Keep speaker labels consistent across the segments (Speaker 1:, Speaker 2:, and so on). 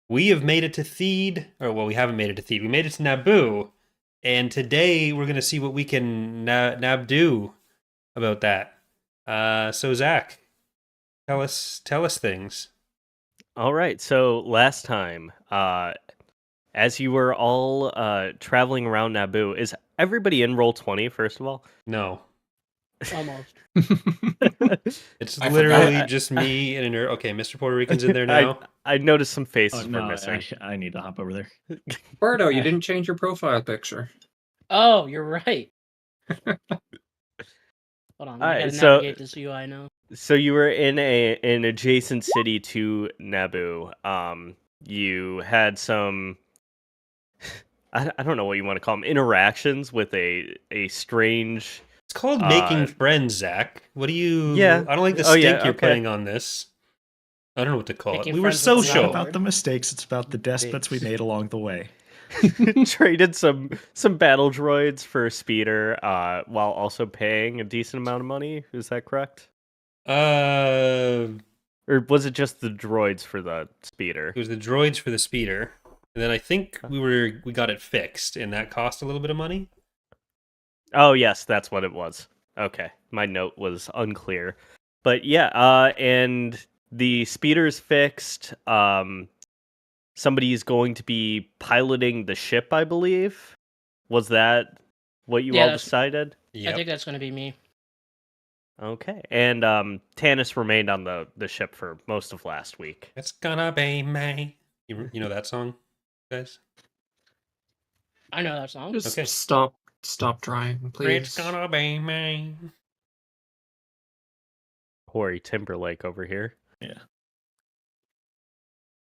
Speaker 1: We have made it to Theed, or well, we haven't made it to Theed. We made it to Naboo, and today we're gonna see what we can do about that. So Zach, tell us things.
Speaker 2: All right. So last time, as you were all traveling around Naboo, is everybody in roll 20, first of all?
Speaker 1: No,
Speaker 3: Almost.
Speaker 1: it's
Speaker 4: I
Speaker 1: literally
Speaker 4: forgot.
Speaker 1: just me and okay, Mr. Puerto Rican's in there now.
Speaker 2: I noticed some
Speaker 5: Oh
Speaker 2: faces were
Speaker 5: no,
Speaker 2: missing.
Speaker 5: I need to hop over there.
Speaker 4: Birdo, you didn't change your profile picture.
Speaker 3: Oh, you're right. Hold on, I
Speaker 2: Alright,
Speaker 3: gotta
Speaker 2: so-
Speaker 3: navigate this UI now.
Speaker 2: So you were in an adjacent city to Naboo. You had some I don't know what you want to call them, interactions with a strange.
Speaker 1: It's called making friends, Zach. What do you?
Speaker 2: Yeah.
Speaker 1: I don't like the
Speaker 2: Oh,
Speaker 1: stink
Speaker 2: yeah,
Speaker 1: you're
Speaker 2: okay.
Speaker 1: putting on this. I don't know what to call
Speaker 3: Making
Speaker 1: it. We were
Speaker 3: friends with
Speaker 5: It's not
Speaker 1: social.
Speaker 5: about the mistakes, it's about the despots we made along the way.
Speaker 2: Traded some battle droids for speeder, while also paying a decent amount of money. Is that correct? Or was it just the droids for the speeder?
Speaker 1: It was the droids for the speeder, and then I think we got it fixed, and that cost a little bit of money.
Speaker 2: Oh yes, that's what it was. Okay, my note was unclear, but yeah, and the speeder's fixed. Somebody's going to be piloting the ship, I believe. Was that what you all
Speaker 3: that's-
Speaker 2: decided?
Speaker 3: I think that's gonna be me.
Speaker 2: Okay, and Tanis remained on the ship for most of last week.
Speaker 1: It's gonna be me. You know that song, guys?
Speaker 3: I know that song.
Speaker 4: Just
Speaker 1: Okay.
Speaker 4: stop trying, please.
Speaker 1: It's gonna be me.
Speaker 2: Corey Timberlake over here.
Speaker 5: Yeah.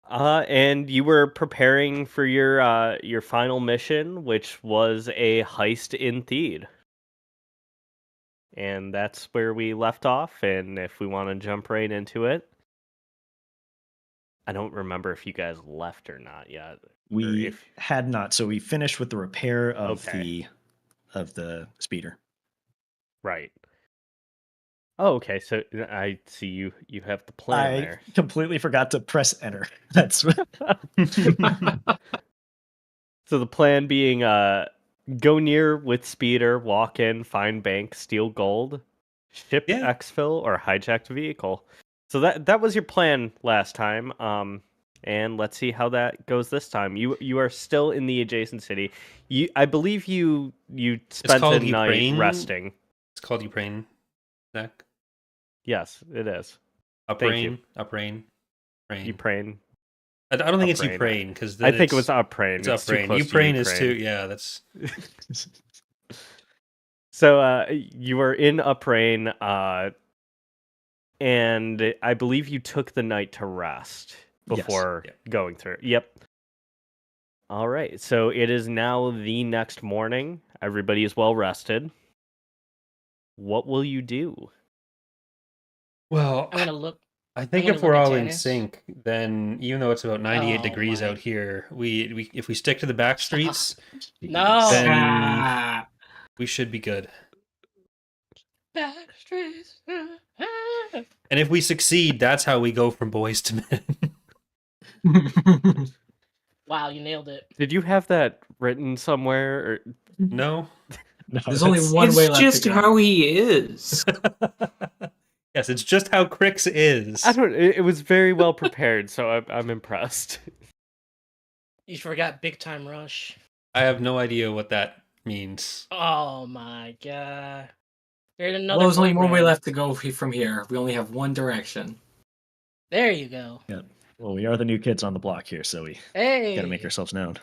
Speaker 2: And you were preparing for your final mission, which was a heist in Theed. And that's where we left off, and if we want to jump right into it. I don't remember if you guys left or not yet.
Speaker 5: We had not, so we finished with the repair of
Speaker 2: Okay.
Speaker 5: the speeder.
Speaker 2: Right. Oh, okay. So I see you have the plan
Speaker 5: I
Speaker 2: there.
Speaker 5: completely forgot to press enter. That's what
Speaker 2: So the plan being go near with speeder, walk in, find bank, steal gold, ship
Speaker 1: Yeah.
Speaker 2: exfil, or hijacked vehicle. So that was your plan last time. And let's see how that goes this time. You are still in the adjacent city. I believe you spent
Speaker 1: called
Speaker 2: the night
Speaker 1: Ukraine?
Speaker 2: resting.
Speaker 1: It's called Ukraine, Zach.
Speaker 2: Yes, it is.
Speaker 1: Uprain.
Speaker 2: Ukraine.
Speaker 1: I don't think it's
Speaker 2: Ukraine.
Speaker 1: Ukraine because
Speaker 2: I think it was Ukraine.
Speaker 1: It's
Speaker 2: It's too
Speaker 1: Uprain.
Speaker 2: close to
Speaker 1: Ukraine is too.
Speaker 2: Ukraine.
Speaker 1: Yeah, that's.
Speaker 2: So you were in Uprain, and I believe you took the night to rest before
Speaker 1: Yes.
Speaker 2: going through. Yep. All right. So it is now the next morning. Everybody is well rested. What will you do?
Speaker 1: Well,
Speaker 3: I'm gonna look.
Speaker 1: I think
Speaker 3: gonna
Speaker 1: if we're
Speaker 3: look at
Speaker 1: all in
Speaker 3: Tanis.
Speaker 1: sync, then even though it's about 98
Speaker 3: Oh,
Speaker 1: degrees
Speaker 3: my.
Speaker 1: out here, we if we stick to the back streets,
Speaker 3: No.
Speaker 1: Then-
Speaker 4: Ah,
Speaker 1: we should be good.
Speaker 3: Backstreets.
Speaker 1: And if we succeed, that's how we go from boys to men.
Speaker 3: Wow, you nailed it.
Speaker 2: Did you have that written somewhere? Or...
Speaker 1: No?
Speaker 5: No,
Speaker 6: There's only
Speaker 5: that's-
Speaker 6: one way
Speaker 4: it's
Speaker 6: left
Speaker 4: just
Speaker 6: to go.
Speaker 4: how he is.
Speaker 1: Yes, it's just how Crix is.
Speaker 2: I don't. It was very well prepared, so I'm impressed.
Speaker 3: You forgot Big Time Rush.
Speaker 1: I have no idea what that means.
Speaker 3: Oh my god. There's another.
Speaker 6: Well, there's only one way
Speaker 3: program.
Speaker 6: left to go from here. We only have one direction.
Speaker 3: There you go.
Speaker 5: Well, we are the new kids on the block here, so we
Speaker 3: Hey.
Speaker 5: got to make ourselves known.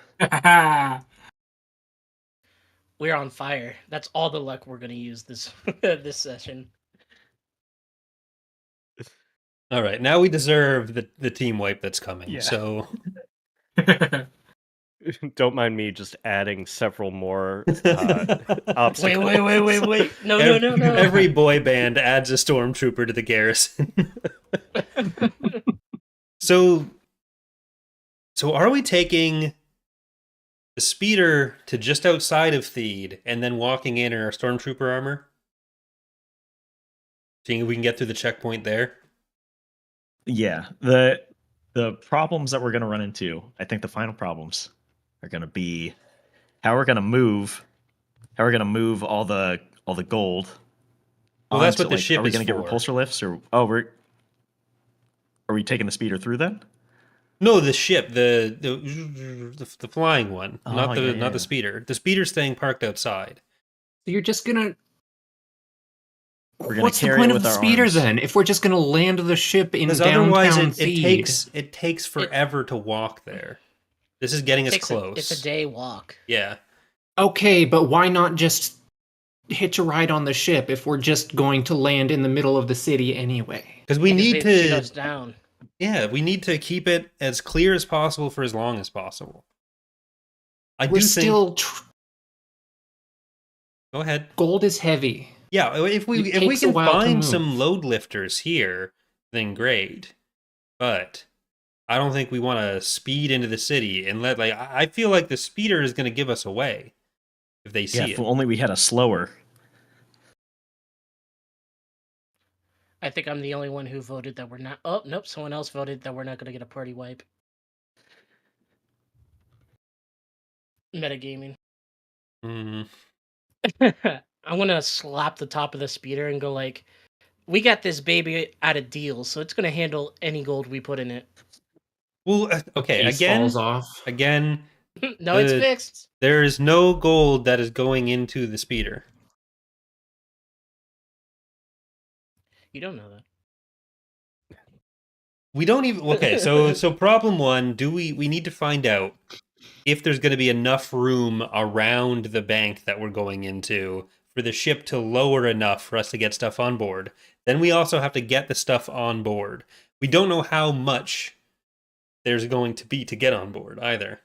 Speaker 3: We're on fire. That's all the luck we're gonna use this this session.
Speaker 1: All right, now we deserve the team wipe that's coming.
Speaker 5: Yeah.
Speaker 1: So
Speaker 2: Don't mind me just adding several more obstacles.
Speaker 3: Wait. No.
Speaker 1: Every boy band adds a stormtrooper to the garrison. So are we taking the speeder to just outside of Theed and then walking in our stormtrooper armor? Seeing if we can get through the checkpoint there?
Speaker 5: Yeah, the The problems that we're going to run into, I think the final problems are going to be how we're going to move all the gold.
Speaker 1: Well, that's
Speaker 5: onto,
Speaker 1: what the ship
Speaker 5: Are we
Speaker 1: is
Speaker 5: going to get
Speaker 1: for.
Speaker 5: repulsor lifts, or are we taking the speeder through then?
Speaker 1: No, the ship, the flying one, not the
Speaker 5: yeah.
Speaker 1: the speeder. The speeder's staying parked outside.
Speaker 4: So you're just gonna.
Speaker 5: We're gonna
Speaker 4: What's the
Speaker 5: carry
Speaker 4: point
Speaker 5: it
Speaker 4: of
Speaker 5: with
Speaker 4: the
Speaker 5: our
Speaker 4: speeder
Speaker 5: arms.
Speaker 4: then? If we're just gonna land the ship in
Speaker 1: Because otherwise,
Speaker 4: downtown
Speaker 1: it
Speaker 4: Theed?
Speaker 1: takes forever to walk there. This is getting us close.
Speaker 3: It's a day walk.
Speaker 1: Yeah.
Speaker 4: Okay, but why not just hitch a ride on the ship if we're just going to land in the middle of the city anyway?
Speaker 1: Because we need
Speaker 3: they shoot
Speaker 1: to.
Speaker 3: us down.
Speaker 1: Yeah, we need to keep it as clear as possible for as long as possible.
Speaker 4: We're still.
Speaker 1: Go ahead.
Speaker 4: Gold is heavy.
Speaker 1: Yeah, if we
Speaker 4: It takes a
Speaker 1: can
Speaker 4: while to
Speaker 1: find
Speaker 4: move.
Speaker 1: some load lifters here, then great. But I don't think we want to speed into the city and let I feel like the speeder is going to give us away if they see
Speaker 5: If
Speaker 1: it.
Speaker 5: only we had a slower.
Speaker 3: I think I'm the only one who voted that we're not. Oh, nope. Someone else voted that we're not going to get a party wipe. Metagaming.
Speaker 1: Mm.
Speaker 3: I'm going to slap the top of the speeder and go like, we got this baby at a deal, so it's going to handle any gold we put in it.
Speaker 1: Well, okay,
Speaker 4: Case
Speaker 1: again,
Speaker 4: falls off.
Speaker 3: No, it's
Speaker 1: The-
Speaker 3: fixed.
Speaker 1: there is no gold that is going into the speeder.
Speaker 3: You don't know that.
Speaker 1: We don't even okay. So problem one: we need to find out if there's going to be enough room around the bank that we're going into for the ship to lower enough for us to get stuff on board. Then we also have to get the stuff on board. We don't know how much there's going to be to get on board either.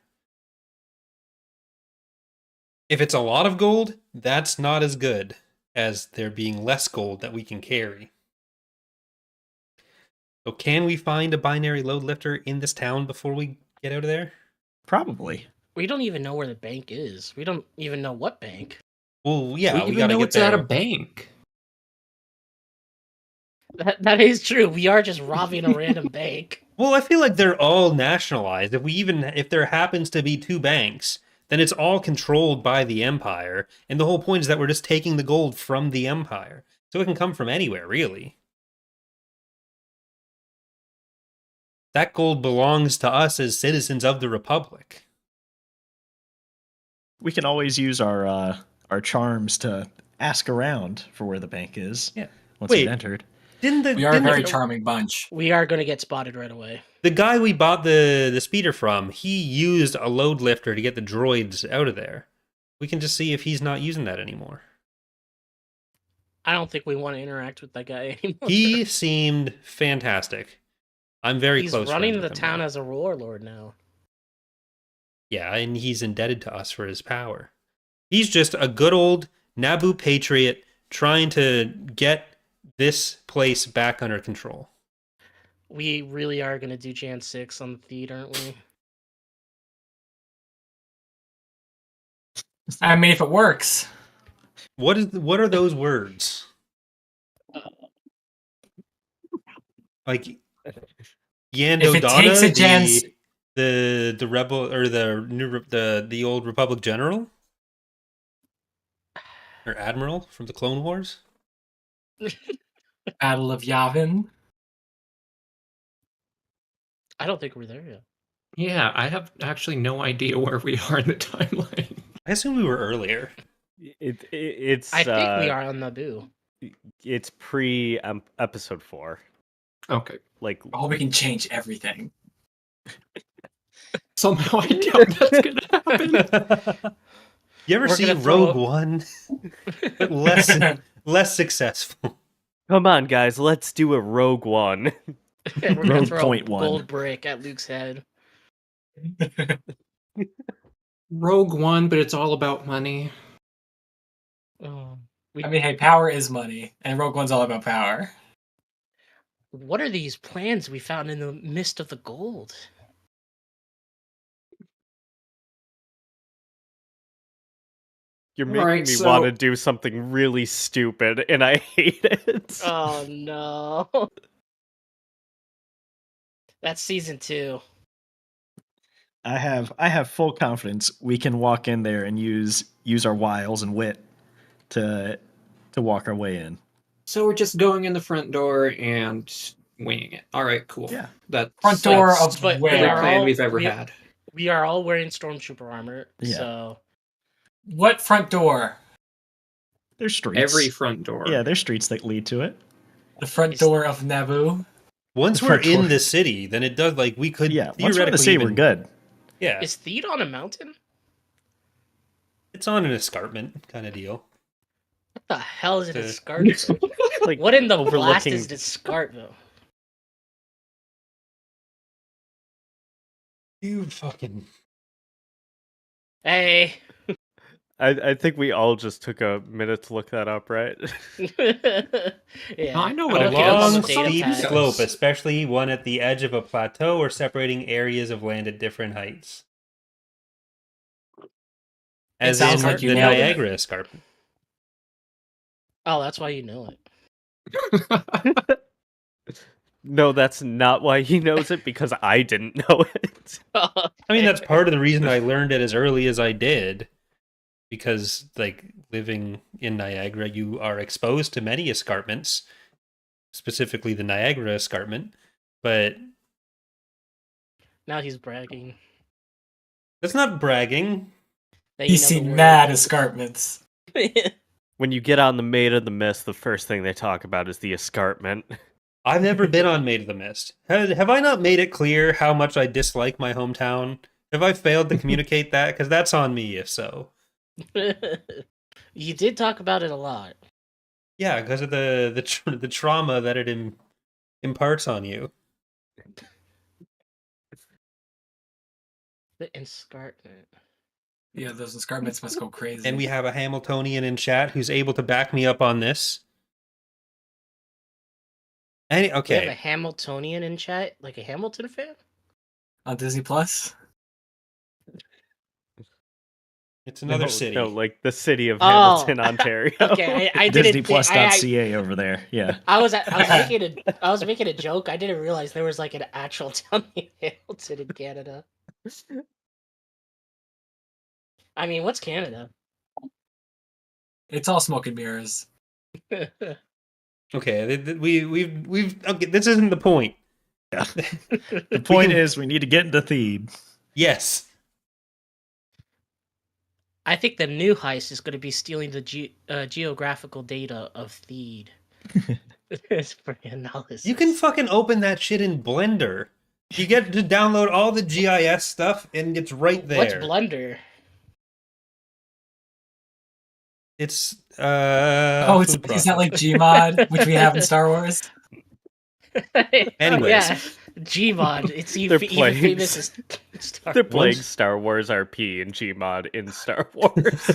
Speaker 1: If it's a lot of gold, that's not as good as there being less gold that we can carry. So can we find a binary load lifter in this town before we get out of there?
Speaker 5: Probably.
Speaker 3: We don't even know where the bank is. We don't even know what bank.
Speaker 1: Well, yeah,
Speaker 4: we
Speaker 1: we
Speaker 4: even
Speaker 1: gotta
Speaker 4: know
Speaker 1: get
Speaker 4: it's at
Speaker 1: there.
Speaker 4: a bank.
Speaker 3: That is true. We are just robbing a random bank.
Speaker 1: Well, I feel like they're all nationalized. If there happens to be two banks, then it's all controlled by the Empire. And the whole point is that we're just taking the gold from the Empire. So it can come from anywhere, really. That gold belongs to us as citizens of the Republic.
Speaker 5: We can always use our charms to ask around for where the bank is.
Speaker 1: Yeah.
Speaker 5: Once
Speaker 1: Wait.
Speaker 5: we've entered.
Speaker 6: We are a
Speaker 1: didn't
Speaker 6: very
Speaker 1: the,
Speaker 6: charming bunch.
Speaker 3: We are going to get spotted right away.
Speaker 1: the guy we bought the speeder from, he used a load lifter to get the droids out of there. We can just see if he's not using that anymore.
Speaker 3: I don't think we want to interact with that guy anymore.
Speaker 1: He seemed fantastic. I'm very
Speaker 3: He's
Speaker 1: close.
Speaker 3: running
Speaker 1: friends
Speaker 3: the
Speaker 1: with him
Speaker 3: town
Speaker 1: now.
Speaker 3: as a warlord now.
Speaker 1: Yeah, and he's indebted to us for his power. He's just a good old Naboo patriot trying to get this place back under control.
Speaker 3: We really are going to do Jan 6 on the Theed, aren't we?
Speaker 6: I mean, if it works.
Speaker 1: What are those words? Like Yando
Speaker 6: If it takes a chance-
Speaker 1: the rebel or the old Republic general or admiral from the Clone Wars.
Speaker 6: Battle of Yavin.
Speaker 3: I don't think we're there yet.
Speaker 4: Yeah, I have actually no idea where we are in the timeline.
Speaker 1: I assume we were earlier.
Speaker 2: It's
Speaker 3: I think we are on Naboo.
Speaker 2: It's pre episode 4.
Speaker 4: Okay.
Speaker 2: Like
Speaker 6: Oh, we can change everything.
Speaker 4: Somehow I doubt that's gonna happen.
Speaker 1: You ever
Speaker 3: We're
Speaker 1: see
Speaker 3: gonna throw
Speaker 1: Rogue One? But less successful.
Speaker 2: come on, guys, let's do a Rogue One.
Speaker 3: And we're going to
Speaker 5: Rogue
Speaker 3: throw
Speaker 5: Point
Speaker 3: a
Speaker 5: One.
Speaker 3: gold brick at Luke's head.
Speaker 4: Rogue One, but it's all about money.
Speaker 3: Oh,
Speaker 6: I mean, hey, power is money, and Rogue One's all about power.
Speaker 3: what are these plans we found in the midst of the gold?
Speaker 2: You're making
Speaker 4: Alright,
Speaker 2: me
Speaker 4: so-
Speaker 2: want to do something really stupid, and I hate it.
Speaker 3: Oh no. That's season 2.
Speaker 5: I have full confidence we can walk in there and use our wiles and wit to walk our way in.
Speaker 4: So we're just going in the front door and winging it. All right, cool.
Speaker 5: Yeah.
Speaker 4: That's
Speaker 6: Front door of
Speaker 3: But
Speaker 4: every
Speaker 6: where?
Speaker 4: plan we've ever had.
Speaker 3: We are all wearing stormtrooper armor,
Speaker 5: Yeah.
Speaker 3: so
Speaker 6: What front door?
Speaker 5: There's streets.
Speaker 4: Every front door.
Speaker 5: Yeah, there's streets that lead to it.
Speaker 6: The front door of Naboo.
Speaker 1: Once
Speaker 5: The
Speaker 1: we're
Speaker 5: front door.
Speaker 1: in the city, then it does like we could
Speaker 5: Yeah, once
Speaker 1: theoretically
Speaker 5: we're in the city, we're
Speaker 1: even-
Speaker 5: good.
Speaker 1: Yeah,
Speaker 3: is Theed on a mountain?
Speaker 1: it's on an escarpment kind of deal.
Speaker 3: What the hell is an
Speaker 1: Uh,
Speaker 3: escarpment?
Speaker 2: Like
Speaker 3: What in the blast
Speaker 2: overlooking-
Speaker 3: is this escarpment?
Speaker 1: You fucking.
Speaker 3: Hey.
Speaker 2: I think we all just took a minute to look that up, right?
Speaker 3: Yeah.
Speaker 4: I know
Speaker 3: I'll
Speaker 4: what
Speaker 1: A
Speaker 3: look it up on
Speaker 1: long,
Speaker 3: the data
Speaker 1: steep
Speaker 3: pad.
Speaker 1: slope, especially one at the edge of a plateau or separating areas of land at different heights. As
Speaker 6: sounds
Speaker 1: in
Speaker 6: like you
Speaker 1: the
Speaker 6: nailed it.
Speaker 1: Niagara escarpment.
Speaker 3: Oh, that's why you know it.
Speaker 2: No, that's not why he knows it, because I didn't know it.
Speaker 1: I mean, that's part of the reason I learned it as early as I did. Because, like, living in Niagara, you are exposed to many escarpments, specifically the Niagara escarpment. But
Speaker 3: Now he's bragging.
Speaker 1: that's not bragging.
Speaker 3: That
Speaker 6: He's
Speaker 3: know
Speaker 6: seen
Speaker 3: the word.
Speaker 6: mad escarpments.
Speaker 2: When you get on the Maid of the Mist, the first thing they talk about is the escarpment.
Speaker 1: I've never been on Maid of the Mist. Have I not made it clear how much I dislike my hometown? Have I failed to communicate that? Because that's on me, if so.
Speaker 3: You did talk about it a lot.
Speaker 1: Yeah, because of the trauma that it imparts on you.
Speaker 3: The escarpment.
Speaker 6: Yeah, those escarpments must go crazy.
Speaker 1: And we have a Hamiltonian in chat who's able to back me up on this.
Speaker 3: We have a
Speaker 1: Okay,
Speaker 3: Hamiltonian in chat, like a Hamilton fan.
Speaker 6: on Disney Plus.
Speaker 1: it's another
Speaker 2: No,
Speaker 1: city.
Speaker 2: No, like the city of
Speaker 3: Oh.
Speaker 2: Hamilton, Ontario.
Speaker 3: Okay, I didn't.
Speaker 5: DisneyPlus.ca over there. Yeah.
Speaker 3: I was making a joke. I didn't realize there was like an actual town named Hamilton in Canada. I mean, what's Canada?
Speaker 6: It's all smoke and mirrors.
Speaker 1: Okay, we've okay. This isn't the point.
Speaker 5: Yeah. The point is, we need to get into Theed.
Speaker 1: Yes.
Speaker 3: I think the new heist is going to be stealing the geographical data of Theed. It's for analysis.
Speaker 1: You can fucking open that shit in Blender. You get to download all the GIS stuff, and it's right there.
Speaker 3: What's Blender?
Speaker 1: It's
Speaker 6: Is that like Gmod, which we have in Star Wars?
Speaker 1: Anyways.
Speaker 3: Yeah, Gmod. It's
Speaker 2: They're
Speaker 3: even
Speaker 2: playing-
Speaker 3: famous as Star
Speaker 2: They're playing
Speaker 1: Once-
Speaker 2: Star Wars RP and Gmod in Star Wars.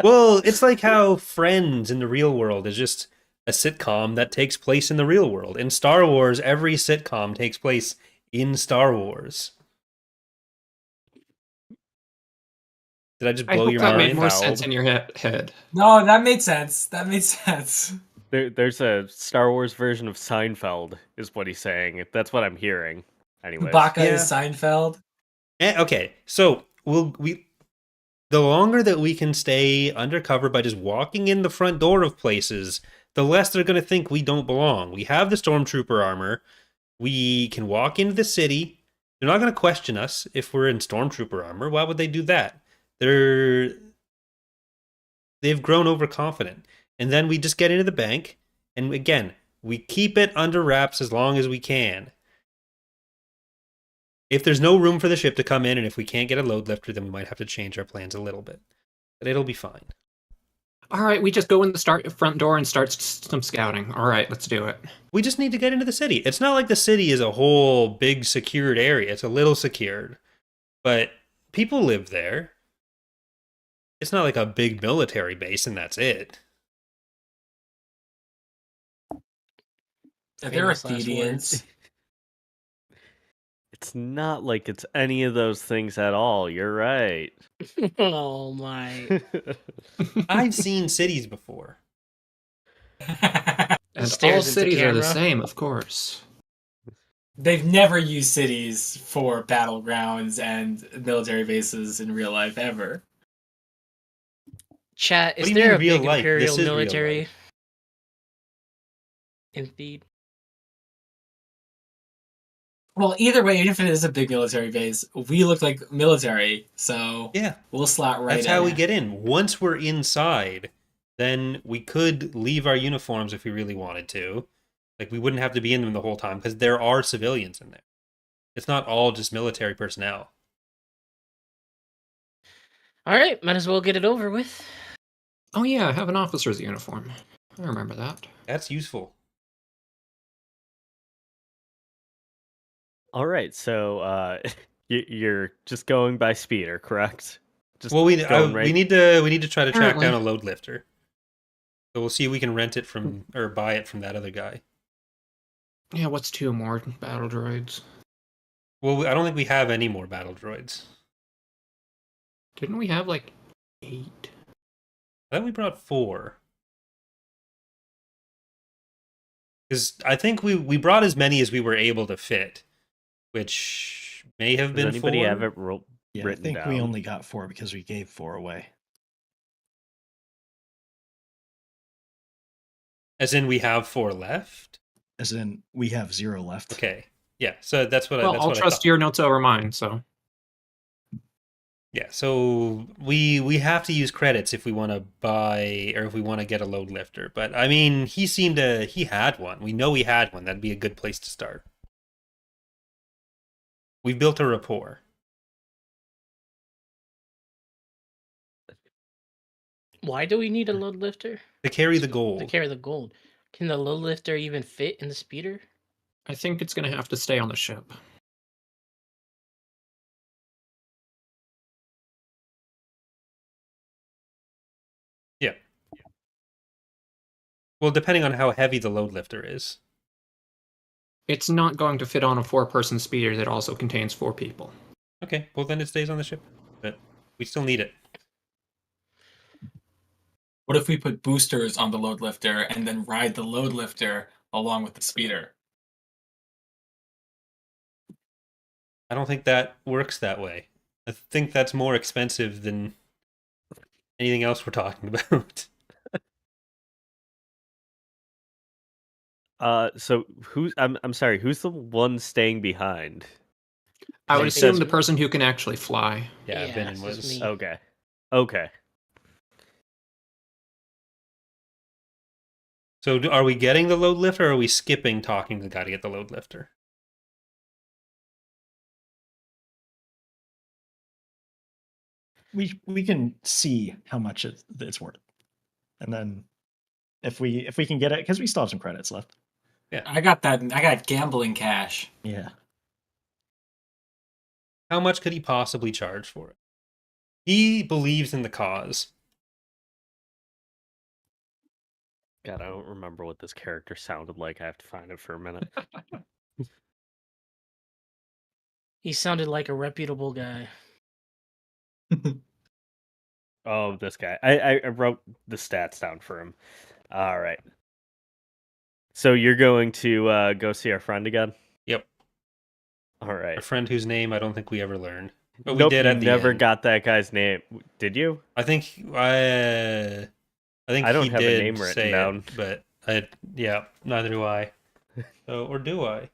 Speaker 1: Well, it's like how Friends in the real world is just a sitcom that takes place in the real world. In Star Wars, every sitcom takes place in Star Wars. Did I just
Speaker 4: I
Speaker 1: blow
Speaker 4: hope
Speaker 1: your
Speaker 4: that made
Speaker 1: mind?
Speaker 4: more
Speaker 2: Fouled.
Speaker 4: sense in your head.
Speaker 6: No, that made sense. That made sense.
Speaker 2: There's a Star Wars version of Seinfeld, is what he's saying. That's what I'm hearing. Anyways.
Speaker 6: Baka
Speaker 1: Yeah.
Speaker 6: is Seinfeld.
Speaker 1: Okay, so the longer that we can stay undercover by just walking in the front door of places, the less they're going to think we don't belong. We have the stormtrooper armor. We can walk into the city. They're not going to question us if we're in stormtrooper armor. Why would they do that? They've grown overconfident. And then we just get into the bank, and again, we keep it under wraps as long as we can. If there's no room for the ship to come in, and if we can't get a load lifter, then we might have to change our plans a little bit. But it'll be fine.
Speaker 4: All right, we just go in the front door and start some scouting. All right, let's do it.
Speaker 1: We just need to get into the city. It's not like the city is a whole big secured area. It's a little secured. But people live there. It's not like a big military base and that's it.
Speaker 6: There are
Speaker 3: Famous last
Speaker 6: Theedians.
Speaker 3: words.
Speaker 2: It's not like it's any of those things at all. You're right.
Speaker 3: Oh my!
Speaker 1: I've seen cities before.
Speaker 4: And all
Speaker 3: Stares into
Speaker 4: cities are the
Speaker 3: camera.
Speaker 4: same, of course.
Speaker 6: They've never used cities for battlegrounds and military bases in real life ever.
Speaker 3: Chat,
Speaker 1: What
Speaker 3: is
Speaker 1: do you
Speaker 3: there
Speaker 1: mean
Speaker 3: a
Speaker 1: real
Speaker 3: big
Speaker 1: life?
Speaker 3: Imperial
Speaker 1: This is real
Speaker 3: military
Speaker 1: life.
Speaker 3: in Theed?
Speaker 6: Well, either way, even if it is a big military base, we look like military, so
Speaker 1: Yeah,
Speaker 6: we'll slot right
Speaker 1: that's
Speaker 6: in.
Speaker 1: how we get in. Once we're inside, then we could leave our uniforms if we really wanted to. Like, we wouldn't have to be in them the whole time because there are civilians in there. It's not all just military personnel.
Speaker 3: All right, might as well get it over with.
Speaker 4: Oh yeah, I have an officer's uniform. I remember that.
Speaker 1: That's useful.
Speaker 2: All right, so you're just going by speeder, correct? Just
Speaker 1: Well, we
Speaker 2: going right.
Speaker 1: we need to try to track
Speaker 4: Apparently.
Speaker 1: down a load lifter. So we'll see if we can rent it from or buy it from that other guy.
Speaker 4: Yeah, what's 2 more battle droids?
Speaker 1: Well, I don't think we have any more battle droids.
Speaker 4: Didn't we have like 8?
Speaker 1: I thought we brought 4. Because I think we brought as many as we were able to fit, which may have
Speaker 2: Does
Speaker 1: been
Speaker 2: anybody
Speaker 1: 4.
Speaker 2: have it
Speaker 5: Yeah, I
Speaker 2: written
Speaker 5: think
Speaker 2: down?
Speaker 5: we only got 4 because we gave 4 away.
Speaker 1: As in, we have 4 left.
Speaker 5: As in, we have 0 left.
Speaker 1: Okay, yeah. So that's what
Speaker 4: Well,
Speaker 1: that's
Speaker 4: I'll
Speaker 1: what I
Speaker 4: trust
Speaker 1: thought.
Speaker 4: your notes over mine, so.
Speaker 1: Yeah, so we have to use credits if we want to buy or if we want to get a load lifter. But I mean, he had one. We know he had one. That'd be a good place to start. We've built a rapport.
Speaker 3: Why do we need a load lifter?
Speaker 1: To carry the
Speaker 3: To
Speaker 1: gold.
Speaker 3: carry the gold. Can the load lifter even fit in the speeder?
Speaker 4: I think it's going to have to stay on the ship.
Speaker 1: Yeah. Well, depending on how heavy the load lifter is.
Speaker 4: It's not going to fit on a 4-person speeder that also contains 4 people.
Speaker 1: Okay, well then it stays on the ship. But we still need it.
Speaker 6: What if we put boosters on the load lifter and then ride the load lifter along with the speeder?
Speaker 1: I don't think that works that way. I think that's more expensive than anything else we're talking about.
Speaker 2: So I'm sorry, who's the one staying behind?
Speaker 4: I would
Speaker 3: Like,
Speaker 4: assume
Speaker 3: it's-
Speaker 4: the person who can actually fly.
Speaker 1: Yeah,
Speaker 3: Yeah,
Speaker 1: Benin
Speaker 3: this is
Speaker 1: was.
Speaker 3: me.
Speaker 2: Okay. Okay.
Speaker 1: So are we getting the load lifter or are we skipping talking to the guy to get the load lifter?
Speaker 5: We can see how much it's worth, and then if we can get it, because we still have some credits left.
Speaker 6: I got gambling cash.
Speaker 5: Yeah.
Speaker 1: How much could he possibly charge for it? He believes in the cause.
Speaker 2: God, I don't remember what this character sounded like. I have to find it for a minute.
Speaker 3: He sounded like a reputable guy.
Speaker 2: Oh, this guy. I wrote the stats down for him. All right. So you're going to go see our friend again?
Speaker 1: Yep.
Speaker 2: All
Speaker 1: A
Speaker 2: right.
Speaker 1: friend whose name I don't think we ever learned. But
Speaker 2: Nope,
Speaker 1: we did
Speaker 2: you
Speaker 1: at the
Speaker 2: never
Speaker 1: end.
Speaker 2: got that guy's name. Did you?
Speaker 1: I think I
Speaker 2: I don't
Speaker 1: he
Speaker 2: have a
Speaker 1: did
Speaker 2: name written
Speaker 1: say
Speaker 2: down.
Speaker 1: it, but yeah, neither do I. So, or do I?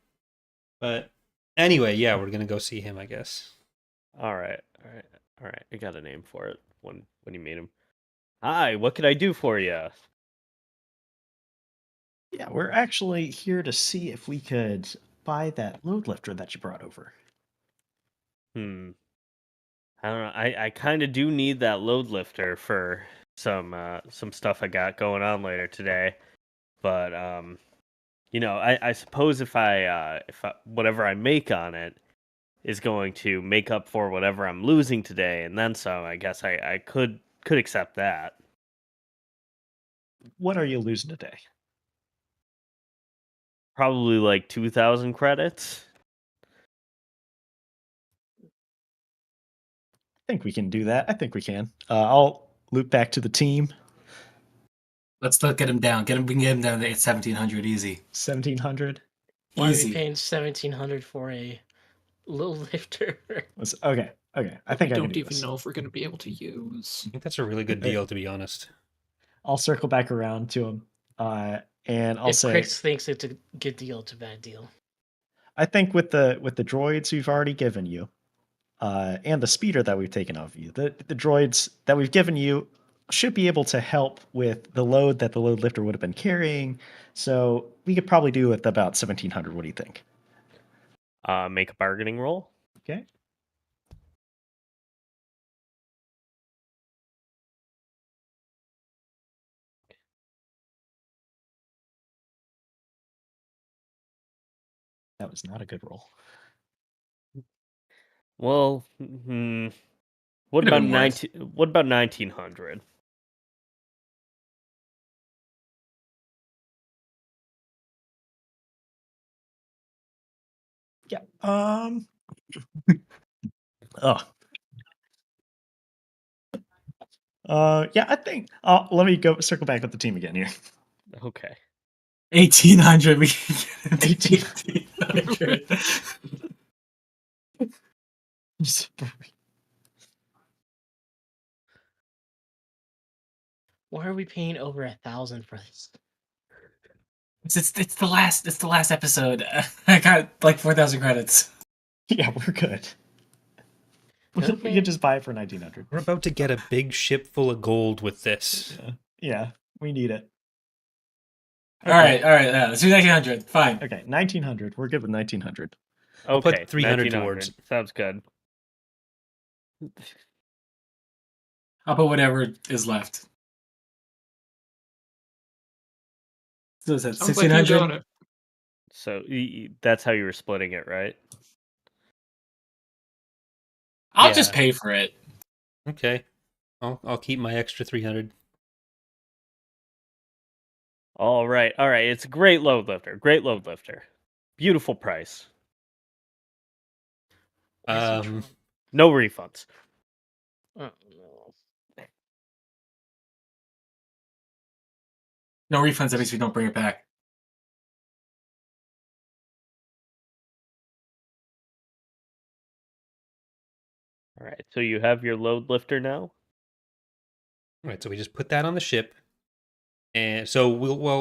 Speaker 1: But anyway, yeah, we're gonna go see him, I guess.
Speaker 2: All right. I got a name for it when you meet him. Hi, what can I do for you?
Speaker 5: Yeah, we're actually here to see if we could buy that load lifter that you brought over.
Speaker 2: I don't know. I kind of do need that load lifter for some stuff I got going on later today. But I suppose if I whatever I make on it is going to make up for whatever I'm losing today and then some, I guess I could accept that.
Speaker 5: What are you losing today?
Speaker 2: Probably like 2,000 credits.
Speaker 5: I think we can do that. I think we can. I'll loop back to the team.
Speaker 6: Let's get him down. We can get him down to 1,700 easy.
Speaker 5: 1,700.
Speaker 3: Why are we
Speaker 6: Easy.
Speaker 3: paying 1,700 for a little lifter?
Speaker 5: Okay. Okay. I
Speaker 4: I
Speaker 5: think I can
Speaker 4: don't
Speaker 5: do
Speaker 4: even
Speaker 5: this.
Speaker 4: know if we're going to be able to use.
Speaker 1: I think that's a really good deal, to be honest.
Speaker 5: I'll circle back around to him, and I'll
Speaker 3: If
Speaker 5: say,
Speaker 3: Chris thinks it's a good deal, it's a bad deal.
Speaker 5: I think with the droids we've already given you, and the speeder that we've taken off you, the droids that we've given you should be able to help with the load that the load lifter would have been carrying. So we could probably do with about 1,700. What do you think?
Speaker 2: Make a bargaining roll.
Speaker 5: Okay. That was not a good roll.
Speaker 2: Well, what
Speaker 6: Could've
Speaker 2: about
Speaker 6: been worse.
Speaker 2: 19? What about 1,900?
Speaker 5: Yeah. Oh. Yeah, I think. Let me go circle back with the team again here.
Speaker 2: Okay.
Speaker 6: 1,800. We can get it to
Speaker 5: 18.
Speaker 6: 1,800.
Speaker 3: Why are we paying over 1,000 for this?
Speaker 6: It's the last episode. I got like 4,000 credits.
Speaker 5: Yeah, we're good. We
Speaker 3: Okay.
Speaker 5: can just buy it for 1,900.
Speaker 1: We're about to get a big ship full of gold with this.
Speaker 5: Yeah, we need it.
Speaker 6: All right. Yeah, let's do 1,900. Fine.
Speaker 5: Okay, 1,900. We're good with 1,900.
Speaker 1: I'll put
Speaker 2: Okay.
Speaker 1: 300
Speaker 2: 1900.
Speaker 1: towards.
Speaker 2: Sounds good.
Speaker 6: I'll put whatever is left. So is that
Speaker 4: Sounds like you got
Speaker 6: 1,600?
Speaker 4: it.
Speaker 2: So that's how you were splitting it, right?
Speaker 6: I'll
Speaker 1: Yeah.
Speaker 6: just pay for it.
Speaker 1: Okay. I'll keep my extra 300.
Speaker 2: All right. It's a great load lifter. Beautiful price.
Speaker 1: Um,
Speaker 2: No refunds.
Speaker 3: Oh, no.
Speaker 6: No refunds. That means we don't bring it back.
Speaker 2: All right. So you have your load lifter now.
Speaker 1: all right, so we just put that on the ship. And so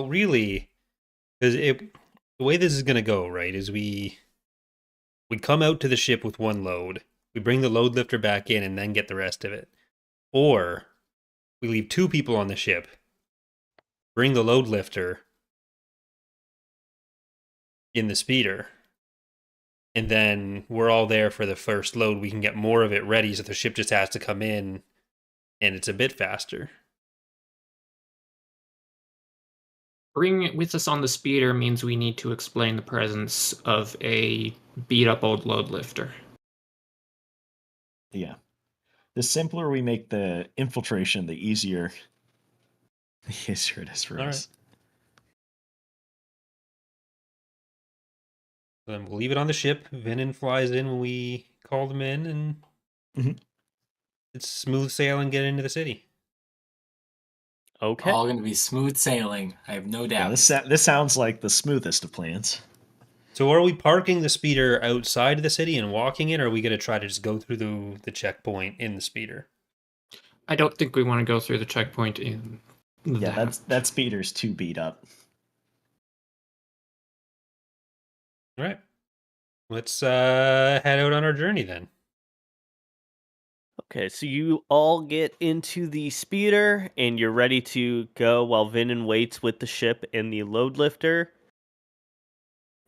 Speaker 1: really, because the way this is going to go, right, is we come out to the ship with one load. We bring the load lifter back in and then get the rest of it. Or we leave 2 people on the ship, bring the load lifter in the speeder, and then we're all there for the first load. We can get more of it ready so the ship just has to come in and it's a bit faster.
Speaker 4: Bringing it with us on the speeder means we need to explain the presence of a beat up old load lifter.
Speaker 5: Yeah. The simpler we make the infiltration, the easier it is for
Speaker 1: All
Speaker 5: us.
Speaker 1: Then we'll leave it on the ship. Venom flies in when we call them in, and
Speaker 5: Mhm.
Speaker 1: it's smooth sailing, get into the city.
Speaker 2: Okay.
Speaker 6: All going to be smooth sailing. I have no
Speaker 5: Yeah,
Speaker 6: doubt.
Speaker 5: this sounds like the smoothest of plans.
Speaker 1: So are we parking the speeder outside of the city and walking it, or are we going to try to just go through the checkpoint in the speeder?
Speaker 4: I don't think we want to go through the checkpoint in
Speaker 5: Yeah, that speeder's too beat up.
Speaker 1: All right. Let's head out on our journey then.
Speaker 2: Okay, so you all get into the speeder and you're ready to go while Vinin waits with the ship and the load lifter.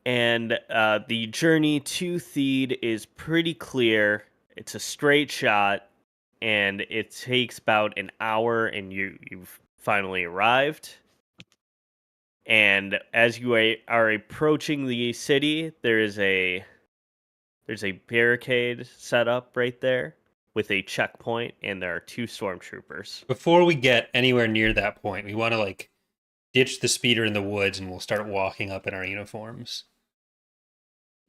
Speaker 2: And the journey to Theed is pretty clear. It's a straight shot, and it takes about an hour, and you've finally arrived. And as you are approaching the city, there's a barricade set up right there with a checkpoint, and there are 2 stormtroopers.
Speaker 1: Before we get anywhere near that point, we want to ditch the speeder in the woods, and we'll start walking up in our uniforms.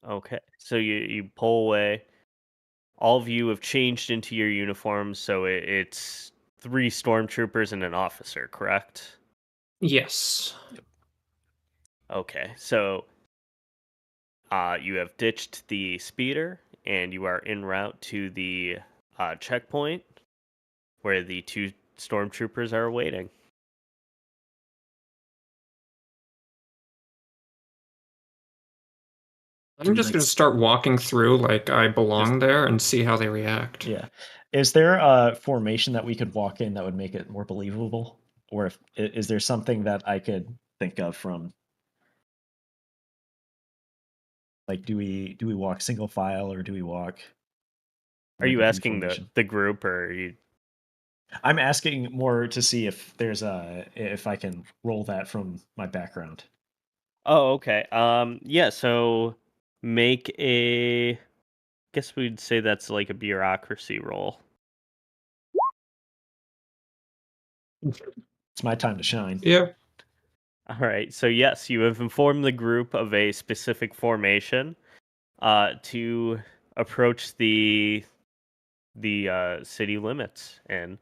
Speaker 2: Okay, so you pull away. All of you have changed into your uniforms, so it's 3 stormtroopers and an officer, correct?
Speaker 4: Yes.
Speaker 2: Okay, so You have ditched the speeder, and you are en route to the checkpoint where the 2 stormtroopers are waiting.
Speaker 4: I'm just going to start walking through like I belong there and see how they react.
Speaker 5: Yeah. Is there a formation that we could walk in that would make it more believable? Or is there something that I could think of from, like, do we walk single file or do we walk
Speaker 2: Are
Speaker 5: like
Speaker 2: you
Speaker 5: a V
Speaker 2: asking
Speaker 5: formation?
Speaker 2: the group, or are you?
Speaker 5: I'm asking more to see if if I can roll that from my background.
Speaker 2: Oh, okay. Yeah. So make a. Guess we'd say that's like a bureaucracy roll.
Speaker 5: It's my time to shine.
Speaker 4: Yeah.
Speaker 2: All right. So yes, you have informed the group of a specific formation, to approach the city limits, and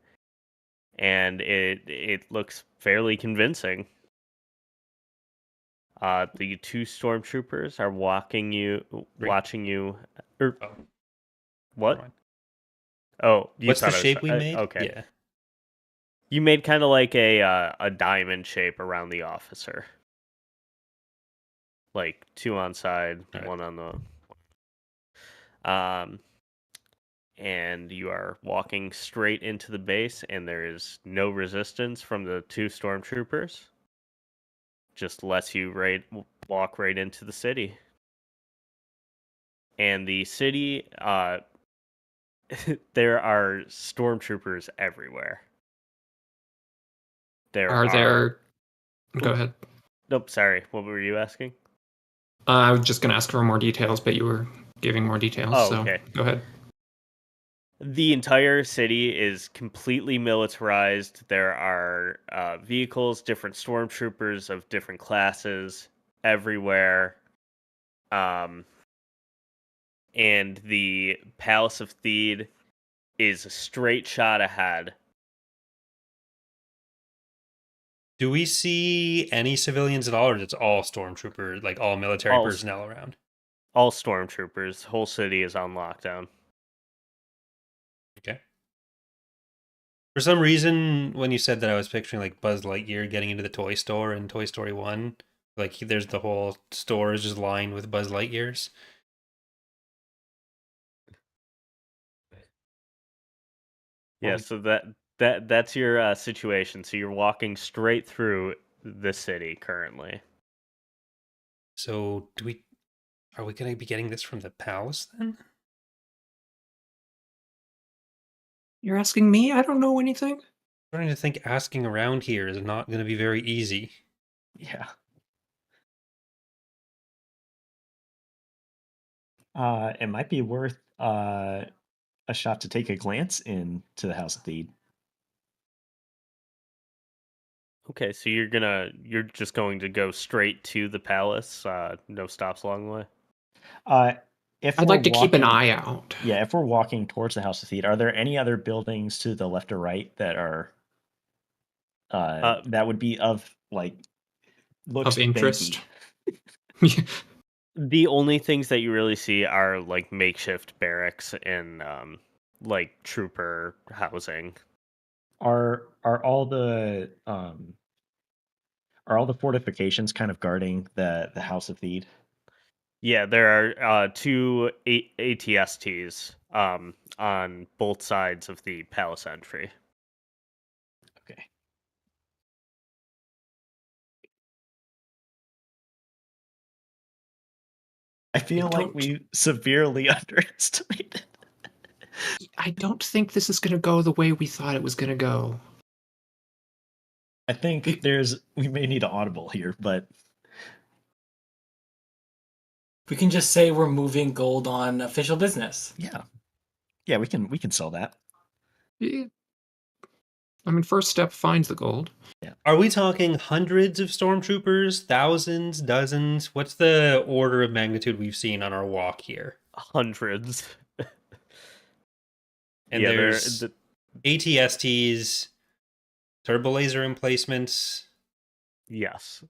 Speaker 2: it looks fairly convincing. The 2 stormtroopers are watching you. Or
Speaker 1: Oh, never
Speaker 2: what?
Speaker 1: mind.
Speaker 2: Oh, you
Speaker 1: What's the
Speaker 2: thought I was
Speaker 1: shape we made?
Speaker 2: okay.
Speaker 1: Yeah.
Speaker 2: You made kind of like a diamond shape around the officer, like 2 on side,
Speaker 1: All right.
Speaker 2: 1 on the. And you are walking straight into the base, and there is no resistance from the 2 stormtroopers. Just lets you walk right into the city. And the city, there are stormtroopers everywhere. There
Speaker 4: Are there? Go
Speaker 2: Ooh.
Speaker 4: ahead.
Speaker 2: Nope, sorry. What were you asking?
Speaker 4: I was just going to ask for more details, but you were giving more details.
Speaker 2: Oh,
Speaker 4: so
Speaker 2: okay.
Speaker 4: Go ahead.
Speaker 2: The entire city is completely militarized. There are vehicles, different stormtroopers of different classes everywhere. And the Palace of Theed is a straight shot ahead.
Speaker 1: Do we see any civilians at all, or it's all stormtroopers, like all military
Speaker 2: All-
Speaker 1: personnel around?
Speaker 2: All stormtroopers. Whole city is on lockdown.
Speaker 1: Okay. For some reason, when you said that, I was picturing like Buzz Lightyear getting into the toy store in Toy Story 1. Like, there's the whole store is just lined with Buzz Lightyears.
Speaker 2: Yeah, so that's your situation. So you're walking straight through the city currently.
Speaker 1: So, are we going to be getting this from the palace then?
Speaker 4: You're asking me? I don't know anything.
Speaker 1: I'm starting to think asking around here is not going to be very easy.
Speaker 5: Yeah. It might be worth a shot to take a glance into the House of Theed.
Speaker 2: Okay, so you're just going to go straight to the palace, no stops along the way.
Speaker 5: If
Speaker 4: I'd
Speaker 5: we're
Speaker 4: like to keep an
Speaker 5: walking-
Speaker 4: eye out.
Speaker 5: Yeah, if we're walking towards the House of Theed, are there any other buildings to the left or right that are that would be of like looks
Speaker 4: Of interest.
Speaker 5: banky?
Speaker 2: The only things that you really see are like makeshift barracks and like trooper housing.
Speaker 5: Are all the fortifications kind of guarding the House of Theed?
Speaker 2: Yeah, there are 2 ATSTs on both sides of the palace entry.
Speaker 5: Okay. I feel like
Speaker 4: don't-
Speaker 5: we severely underestimated.
Speaker 4: I don't think this is going to go the way we thought it was going to go.
Speaker 5: I think we may need an audible here, but
Speaker 6: We can just say we're moving gold on official business.
Speaker 5: yeah, we can sell that.
Speaker 4: Yeah. I mean, first step finds the gold.
Speaker 1: Are we talking hundreds of stormtroopers, thousands, dozens? What's the order of magnitude we've seen on our walk here?
Speaker 2: Hundreds.
Speaker 1: And
Speaker 2: Yeah,
Speaker 1: there's ATSTs, turbo laser emplacements.
Speaker 2: Yes.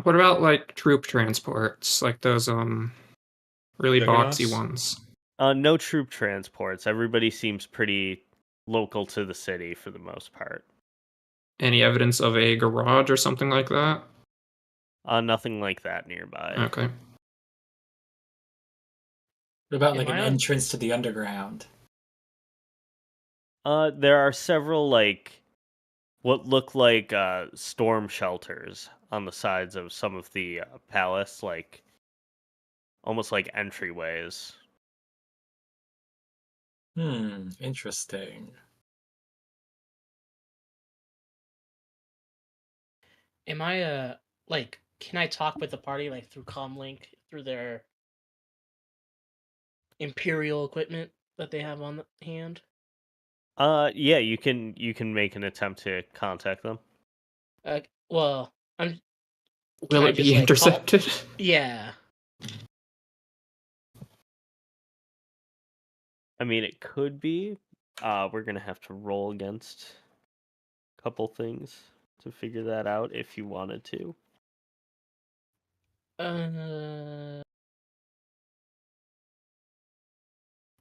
Speaker 4: What about like troop transports, like those really boxy
Speaker 1: Juggernauts?
Speaker 4: ones?
Speaker 2: No troop transports. Everybody seems pretty local to the city for the most part.
Speaker 4: Any evidence of a garage or something like that?
Speaker 2: Nothing like that nearby.
Speaker 4: Okay.
Speaker 6: What about
Speaker 3: Am
Speaker 6: like an
Speaker 3: I on-
Speaker 6: entrance to the underground?
Speaker 2: There are several what look like storm shelters on the sides of some of the palace, like almost like entryways.
Speaker 6: Interesting.
Speaker 3: Am I like? Can I talk with the party like through comlink through their imperial equipment that they have on hand?
Speaker 2: Yeah, you can make an attempt to contact them.
Speaker 3: Well, I'm.
Speaker 4: Will
Speaker 3: I
Speaker 4: it
Speaker 3: just,
Speaker 4: be
Speaker 3: like, call-
Speaker 4: intercepted?
Speaker 3: Yeah.
Speaker 2: I mean, it could be. We're gonna have to roll against a couple things to figure that out if you wanted to.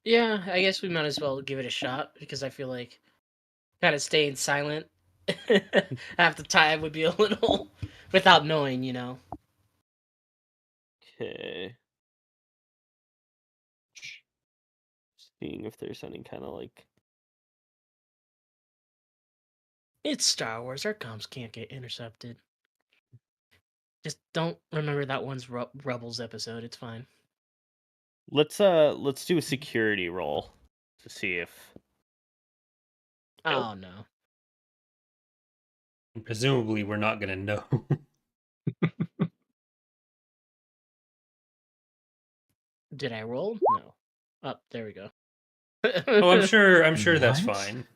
Speaker 3: Yeah, I guess we might as well give it a shot because I feel like kind of staying silent half the time would be a little without knowing, you know.
Speaker 2: Okay. Seeing if there's any kind of like.
Speaker 3: It's Star Wars. Our comms can't get intercepted. Just don't remember that one's Rebels episode. It's fine.
Speaker 2: Let's do a security roll to see if.
Speaker 3: Oh no.
Speaker 1: And presumably, we're not going to know.
Speaker 3: Did I roll? No. Oh, there we go.
Speaker 1: Oh, I'm sure. I'm sure that's
Speaker 5: What?
Speaker 1: fine.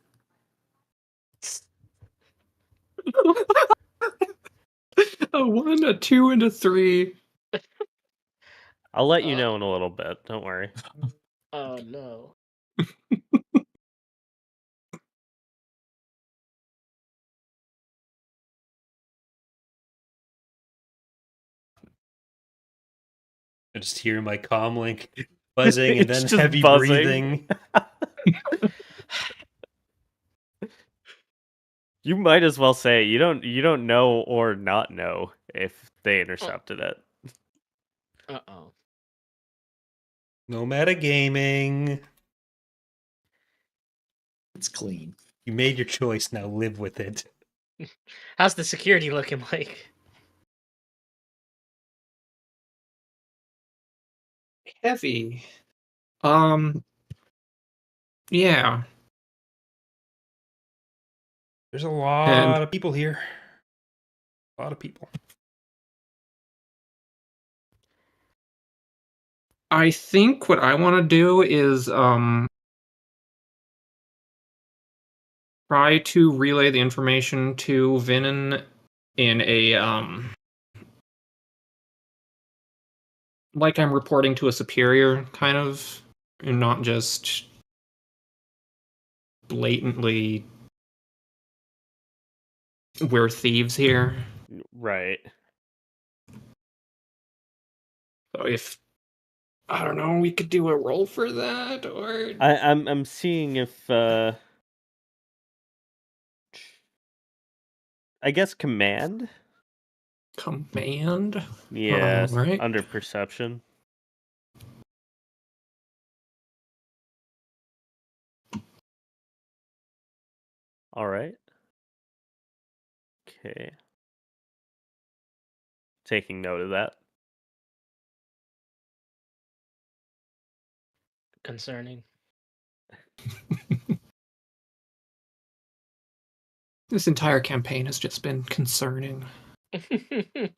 Speaker 4: A 1, a 2, and a 3.
Speaker 2: I'll let you know in a little bit. Don't worry.
Speaker 3: Oh no.
Speaker 1: I just hear my comm link buzzing and
Speaker 2: It's
Speaker 1: then
Speaker 2: just
Speaker 1: heavy
Speaker 2: buzzing.
Speaker 1: breathing.
Speaker 2: You might as well say you don't know or not know if they intercepted it.
Speaker 3: Uh-oh.
Speaker 1: No metagaming.
Speaker 5: It's clean.
Speaker 1: You made your choice. Now live with it.
Speaker 3: How's the security looking like?
Speaker 4: Heavy. Yeah.
Speaker 1: There's a lot
Speaker 4: And-
Speaker 1: of people here. A lot of people.
Speaker 4: I think what I want to do is try to relay the information to Vinin in a like I'm reporting to a superior kind of, and not just blatantly we're thieves here.
Speaker 2: Right.
Speaker 4: So if I don't know, we could do a roll for that, or
Speaker 2: I'm seeing if I guess command.
Speaker 4: command.
Speaker 2: Yeah,
Speaker 4: Alright.
Speaker 2: under perception. All right. Okay. Taking note of that.
Speaker 3: Concerning.
Speaker 4: This entire campaign has just been concerning.
Speaker 1: I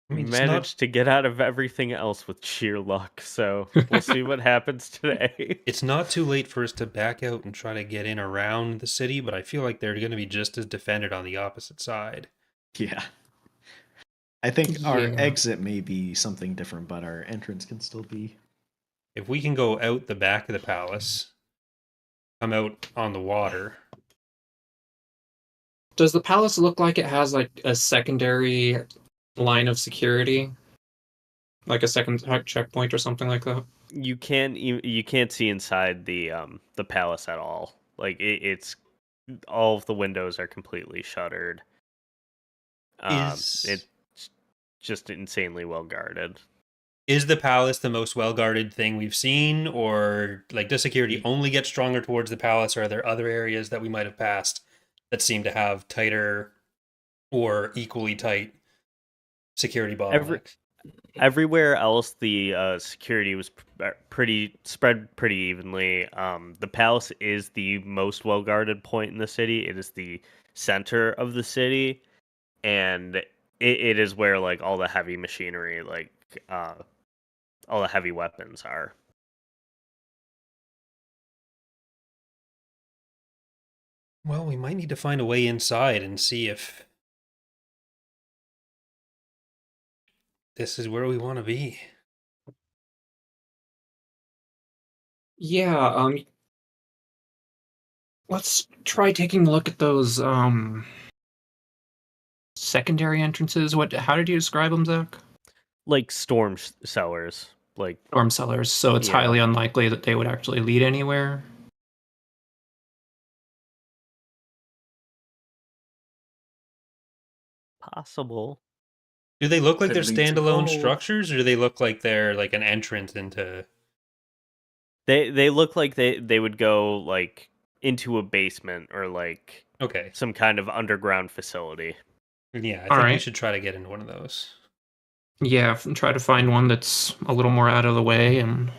Speaker 1: mean,
Speaker 2: Managed to get out of everything else with sheer luck, so we'll see what happens today.
Speaker 1: it's not too late for us to back out and try to get in around the city, but I feel like they're going to be just as defended on the opposite side.
Speaker 5: Yeah. I think our
Speaker 4: Yeah.
Speaker 5: exit may be something different, but our entrance can still be.
Speaker 1: If we can go out the back of the palace, come out on the water.
Speaker 4: Does the palace look like it has like a secondary line of security, like a second checkpoint or something like that?
Speaker 2: You can't see inside the palace at all. Like it's all of the windows are completely shuttered.
Speaker 1: Is
Speaker 2: It's just insanely well guarded.
Speaker 1: is the palace the most well guarded thing we've seen, or like does security only get stronger towards the palace, or are there other areas that we might have passed that seem to have tighter or equally tight security bottlenecks?
Speaker 2: Everywhere else, the security was pretty spread pretty evenly. The palace is the most well guarded point in the city. It is the center of the city, and it is where like all the heavy machinery, like all the heavy weapons are.
Speaker 1: Well, we might need to find a way inside and see if this is where we want to be.
Speaker 4: Yeah, let's try taking a look at those secondary entrances. How did you describe them, Zach?
Speaker 2: Like storm cellars, like
Speaker 4: Storm cellars. So it's
Speaker 2: Yeah.
Speaker 4: highly unlikely that they would actually lead anywhere.
Speaker 2: possible.
Speaker 1: Do they look like they're
Speaker 6: Could lead to
Speaker 1: standalone
Speaker 6: gold.
Speaker 1: structures, or do they look like they're like an entrance into?
Speaker 2: They look like they would go like into a basement or like
Speaker 1: Okay,
Speaker 2: some kind of underground facility.
Speaker 1: yeah, I
Speaker 4: All
Speaker 1: think we
Speaker 4: right.
Speaker 1: should try to get into one of those.
Speaker 4: Yeah, and try to find one that's a little more out of the way and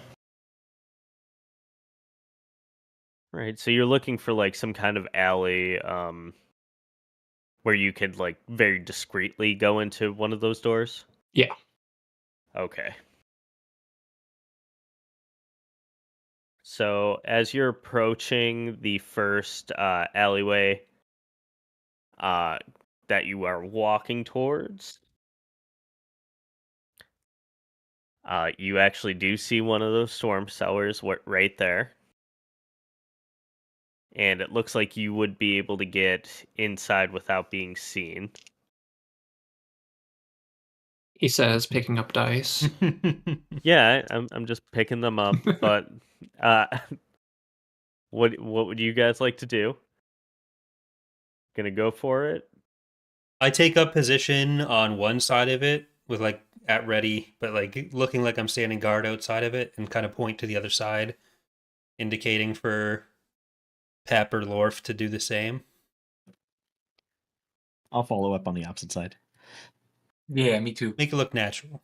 Speaker 2: Right. So you're looking for like some kind of alley where you could like very discreetly go into one of those doors?
Speaker 4: Yeah.
Speaker 2: Okay. So as you're approaching the first alleyway that you are walking towards, you actually do see one of those storm cellars right there. And it looks like you would be able to get inside without being seen.
Speaker 4: he says, picking up dice.
Speaker 2: Yeah, I'm just picking them up, but uh, what would you guys like to do? Gonna go for it?
Speaker 1: I take up position on one side of it with like at ready, but like looking like I'm standing guard outside of it, and kind of point to the other side, indicating for Pep or Lorf to do the same.
Speaker 5: I'll follow up on the opposite side.
Speaker 6: Yeah, me too.
Speaker 1: Make it look natural.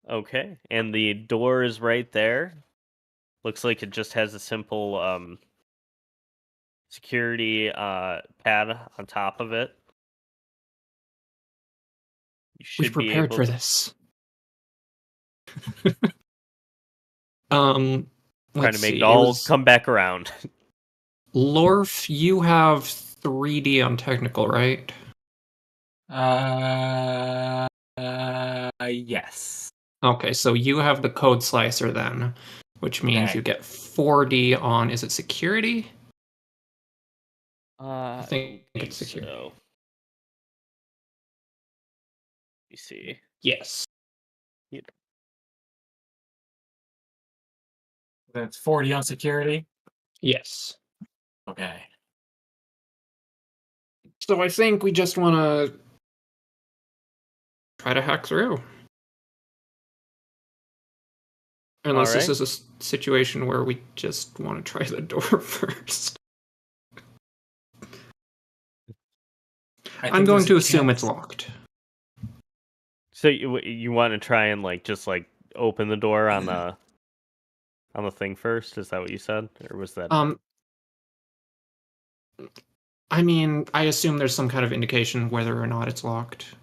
Speaker 2: Okay, and the door is right there. Looks like it just has a simple security pad on top of it. You should
Speaker 4: We've
Speaker 2: be
Speaker 4: prepared
Speaker 2: able
Speaker 4: for
Speaker 2: to...
Speaker 4: this.
Speaker 2: Trying
Speaker 4: Let's
Speaker 2: to make
Speaker 4: see.
Speaker 2: it all come back around.
Speaker 4: Lorf, you have 3D on technical, right?
Speaker 6: Yes.
Speaker 4: Okay, so you have the code slicer then, which means
Speaker 6: Okay.
Speaker 4: you get 4D on, is it security?
Speaker 2: I
Speaker 4: think
Speaker 2: believe
Speaker 4: it's secure.
Speaker 2: so. Let me see.
Speaker 4: Yes.
Speaker 6: That's 40 on security.
Speaker 4: Yes.
Speaker 6: Okay.
Speaker 4: So I think we just want to try to hack through. Unless this
Speaker 2: Alright.
Speaker 4: is a situation where we just want to try the door first. I'm going to assume it's locked.
Speaker 2: So you want to try and like just like open the door on the thing first? Is that what you said, or was that?
Speaker 4: I mean, I assume there's some kind of indication whether or not it's locked,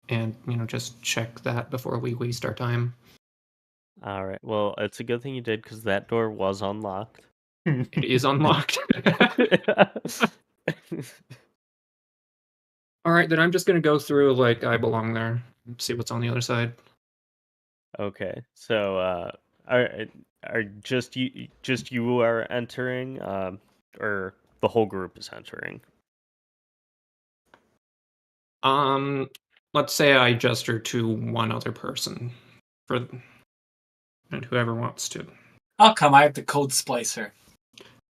Speaker 4: and just check that before we waste our time.
Speaker 2: All right. Well, it's a good thing you did because that door was unlocked.
Speaker 4: It is unlocked. All right, then I'm just gonna go through like I belong there. See what's on the other side.
Speaker 2: Okay. So are just you are entering, or the whole group is entering?
Speaker 4: Let's say I gesture to one other person and whoever wants to.
Speaker 6: I'll come. I have the code splicer.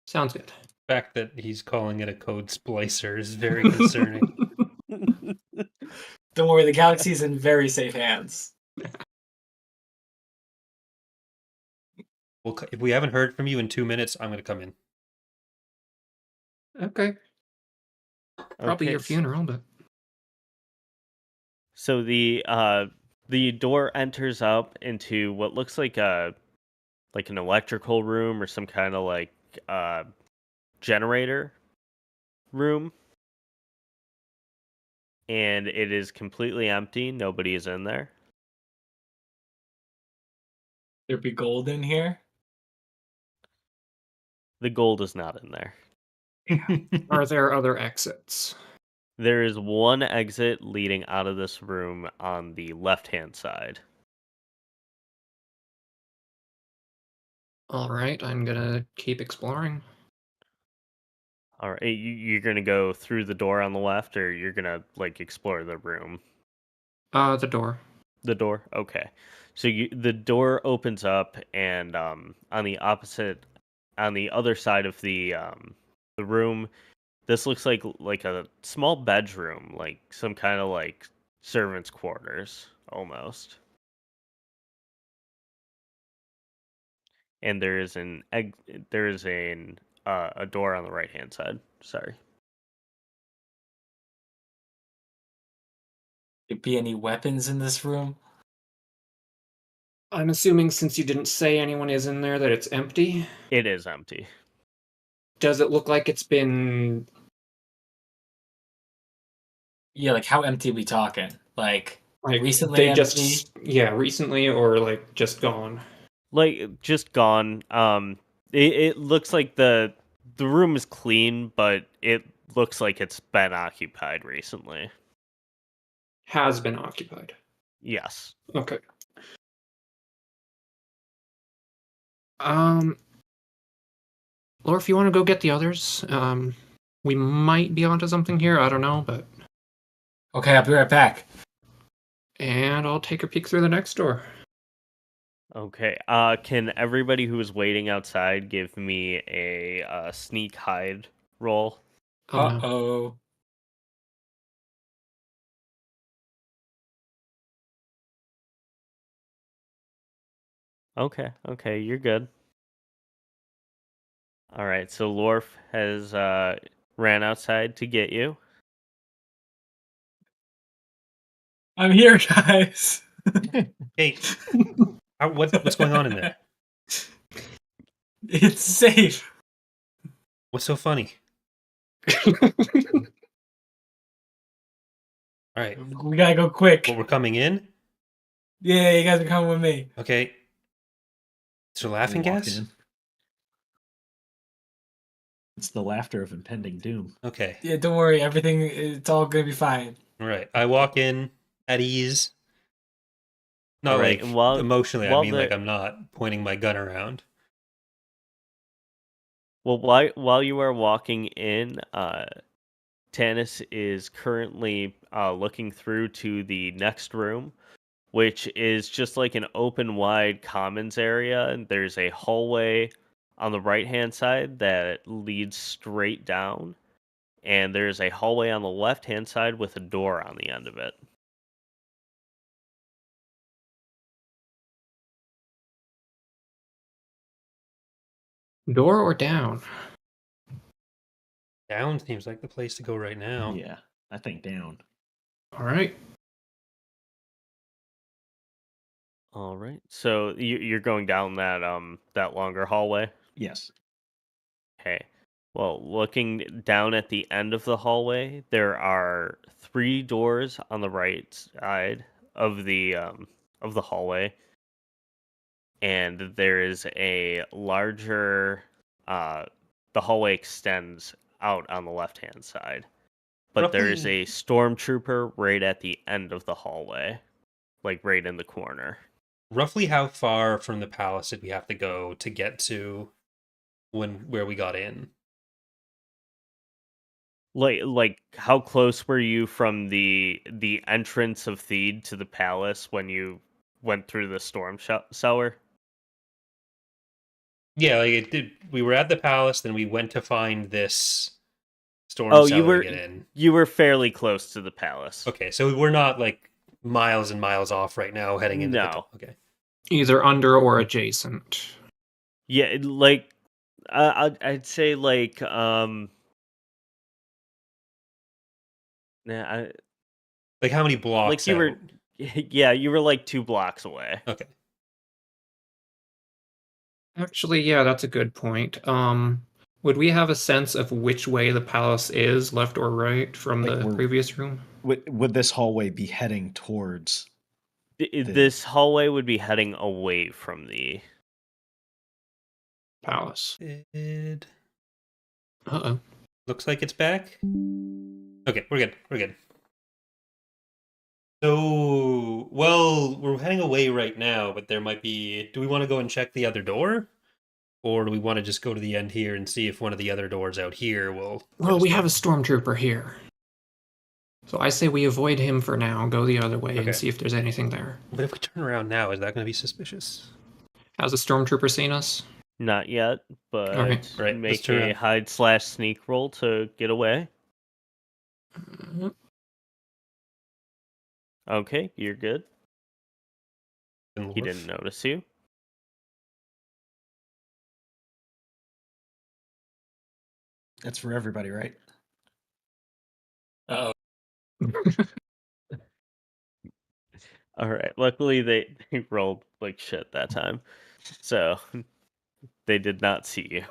Speaker 4: Sounds good.
Speaker 1: The fact that he's calling it a code splicer is very concerning.
Speaker 6: Don't worry, the galaxy's in very safe hands.
Speaker 1: Well, if we haven't heard from you in 2 minutes, I'm going to come in.
Speaker 4: Okay. Probably
Speaker 2: Okay,
Speaker 4: your funeral, but
Speaker 2: So the door enters up into what looks like an electrical room or some kind of like generator room, and it is completely empty. Nobody is in there.
Speaker 6: There'd be gold in here.
Speaker 2: The gold is not in there.
Speaker 4: are there other exits?
Speaker 2: There is one exit leading out of this room on the left-hand side.
Speaker 4: All right, I'm gonna keep exploring.
Speaker 2: All right, you're gonna go through the door on the left, or you're gonna like explore the room?
Speaker 4: The door.
Speaker 2: The door. Okay, so the door opens up, and on the other side of the room, this looks like a small bedroom, like some kind of like servants' quarters almost. And there is a door on the right hand side. Sorry.
Speaker 6: There'd be any weapons in this room?
Speaker 4: I'm assuming since you didn't say anyone is in there that it's empty.
Speaker 2: It is empty.
Speaker 4: Does it look like it's been...
Speaker 6: Yeah, like how empty are we talking? Like recently
Speaker 4: they
Speaker 6: empty?
Speaker 4: just recently or like just gone?
Speaker 2: Like just gone. It looks like the room is clean, but it looks like it's been occupied recently.
Speaker 4: Has been occupied.
Speaker 2: Yes.
Speaker 4: Okay. Or if you want to go get the others, we might be onto something here. I don't know, but...
Speaker 6: Okay, I'll be right back.
Speaker 4: And I'll take a peek through the next door.
Speaker 2: Okay. Can everybody who is waiting outside give me a sneak hide roll?
Speaker 4: Oh, no.
Speaker 6: Uh-oh.
Speaker 2: Okay, you're good. All right, so Lorf has ran outside to get you.
Speaker 6: I'm here, guys.
Speaker 1: Hey, what's going on in there?
Speaker 6: It's safe.
Speaker 1: What's so funny? All right,
Speaker 6: We gotta go quick.
Speaker 1: well, we're coming in.
Speaker 6: Yeah, you guys are coming with me.
Speaker 1: Okay. Is there laughing
Speaker 5: We walk
Speaker 1: gas?
Speaker 5: in. It's the laughter of impending doom.
Speaker 1: Okay.
Speaker 6: Yeah, don't worry. It's all gonna be fine.
Speaker 1: All right. I walk in at ease. Not
Speaker 2: All right,
Speaker 1: like
Speaker 2: and while-
Speaker 1: emotionally. I
Speaker 2: while
Speaker 1: mean,
Speaker 2: the-
Speaker 1: like I'm not pointing my gun around.
Speaker 2: Well, while you are walking in, Tanis is currently looking through to the next room, which is just like an open, wide commons area. And there's a hallway on the right-hand side that leads straight down, and there's a hallway on the left-hand side with a door on the end of it.
Speaker 4: Door or down?
Speaker 1: Down seems like the place to go right now.
Speaker 5: Yeah, I think down.
Speaker 4: All right.
Speaker 2: All right, so you're going down that longer hallway.
Speaker 5: Yes.
Speaker 2: Okay. Well, looking down at the end of the hallway, there are 3 doors on the right side of the hallway, and there is a larger. The hallway extends out on the left-hand side, but there is
Speaker 1: Roughly-
Speaker 2: a stormtrooper right at the end of the hallway, like right in the corner.
Speaker 1: Roughly how far from the palace did we have to go to get to where we got in?
Speaker 2: Like how close were you from the entrance of Theed to the palace when you went through the storm cellar?
Speaker 1: Yeah, like it did. We were at the palace, then we went to find this storm
Speaker 2: Oh,
Speaker 1: cellar to get in.
Speaker 2: you were fairly close to the palace.
Speaker 1: Okay, so we're not like miles and miles off right now, heading into the.
Speaker 2: No.
Speaker 1: Okay.
Speaker 4: Either under or adjacent.
Speaker 2: Yeah, like I'd say like nah,
Speaker 1: Like how many blocks?
Speaker 2: like you
Speaker 1: out?
Speaker 2: were yeah, you were like 2 blocks away.
Speaker 1: Okay.
Speaker 4: Actually, yeah, that's a good point. Would we have a sense of which way the palace is, left or right, from
Speaker 5: Like
Speaker 4: the
Speaker 5: we're-
Speaker 4: previous room?
Speaker 5: Would this hallway be heading towards?
Speaker 2: This hallway would be heading away from the
Speaker 4: Palace.
Speaker 1: It
Speaker 4: Uh-oh.
Speaker 1: looks like it's back. Okay, we're good. We're good. So, well, we're heading away right now, but there might be. Do we want to go and check the other door? Or do we want to just go to the end here and see if one of the other doors out here will.
Speaker 4: Well, we have a stormtrooper here. So I say we avoid him for now, go the other way,
Speaker 1: Okay.
Speaker 4: and see if there's anything there.
Speaker 1: But if we turn around now, is that going to be suspicious?
Speaker 4: Has a stormtrooper seen us?
Speaker 2: not yet, but
Speaker 4: Alright.
Speaker 1: Right, let's
Speaker 2: make
Speaker 1: turn
Speaker 2: a
Speaker 1: around.
Speaker 2: hide/sneak roll to get away. Okay, you're good. He didn't notice you.
Speaker 5: That's for everybody, right?
Speaker 6: Uh-oh.
Speaker 2: All right. Luckily, they rolled like shit that time, so they did not see you.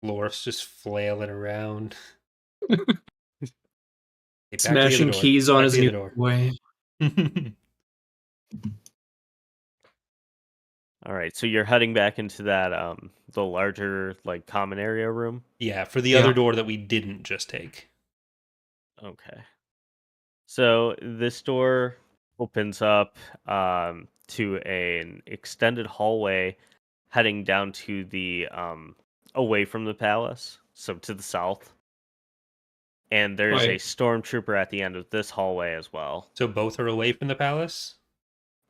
Speaker 1: Loris just flailing around. Okay, back to the other
Speaker 4: Smashing
Speaker 1: door.
Speaker 4: keys on
Speaker 1: Back
Speaker 4: his
Speaker 1: to the
Speaker 4: new
Speaker 1: other
Speaker 4: way.
Speaker 1: door.
Speaker 2: All right, so you're heading back into that the larger like common area room.
Speaker 1: Yeah, for the
Speaker 4: Yeah.
Speaker 1: other door that we didn't just take.
Speaker 2: Okay. So this door opens up to an extended hallway heading down to the away from the palace, so to the south. And there's a
Speaker 4: Right.
Speaker 2: stormtrooper at the end of this hallway as well.
Speaker 1: So both are away from the palace?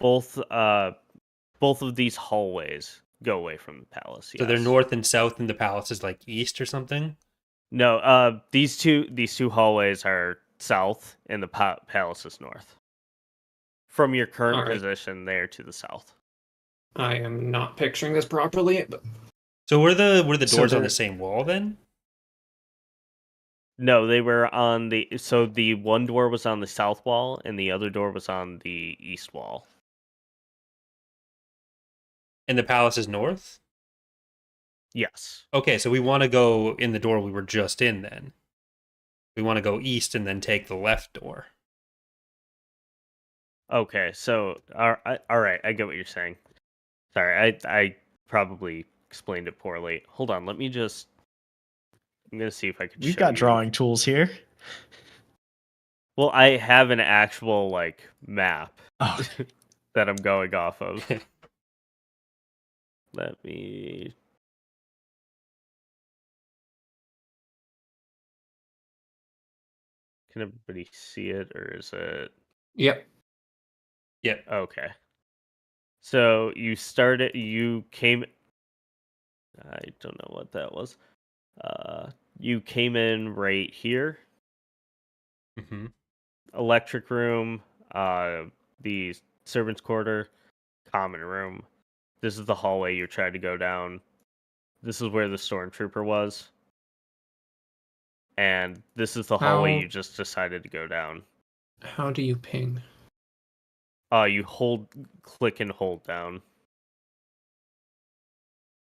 Speaker 2: Both of these hallways go away from the palace.
Speaker 1: So they're
Speaker 2: yes.
Speaker 1: north and south, and the palace is like east or something?
Speaker 2: No, these two hallways are south, and the palace is north. From your current
Speaker 4: Alright.
Speaker 2: position, there to the south.
Speaker 4: I am not picturing this properly, but
Speaker 1: So were the
Speaker 4: So
Speaker 1: doors on
Speaker 4: they're-
Speaker 1: the same wall then?
Speaker 2: No, they were on the. So the one door was on the south wall, and the other door was on the east wall.
Speaker 1: And the palace is north?
Speaker 2: Yes.
Speaker 1: Okay, so we want to go in the door we were just in then. We want to go east and then take the left door.
Speaker 2: Okay. So, all right. I get what you're saying. Sorry, I probably explained it poorly. Hold on. Let me just. I'm gonna see if I can.
Speaker 5: We've
Speaker 2: show
Speaker 5: got
Speaker 2: you.
Speaker 5: drawing tools here.
Speaker 2: Well, I have an actual like map
Speaker 5: Oh,
Speaker 2: that I'm going off of. Let me. Can everybody see it, or is it
Speaker 4: yep.
Speaker 1: Yep.
Speaker 2: okay? So you came. I don't know what that was. You came in right here.
Speaker 1: Mm-hmm.
Speaker 2: Electric room, the servants' quarter, common room. This is the hallway you tried to go down. This is where the stormtrooper was. And this is the hallway
Speaker 4: How-
Speaker 2: you just decided to go down.
Speaker 4: How do you ping?
Speaker 2: You click and hold down.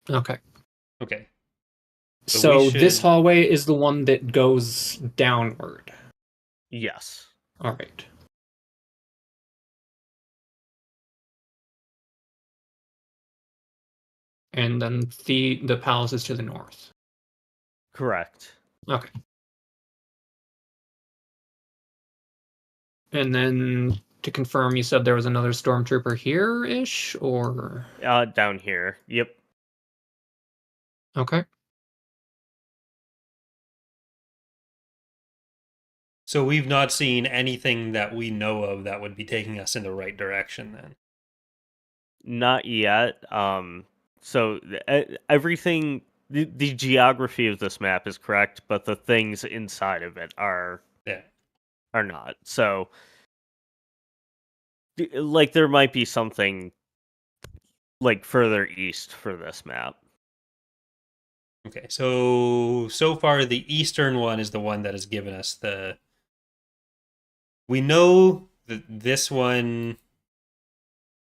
Speaker 4: Okay.
Speaker 1: Okay. So
Speaker 4: So
Speaker 1: we
Speaker 4: this
Speaker 1: should-
Speaker 4: hallway is the one that goes downward.
Speaker 2: Yes.
Speaker 4: All right. And then the palace is to the north.
Speaker 2: Correct.
Speaker 4: Okay. And then to confirm, you said there was another stormtrooper here-ish, or
Speaker 2: Down here. Yep.
Speaker 4: okay.
Speaker 1: So we've not seen anything that we know of that would be taking us in the right direction then.
Speaker 2: Not yet. So everything, the geography of this map is correct, but the things inside of it are
Speaker 1: Yeah.
Speaker 2: not. So, like, there might be something like further east for this map.
Speaker 1: Okay, so far the eastern one is the one that has given us the. We know that this one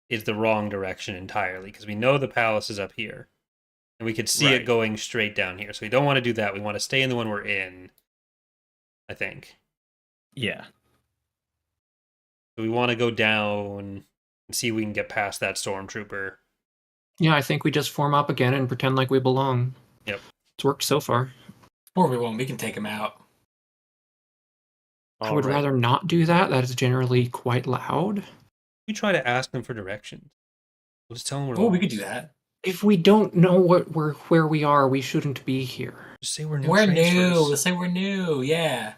Speaker 1: is the wrong direction entirely because we know the palace is up here, and we could see it
Speaker 2: Right.
Speaker 1: going straight down here. So we don't want to do that. We want to stay in the one we're in. I think.
Speaker 5: Yeah.
Speaker 1: So we want to go down and see if we can get past that stormtrooper.
Speaker 4: Yeah, I think we just form up again and pretend like we belong.
Speaker 1: Yep.
Speaker 4: It's worked so far.
Speaker 6: Or we won't. We can take him out.
Speaker 4: I would
Speaker 2: Alright.
Speaker 4: rather not do that. That is generally quite loud.
Speaker 1: We try to ask them for directions. We'll just tell them we're
Speaker 6: Oh, we
Speaker 1: lost.
Speaker 6: could do that.
Speaker 4: If we don't know where we are, we shouldn't be here.
Speaker 1: Just say we're new
Speaker 6: We're
Speaker 1: transfers.
Speaker 6: new. Let's say we're new. Yeah.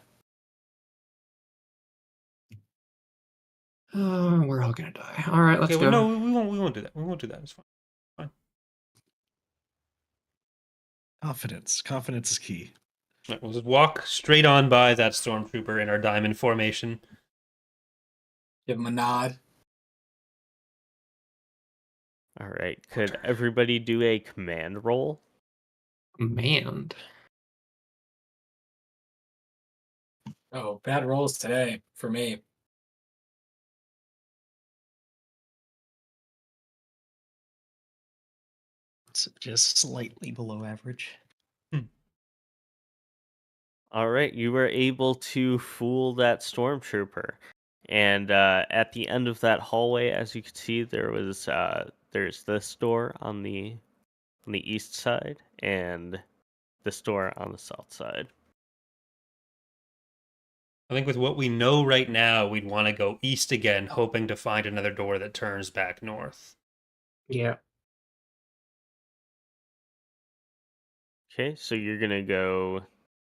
Speaker 4: We're all gonna die. All right, let's
Speaker 1: Okay,
Speaker 4: go.
Speaker 1: well, no, we won't do that. We won't do that. It's fine.
Speaker 5: Confidence. Confidence is key.
Speaker 1: All right, we'll just walk straight on by that stormtrooper in our diamond formation.
Speaker 6: Give him a nod.
Speaker 2: Alright, could everybody do a command roll?
Speaker 4: Command.
Speaker 6: Oh, bad rolls today for me.
Speaker 5: It's just slightly below average.
Speaker 2: Alright, you were able to fool that stormtrooper. And at the end of that hallway, as you can see, there's this door on the east side and this door on the south side.
Speaker 1: I think with what we know right now, we'd want to go east again, hoping to find another door that turns back north.
Speaker 4: Yeah.
Speaker 2: Okay, so you're gonna go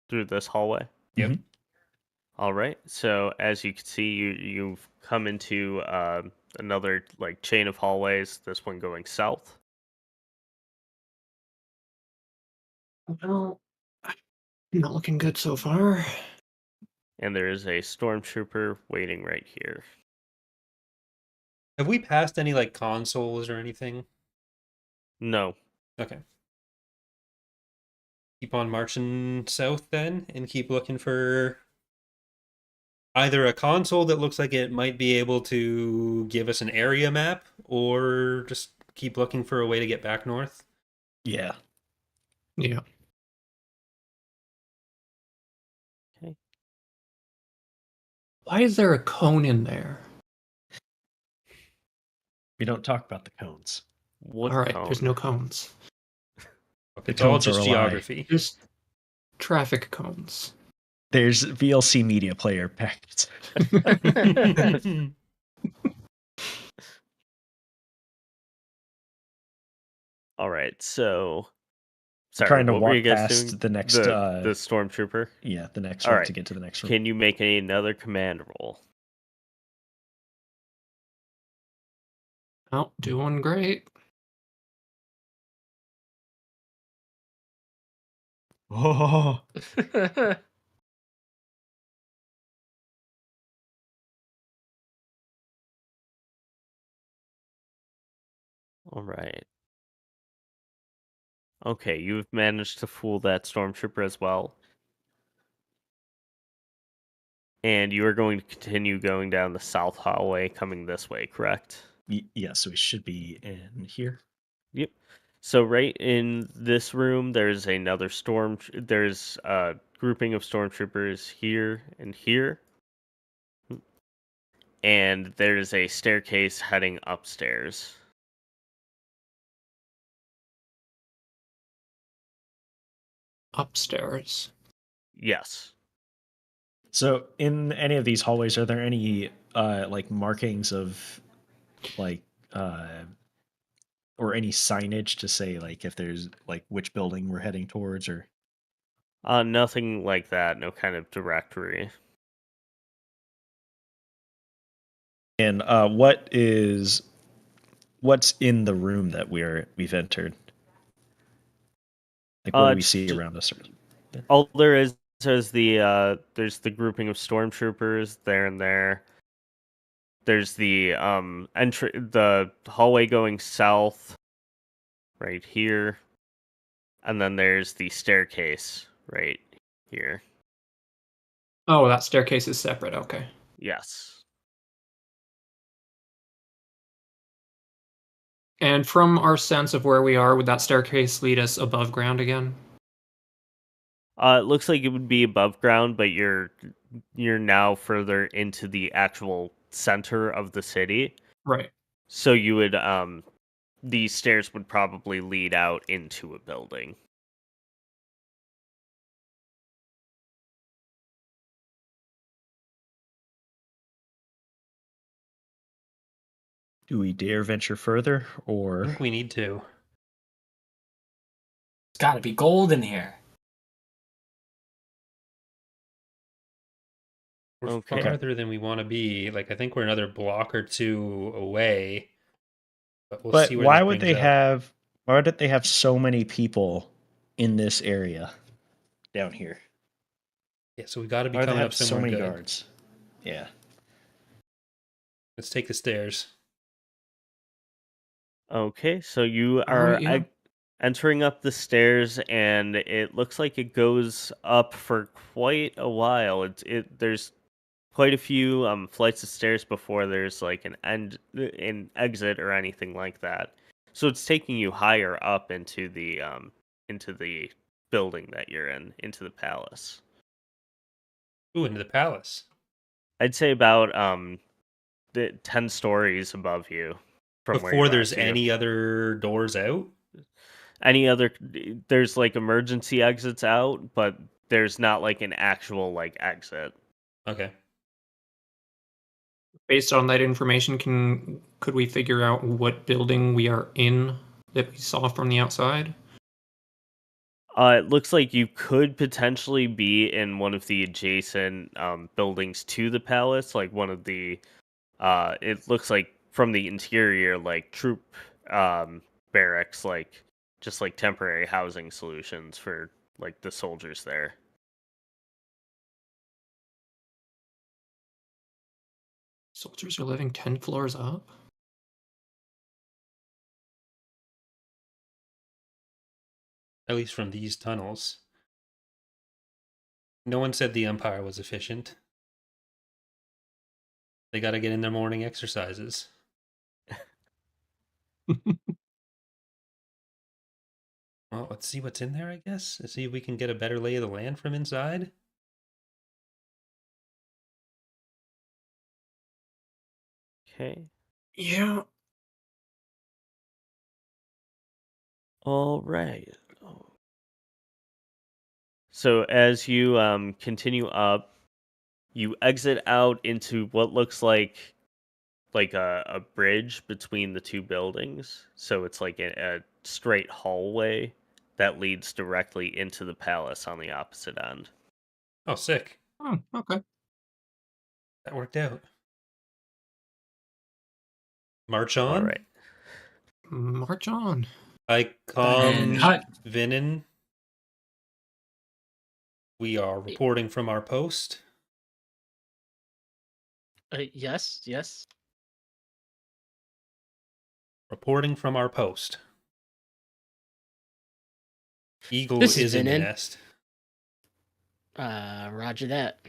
Speaker 2: through this hallway.
Speaker 1: Yep.
Speaker 5: Mhm.
Speaker 2: All right. So as you can see, you've come into another like chain of hallways. This one going south.
Speaker 4: Well, not looking good so far.
Speaker 2: And there is a stormtrooper waiting right here.
Speaker 1: Have we passed any like consoles or anything?
Speaker 2: No.
Speaker 1: Okay. Keep on marching south then, and keep looking for either a console that looks like it might be able to give us an area map, or just keep looking for a way to get back north.
Speaker 5: Yeah.
Speaker 4: Yeah.
Speaker 2: Okay.
Speaker 4: Why is there a cone in there?
Speaker 5: We don't talk about the cones.
Speaker 2: What
Speaker 4: All right,
Speaker 2: cone?
Speaker 4: there's no cones.
Speaker 1: It's all
Speaker 5: cones are
Speaker 1: just
Speaker 5: a lie.
Speaker 1: geography.
Speaker 4: Just traffic cones.
Speaker 5: There's VLC media player packets.
Speaker 2: All right. So, sorry.
Speaker 5: Trying to
Speaker 2: what were
Speaker 5: walk
Speaker 2: you guys
Speaker 5: past
Speaker 2: doing?
Speaker 5: the next,
Speaker 2: the stormtrooper.
Speaker 5: Yeah, the next
Speaker 2: All
Speaker 5: one
Speaker 2: right.
Speaker 5: to get to the next room.
Speaker 2: Can you make another command roll?
Speaker 4: Oh, doing great.
Speaker 5: Oh,
Speaker 2: All right. Okay, you've managed to fool that stormtrooper as well. And you are going to continue going down the south hallway coming this way, correct?
Speaker 5: yeah, so we should be in here.
Speaker 2: Yep. So right in this room, there's another there's a grouping of stormtroopers here and here. And there's a staircase heading upstairs.
Speaker 4: Upstairs.
Speaker 2: Yes.
Speaker 5: So in any of these hallways, are there any like markings of like or any signage to say like if there's like which building we're heading towards or
Speaker 2: Nothing like that. No kind of directory.
Speaker 5: And what's in the room that we've entered? Like, what do we
Speaker 2: It's
Speaker 5: see around us?
Speaker 2: all there is there's the grouping of stormtroopers there and there. There's the the hallway going south right here, and then there's the staircase right here.
Speaker 4: Oh, that staircase is separate. Okay.
Speaker 2: Yes.
Speaker 4: And from our sense of where we are, would that staircase lead us above ground again?
Speaker 2: It looks like it would be above ground, but you're now further into the actual center of the city.
Speaker 4: Right.
Speaker 2: So you would these stairs would probably lead out into a building.
Speaker 5: Do we dare venture further,
Speaker 1: I
Speaker 5: or
Speaker 1: think we need to.
Speaker 6: There's got to be gold in here.
Speaker 1: We're
Speaker 2: Okay.
Speaker 1: farther than we want to be. Like, I think we're another block or two away. But we'll
Speaker 5: but
Speaker 1: see where
Speaker 5: why
Speaker 1: this
Speaker 5: would
Speaker 1: brings
Speaker 5: they
Speaker 1: up.
Speaker 5: have? Why did they have so many people in this area down here?
Speaker 1: Yeah, so we got to be
Speaker 5: Why do they
Speaker 1: coming up
Speaker 5: have so
Speaker 1: somewhere
Speaker 5: many
Speaker 1: good.
Speaker 5: guards? Yeah.
Speaker 1: Let's take the stairs.
Speaker 2: Okay, so you are
Speaker 4: yeah.
Speaker 2: entering up the stairs, and it looks like it goes up for quite a while. There's quite a few flights of stairs before there's like an exit or anything like that. So it's taking you higher up into the building that you're in, into the palace.
Speaker 1: Ooh, into the palace.
Speaker 2: I'd say about the 10 stories above you from where
Speaker 1: Before
Speaker 2: you're
Speaker 1: there's
Speaker 2: at. So
Speaker 1: any other doors out?
Speaker 2: any other there's like emergency exits out, but there's not like an actual like exit.
Speaker 1: Okay.
Speaker 4: Based on that information, could we figure out what building we are in that we saw from the outside?
Speaker 2: It looks like you could potentially be in one of the adjacent buildings to the palace, like one of the it looks like from the interior like troop barracks, like just like temporary housing solutions for like the soldiers there.
Speaker 4: Soldiers are living 10 floors up?
Speaker 1: At least from these tunnels. No one said the Empire was efficient. They got to get in their morning exercises. Well, let's see what's in there, I guess. Let's see if we can get a better lay of the land from inside.
Speaker 2: Okay.
Speaker 4: Yeah.
Speaker 2: All right. So as you continue up, you exit out into what looks like a bridge between the two buildings. So it's like a straight hallway that leads directly into the palace on the opposite end.
Speaker 1: Oh, sick.
Speaker 4: Oh, okay.
Speaker 1: That worked out. March on.
Speaker 2: All right.
Speaker 4: March on.
Speaker 1: I
Speaker 6: And hut.
Speaker 1: Vinin. We are reporting from our post.
Speaker 3: Yes.
Speaker 1: Reporting from our post. Eagle
Speaker 3: This is
Speaker 1: is in the
Speaker 3: Vinin.
Speaker 1: nest.
Speaker 3: Roger that.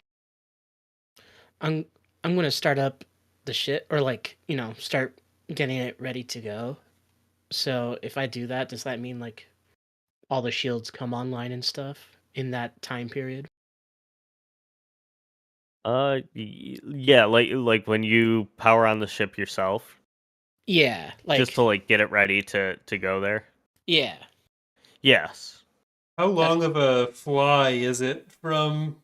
Speaker 3: I'm gonna start up the shit, or like, start getting it ready to go. So if I do that, does that mean like all the shields come online and stuff in that time period?
Speaker 2: Yeah, like when you power on the ship yourself,
Speaker 3: Yeah, like
Speaker 2: just to like get it ready to go there.
Speaker 3: yeah.
Speaker 2: Yes.
Speaker 1: How long of a fly is it from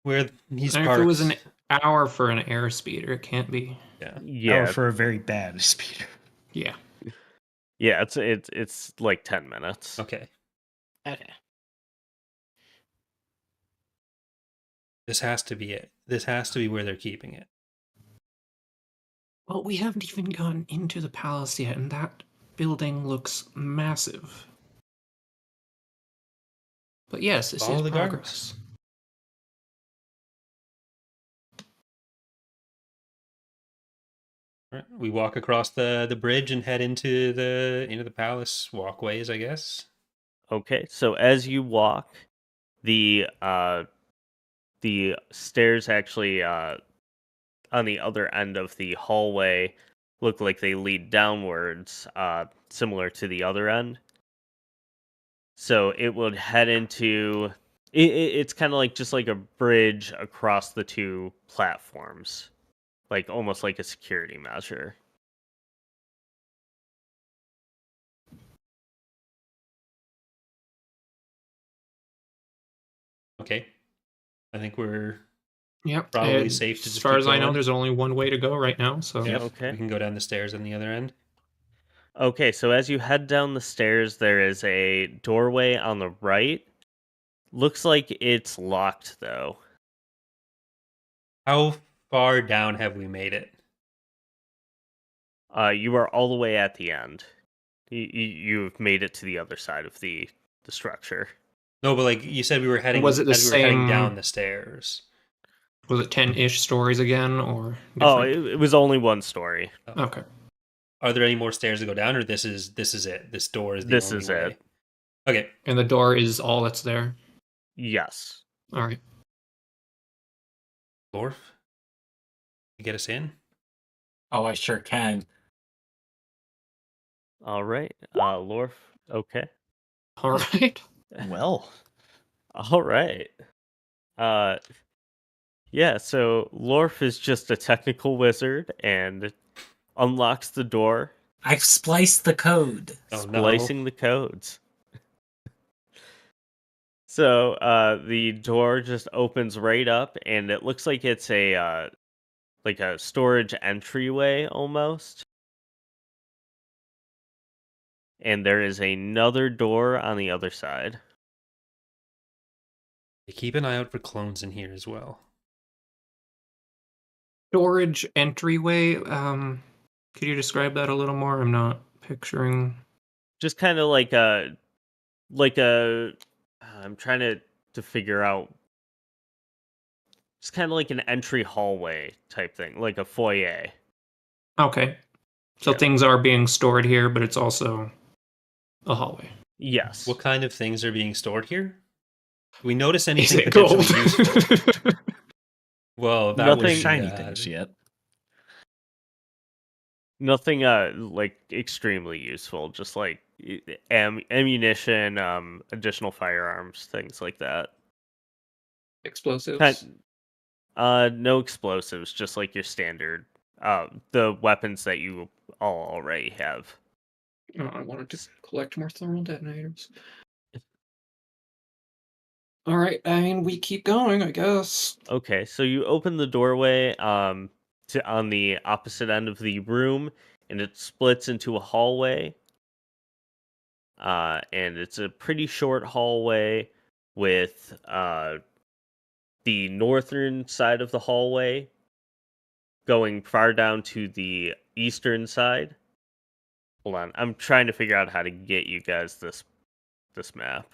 Speaker 1: where he's
Speaker 4: And
Speaker 1: parked?
Speaker 4: if it was an hour for an airspeeder, it can't be.
Speaker 1: Yeah.
Speaker 5: Or
Speaker 2: Yeah.
Speaker 5: for a very bad speeder.
Speaker 4: Yeah.
Speaker 2: Yeah, it's like 10 minutes.
Speaker 1: Okay.
Speaker 3: Okay.
Speaker 1: This has to be it. This has to be where they're keeping it.
Speaker 4: Well, we haven't even gone into the palace yet, and that building looks massive. But yes, this
Speaker 1: Follow
Speaker 4: is
Speaker 1: the guards.
Speaker 4: progress.
Speaker 1: Right. We walk across the bridge and head into the palace walkways, I guess.
Speaker 2: Okay, so as you walk, the stairs actually on the other end of the hallway look like they lead downwards, similar to the other end. So it would head into it's kind of like just like a bridge across the two platforms, like almost like a security measure.
Speaker 1: Okay. I think we're
Speaker 4: Yep.
Speaker 1: probably safe to
Speaker 4: As
Speaker 1: just
Speaker 4: far
Speaker 1: keep
Speaker 4: as I know,
Speaker 1: going.
Speaker 4: there's only one way to go right now. So
Speaker 1: Yep.
Speaker 2: Okay.
Speaker 1: We can go down the stairs on the other end.
Speaker 2: Okay, so as you head down the stairs, there is a doorway on the right. Looks like it's locked though.
Speaker 1: How far down have we made it?
Speaker 2: You are all the way at the end. You've made it to the other side of the structure.
Speaker 1: No, but like you said, we were heading.
Speaker 4: Was it the
Speaker 1: as we were heading
Speaker 4: same-
Speaker 1: down the stairs.
Speaker 4: was it 10-ish stories again, or
Speaker 2: Oh,
Speaker 4: different?
Speaker 2: it was only one story.
Speaker 4: Okay.
Speaker 1: Are there any more stairs to go down, or this is it? This door is the
Speaker 2: This
Speaker 1: only
Speaker 2: is
Speaker 1: way.
Speaker 2: it.
Speaker 1: Okay.
Speaker 4: And the door is all that's there.
Speaker 2: Yes.
Speaker 4: All right.
Speaker 1: Lorf, you get us in?
Speaker 6: Oh, I sure can.
Speaker 2: All right. Lorf. Okay.
Speaker 4: All right.
Speaker 5: Well,
Speaker 2: All right. Uh, yeah. So Lorf is just a technical wizard and unlocks the door,
Speaker 6: I've spliced the code.
Speaker 1: Oh no.
Speaker 2: splicing the codes. So the door just opens right up, and it looks like it's a storage entryway almost. And there is another door on the other side.
Speaker 1: Keep an eye out for clones in here as well.
Speaker 4: Storage entryway. Could you describe that a little more? I'm not picturing.
Speaker 2: Just kind of like a. I'm trying to figure out. It's kind of like an entry hallway type thing, like a foyer.
Speaker 4: Okay. So
Speaker 2: Yeah.
Speaker 4: things are being stored here, but it's also a hallway.
Speaker 2: Yes.
Speaker 1: What kind of things are being stored here? Do we notice
Speaker 4: Is
Speaker 1: anything
Speaker 4: it gold?
Speaker 1: potentially useful? Well, that
Speaker 2: Nothing-
Speaker 1: would be
Speaker 5: shiny
Speaker 1: bad.
Speaker 5: things yet.
Speaker 2: Nothing like extremely useful. Just like ammunition, additional firearms, things like that.
Speaker 4: Explosives.
Speaker 2: No explosives, just like your standard the weapons that you all already have.
Speaker 4: Oh, I wanted to collect more thermal detonators. All right, I mean, we keep going, I guess.
Speaker 2: Okay, so you open the doorway to on the opposite end of the room, and it splits into a hallway. And it's a pretty short hallway with the northern side of the hallway going far down to the eastern side. Hold on, I'm trying to figure out how to get you guys this map.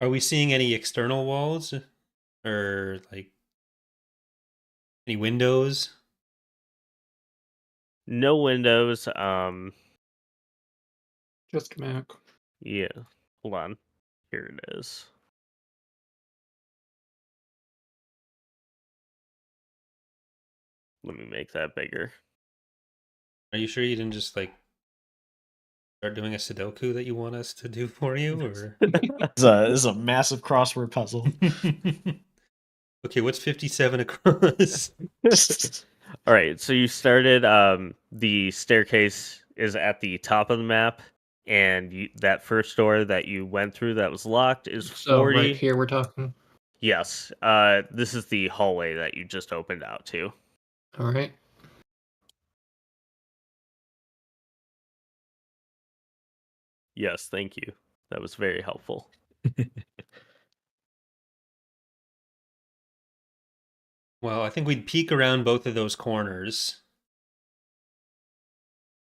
Speaker 1: Are we seeing any external walls? Or like any windows?
Speaker 2: No windows.
Speaker 4: Just Mac.
Speaker 2: Yeah. Hold on. Here it is. Let me make that bigger.
Speaker 1: Are you sure you didn't just like start doing a Sudoku that you want us to do for you, or?
Speaker 5: This is a massive crossword puzzle.
Speaker 1: Okay, what's 57 across?
Speaker 2: All right, so you started. The staircase is at the top of the map, and that first door that you went through that was locked is 40.
Speaker 4: So right here we're talking.
Speaker 2: Yes. This is the hallway that you just opened out to.
Speaker 4: All right.
Speaker 2: Yes, thank you. That was very helpful.
Speaker 1: Well, I think we'd peek around both of those corners,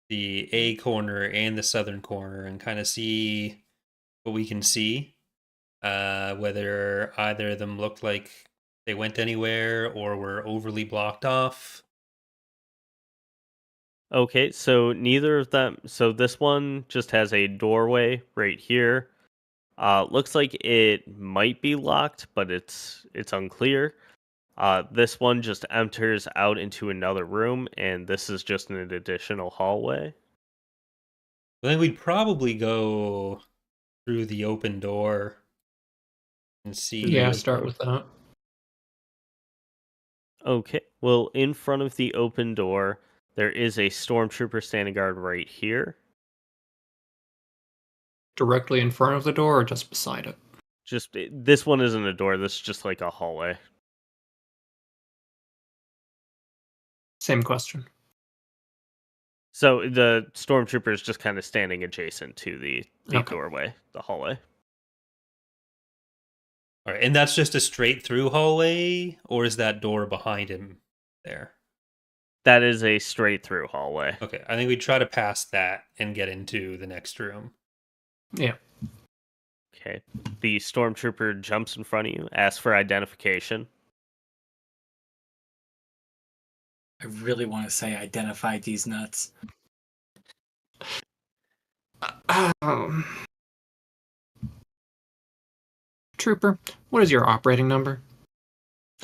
Speaker 1: the A corner and the southern corner, and kind of see what we can see. Whether either of them looked like they went anywhere or were overly blocked off.
Speaker 2: Okay, so neither of them. So this one just has a doorway right here. Looks like it might be locked, but it's unclear. This one just enters out into another room, and this is just an additional hallway.
Speaker 1: I think we'd probably go through the open door and see.
Speaker 4: Yeah, start with that.
Speaker 2: Okay, well, in front of the open door, there is a stormtrooper standing guard right here.
Speaker 4: Directly in front of the door or just beside it?
Speaker 2: This one isn't a door. This is just like a hallway.
Speaker 4: Same question.
Speaker 2: So the stormtrooper is just kind of standing adjacent to the
Speaker 4: Okay.
Speaker 2: doorway, the hallway.
Speaker 1: All right, and that's just a straight through hallway, or is that door behind him there?
Speaker 2: That is a straight through hallway.
Speaker 1: Okay, I think we'd try to pass that and get into the next room.
Speaker 4: Yeah.
Speaker 2: Okay. The stormtrooper jumps in front of you, asks for identification.
Speaker 6: I really want to say identify these nuts.
Speaker 4: Um, Trooper, what is your operating number?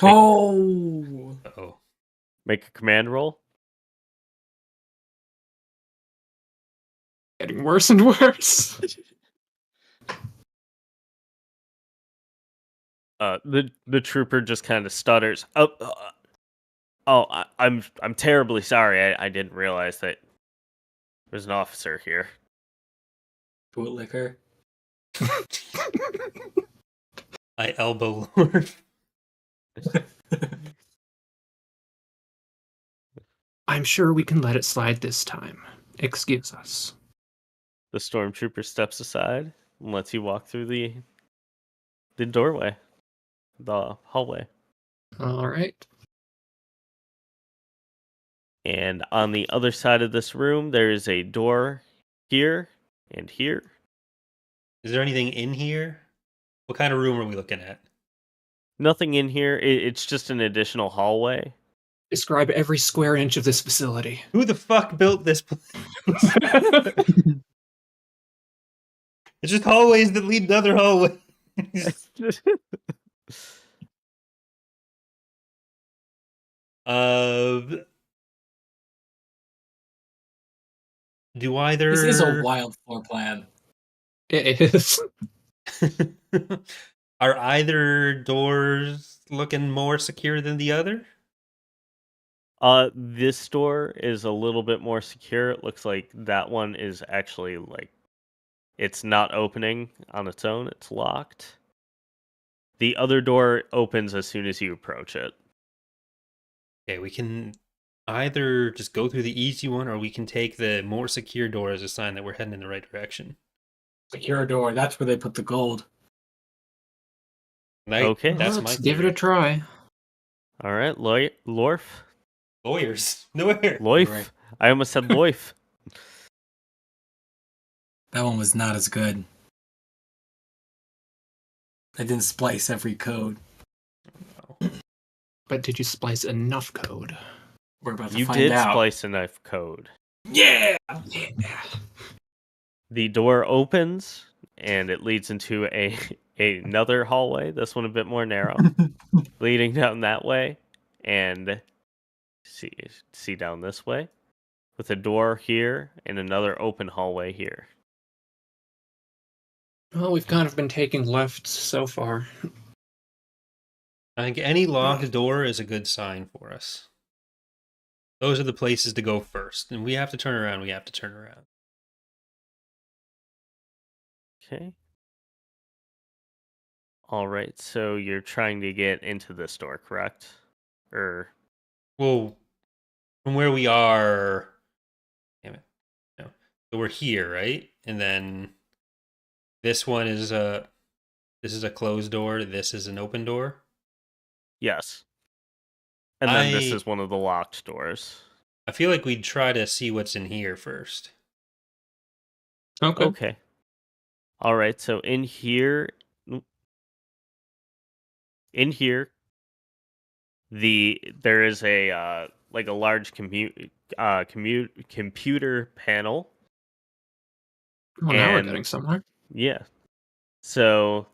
Speaker 6: Oh!
Speaker 1: Uh-oh.
Speaker 2: Make a command roll.
Speaker 4: Getting worse and worse.
Speaker 2: The trooper just kind of stutters. I'm terribly sorry. I didn't realize that there's an officer here.
Speaker 6: Bootlicker.
Speaker 1: I elbow Lord.
Speaker 4: I'm sure we can let it slide this time. Excuse us.
Speaker 2: The stormtrooper steps aside and lets you walk through the doorway, the hallway.
Speaker 4: All right.
Speaker 2: And on the other side of this room, there is a door here and here.
Speaker 1: Is there anything in here? What kind of room are we looking at?
Speaker 2: Nothing in here. It's just an additional hallway.
Speaker 4: Describe every square inch of this facility.
Speaker 1: Who the fuck built this place? It's just hallways that lead to other hallways. Do either...
Speaker 6: This is a wild floor plan.
Speaker 4: It is.
Speaker 1: Are either doors looking more secure than the other?
Speaker 2: This door is a little bit more secure. It looks like that one is actually it's not opening on its own. It's locked. The other door opens as soon as you approach it.
Speaker 1: Okay, we can either just go through the easy one, or we can take the more secure door as a sign that we're heading in the right direction.
Speaker 6: Secure door. That's where they put the gold.
Speaker 2: Okay.
Speaker 1: That's
Speaker 4: Let's
Speaker 1: my
Speaker 4: give it a try.
Speaker 2: All right, Lorf.
Speaker 1: Lawyers. Nowhere.
Speaker 2: Loif.
Speaker 6: Right.
Speaker 2: I almost said Loif.
Speaker 6: That one was not as good. I didn't splice every code.
Speaker 4: But did you splice enough code?
Speaker 6: We're about to
Speaker 2: You
Speaker 6: find
Speaker 2: did
Speaker 6: out.
Speaker 2: splice enough code.
Speaker 6: Yeah!
Speaker 4: Yeah.
Speaker 2: The door opens and it leads into another hallway. This one a bit more narrow, leading down that way, and see down this way, with a door here and another open hallway here.
Speaker 4: Well, we've kind of been taking lefts so far.
Speaker 1: I think any locked door is a good sign for us. Those are the places to go first. And we have to turn around, we have to turn around.
Speaker 2: Okay. All right, so you're trying to get into this door, correct?
Speaker 1: Well, from where we are... Damn it. No. So we're here, right? And then this one is this is a closed door, this is an open door.
Speaker 2: Yes. And then this is one of the locked doors.
Speaker 1: I feel like we'd try to see what's in here first.
Speaker 2: Okay. All right. So in here, there is a like a large computer panel.
Speaker 4: Well, now we're getting somewhere.
Speaker 2: Yeah. So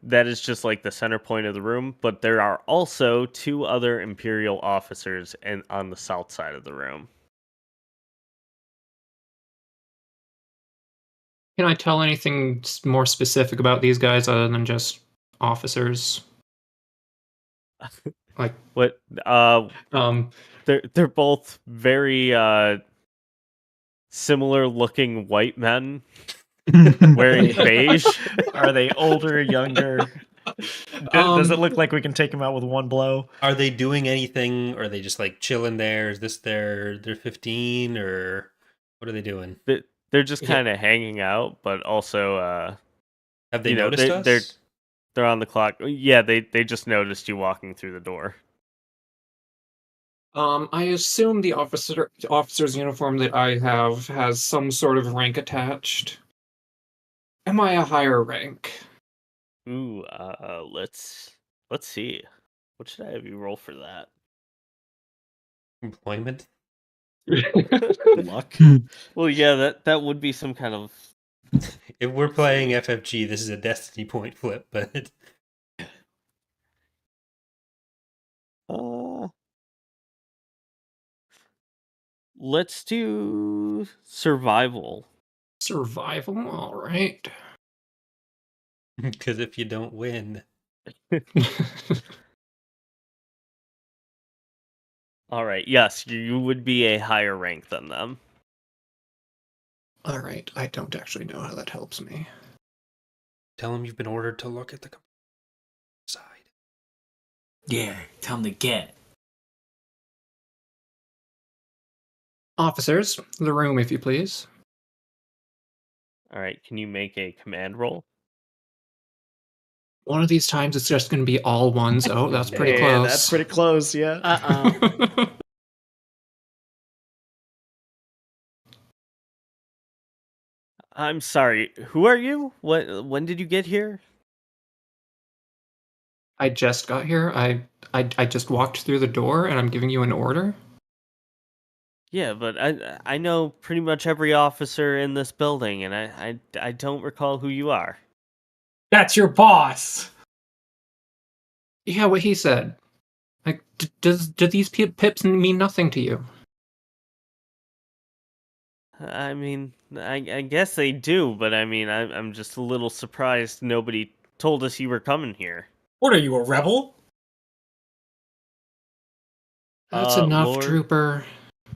Speaker 2: that is just like the center point of the room, but there are also 2 other Imperial officers on the south side of the room.
Speaker 4: Can I tell anything more specific about these guys other than just officers? Like
Speaker 2: what? They're both very similar looking white men wearing beige.
Speaker 5: Are they older, younger? Does it look like we can take them out with one blow?
Speaker 1: Are they doing anything? Or are they just like chilling there? Is this their 15 or what are they doing?
Speaker 2: They're just kind of hanging out, but also
Speaker 1: have they noticed us?
Speaker 2: They're on the clock. Yeah, they just noticed you walking through the door.
Speaker 4: I assume the officer's uniform that I have has some sort of rank attached. Am I a higher rank?
Speaker 2: Ooh, let's see. What should I have you roll for that?
Speaker 1: Employment?
Speaker 5: Luck?
Speaker 2: Well, yeah, that would be some kind of...
Speaker 1: If we're playing FFG, this is a destiny point flip, but...
Speaker 2: Let's do survival.
Speaker 4: Survival? Alright.
Speaker 1: Because if you don't win...
Speaker 2: Alright, yes, you would be a higher rank than them.
Speaker 4: Alright, I don't actually know how that helps me.
Speaker 1: Tell them you've been ordered to look at the side.
Speaker 6: Yeah, tell them to get.
Speaker 4: Officers, the room, if you please.
Speaker 2: Alright, can you make a command roll?
Speaker 4: One of these times it's just going to be all ones. Oh, that's pretty
Speaker 5: Yeah,
Speaker 4: close.
Speaker 5: that's pretty close, yeah.
Speaker 3: Uh-oh.
Speaker 2: I'm sorry, who are you? When did you get here?
Speaker 4: I just got here. I just walked through the door and I'm giving you an order.
Speaker 2: Yeah, but I know pretty much every officer in this building, and I don't recall who you are.
Speaker 6: That's your boss.
Speaker 4: Yeah, what he said. Like, do these pips mean nothing to you?
Speaker 2: I mean, I guess they do, but I mean, I'm just a little surprised nobody told us you were coming here.
Speaker 6: What are you, a rebel?
Speaker 4: That's enough,
Speaker 2: Lord,
Speaker 4: Trooper.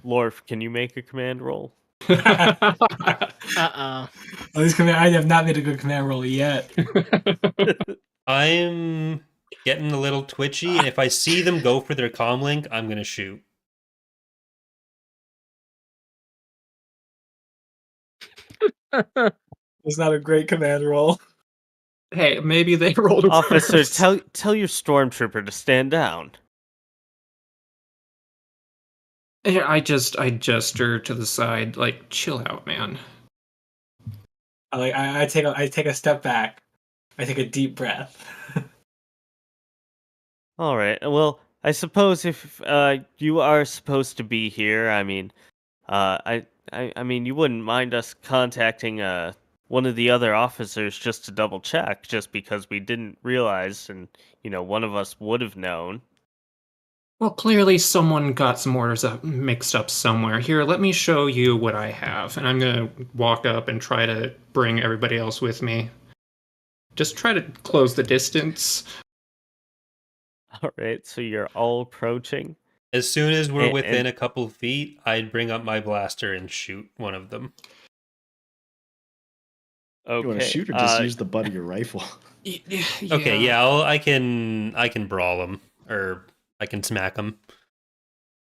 Speaker 2: Lorf, can you make a command roll?
Speaker 3: Uh-oh.
Speaker 6: I have not made a good command roll yet.
Speaker 1: I'm getting a little twitchy, and if I see them go for their comm link, I'm going to shoot.
Speaker 6: It's not a great command roll.
Speaker 4: Hey, maybe they rolled
Speaker 2: Officer,
Speaker 4: worse.
Speaker 2: tell your stormtrooper to stand down.
Speaker 4: Yeah, I gesture to the side, like, chill out, man.
Speaker 6: I take a step back. I take a deep breath.
Speaker 2: All right. Well, I suppose if you are supposed to be here, I mean, I mean, you wouldn't mind us contacting one of the other officers just to double check, just because we didn't realize, and one of us would have known.
Speaker 4: Well, clearly someone got some orders mixed up somewhere. Here, let me show you what I have. And I'm going to walk up and try to bring everybody else with me. Just try to close the distance.
Speaker 2: All right, so you're all approaching.
Speaker 1: As soon as we're within a couple feet, I'd bring up my blaster and shoot one of them.
Speaker 2: Okay.
Speaker 5: You want to shoot or just use the butt of your rifle?
Speaker 4: Yeah.
Speaker 1: Okay, yeah, I can brawl them, or I can smack them.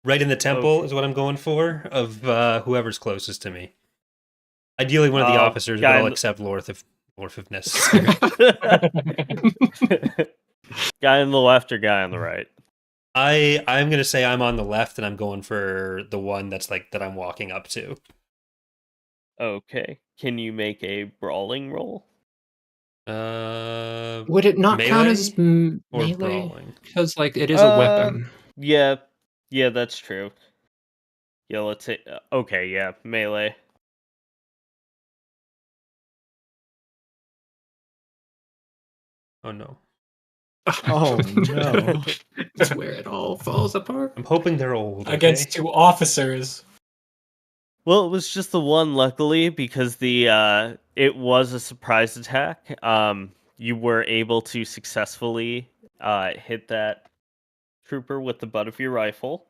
Speaker 1: Right in the temple is what I'm going for, of whoever's closest to me. Ideally one of the officers, but I'll accept Lorth if necessary.
Speaker 2: Guy on the left or guy on the right?
Speaker 1: I'm gonna say I'm on the left, and I'm going for the one that's like that I'm walking up to.
Speaker 2: Okay. Can you make a brawling roll?
Speaker 4: Would it not count as
Speaker 1: Melee or
Speaker 4: melee?
Speaker 1: brawling?
Speaker 4: Because like it is a
Speaker 2: Uh,
Speaker 4: weapon.
Speaker 2: Yeah, yeah, that's true. Yeah, let's say. Okay, yeah, melee.
Speaker 1: Oh no.
Speaker 5: Oh, no.
Speaker 4: That's where it all falls apart.
Speaker 1: I'm hoping they're old. Okay.
Speaker 6: Against 2 officers.
Speaker 2: Well, it was just the one, luckily, because the it was a surprise attack. You were able to successfully hit that trooper with the butt of your rifle.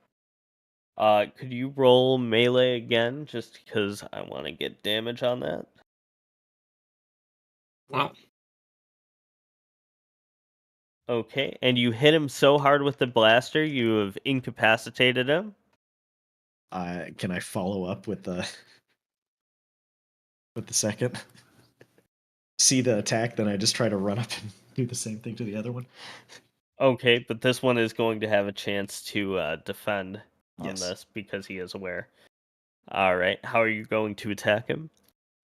Speaker 2: Could you roll melee again, just because I want to get damage on that?
Speaker 4: Well,
Speaker 2: Okay, and you hit him so hard with the blaster, you have incapacitated him.
Speaker 5: Can I follow up with the second? See the attack, then I just try to run up and do the same thing to the other one.
Speaker 2: Okay, but this one is going to have a chance to defend on
Speaker 5: Yes.
Speaker 2: this because he is aware. All right, how are you going to attack him?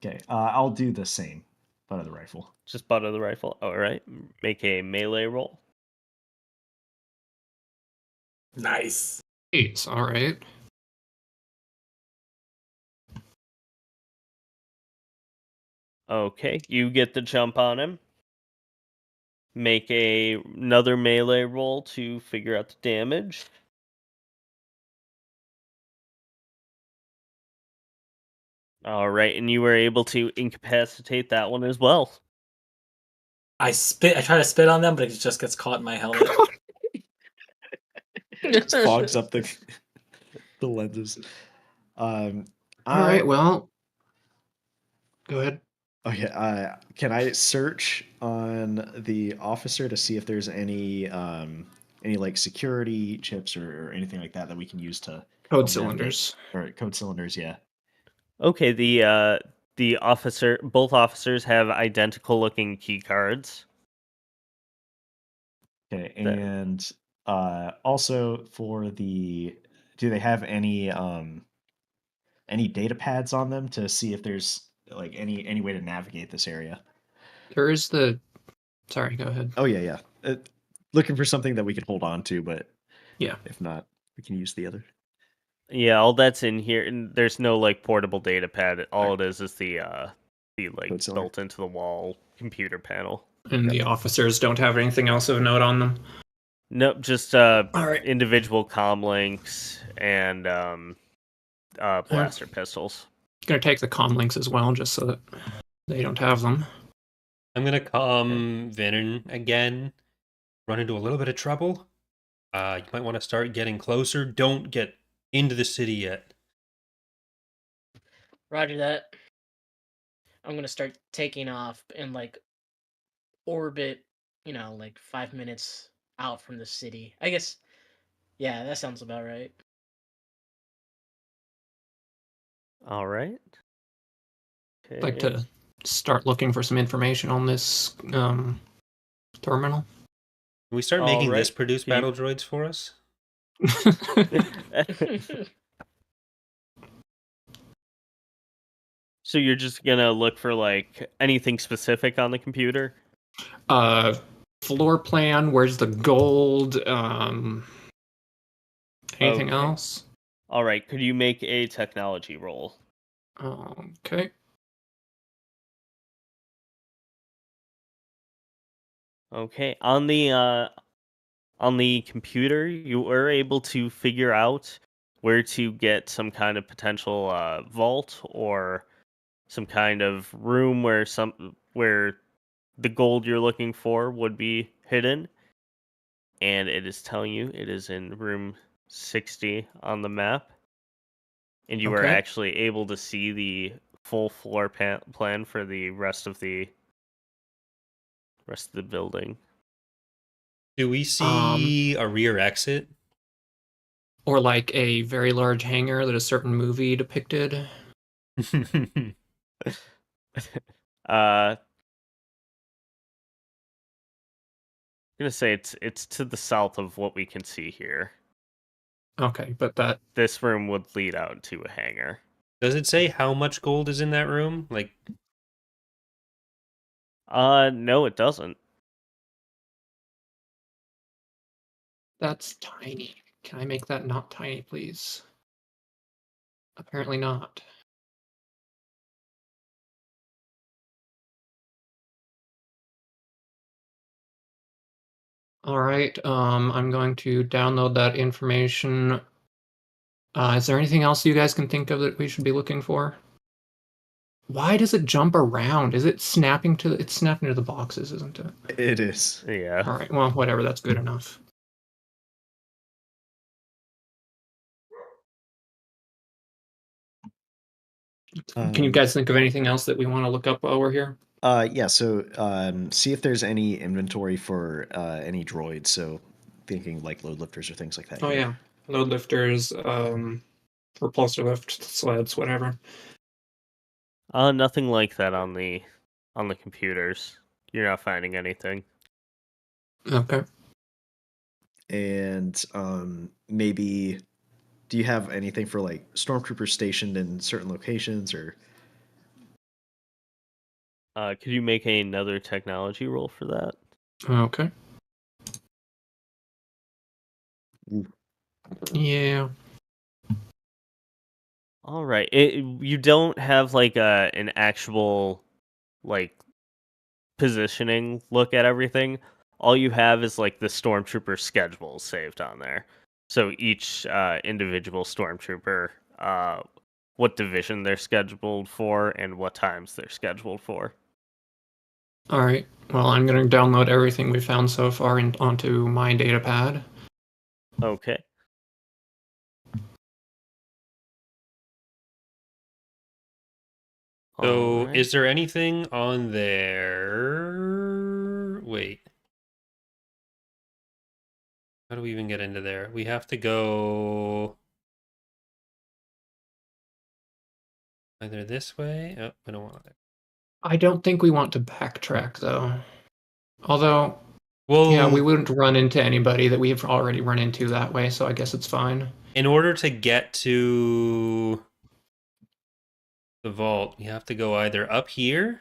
Speaker 5: Okay, I'll do the same, butt of the rifle.
Speaker 2: Just butt of the rifle. All right, make a melee roll.
Speaker 6: Nice.
Speaker 4: it's all right.
Speaker 2: Okay, you get the jump on him. Make another melee roll to figure out the damage. All right, and you were able to incapacitate that one as well.
Speaker 6: I try to spit on them, but it just gets caught in my helmet.
Speaker 5: Just fogs up the the lenses.
Speaker 4: All right. Well, go ahead.
Speaker 5: Okay. Can I search on the officer to see if there's any like security chips or anything like that we can use to
Speaker 4: Code
Speaker 5: navigate?
Speaker 4: cylinders.
Speaker 5: Or code cylinders? Yeah.
Speaker 2: Okay, the officer, both officers have identical looking key cards.
Speaker 5: Okay.
Speaker 2: That-
Speaker 5: And also do they have any data pads on them to see if there's like any way to navigate this area?
Speaker 4: There is the. Sorry. Go ahead.
Speaker 5: Oh yeah, yeah. Looking for something that we can hold on to, but
Speaker 4: Yeah.
Speaker 5: if not, we can use the other.
Speaker 2: Yeah, all that's in here, and there's no like portable data pad. All
Speaker 5: Alright.
Speaker 2: it is the like
Speaker 5: Code cylinder.
Speaker 2: built into the wall computer panel.
Speaker 4: And the officers don't have anything else of note on them.
Speaker 2: Nope, just
Speaker 4: right.
Speaker 2: individual comm links and blaster pistols.
Speaker 4: Gonna take the comm links as well, just so that they don't have them.
Speaker 1: I'm gonna calm Venom again. Run into a little bit of trouble. You might want to start getting closer. Don't get into the city yet.
Speaker 3: Roger that. I'm gonna start taking off and like orbit, like 5 minutes out from the city. I guess. Yeah, that sounds about right.
Speaker 2: All right.
Speaker 4: I'd like to start looking for some information on this terminal.
Speaker 1: Can we start
Speaker 2: All
Speaker 1: making this
Speaker 2: right.
Speaker 1: produce
Speaker 2: Can you-
Speaker 1: battle droids for us?
Speaker 2: So you're just gonna look for like anything specific on the computer?
Speaker 4: Floor plan, where's the gold? Anything
Speaker 2: Okay.
Speaker 4: else?
Speaker 2: All right. Could you make a technology roll?
Speaker 4: Okay.
Speaker 2: Okay. On the computer, you were able to figure out where to get some kind of potential vault or some kind of room where the gold you're looking for would be hidden. And it is telling you it is in room 60 on the map. And you are
Speaker 4: Okay.
Speaker 2: actually able to see the full floor plan for the rest of the building.
Speaker 1: Do we see a rear exit?
Speaker 4: Or like a very large hangar that a certain movie depicted.
Speaker 2: Uh gonna say it's to the south of what we can see here.
Speaker 4: Okay, but that
Speaker 2: This room would lead out to a hangar.
Speaker 1: Does it say how much gold is in that room? Like,
Speaker 2: No, it doesn't.
Speaker 4: that's tiny. Can I make that not tiny, please? Apparently not. All right, I'm going to download that information. Is there anything else you guys can think of that we should be looking for? Why does it jump around? Is it snapping to it's snapping to the boxes, isn't it?
Speaker 5: It is.
Speaker 2: Yeah.
Speaker 4: All right, well, whatever, that's good enough. Can you guys think of anything else that we want to look up while we're here?
Speaker 5: Yeah, so see if there's any inventory for any droids. So thinking like load lifters or things like that.
Speaker 4: Oh yeah, load lifters, repulsor lift sleds, whatever.
Speaker 2: Nothing like that on the computers. You're not finding anything.
Speaker 4: Okay.
Speaker 5: And maybe, do you have anything for like stormtroopers stationed in certain locations or?
Speaker 2: Could you make another technology roll for that?
Speaker 4: Okay.
Speaker 5: Ooh.
Speaker 4: Yeah.
Speaker 2: All right. You don't have like an actual like positioning look at everything. All you have is like the stormtrooper schedule saved on there. So each individual stormtrooper, what division they're scheduled for and what times they're scheduled for.
Speaker 4: All right. Well, I'm going to download everything we found so far onto my data pad.
Speaker 2: Okay.
Speaker 1: so
Speaker 2: Alright.
Speaker 1: is there anything on there? Wait. How do we even get into there? We have to go either this way. Oh, I don't want it.
Speaker 4: I don't think we want to backtrack though. Although,
Speaker 1: Well,
Speaker 4: yeah, we wouldn't run into anybody that we've already run into that way, so I guess it's fine.
Speaker 1: in order to get to the vault, we have to go either up here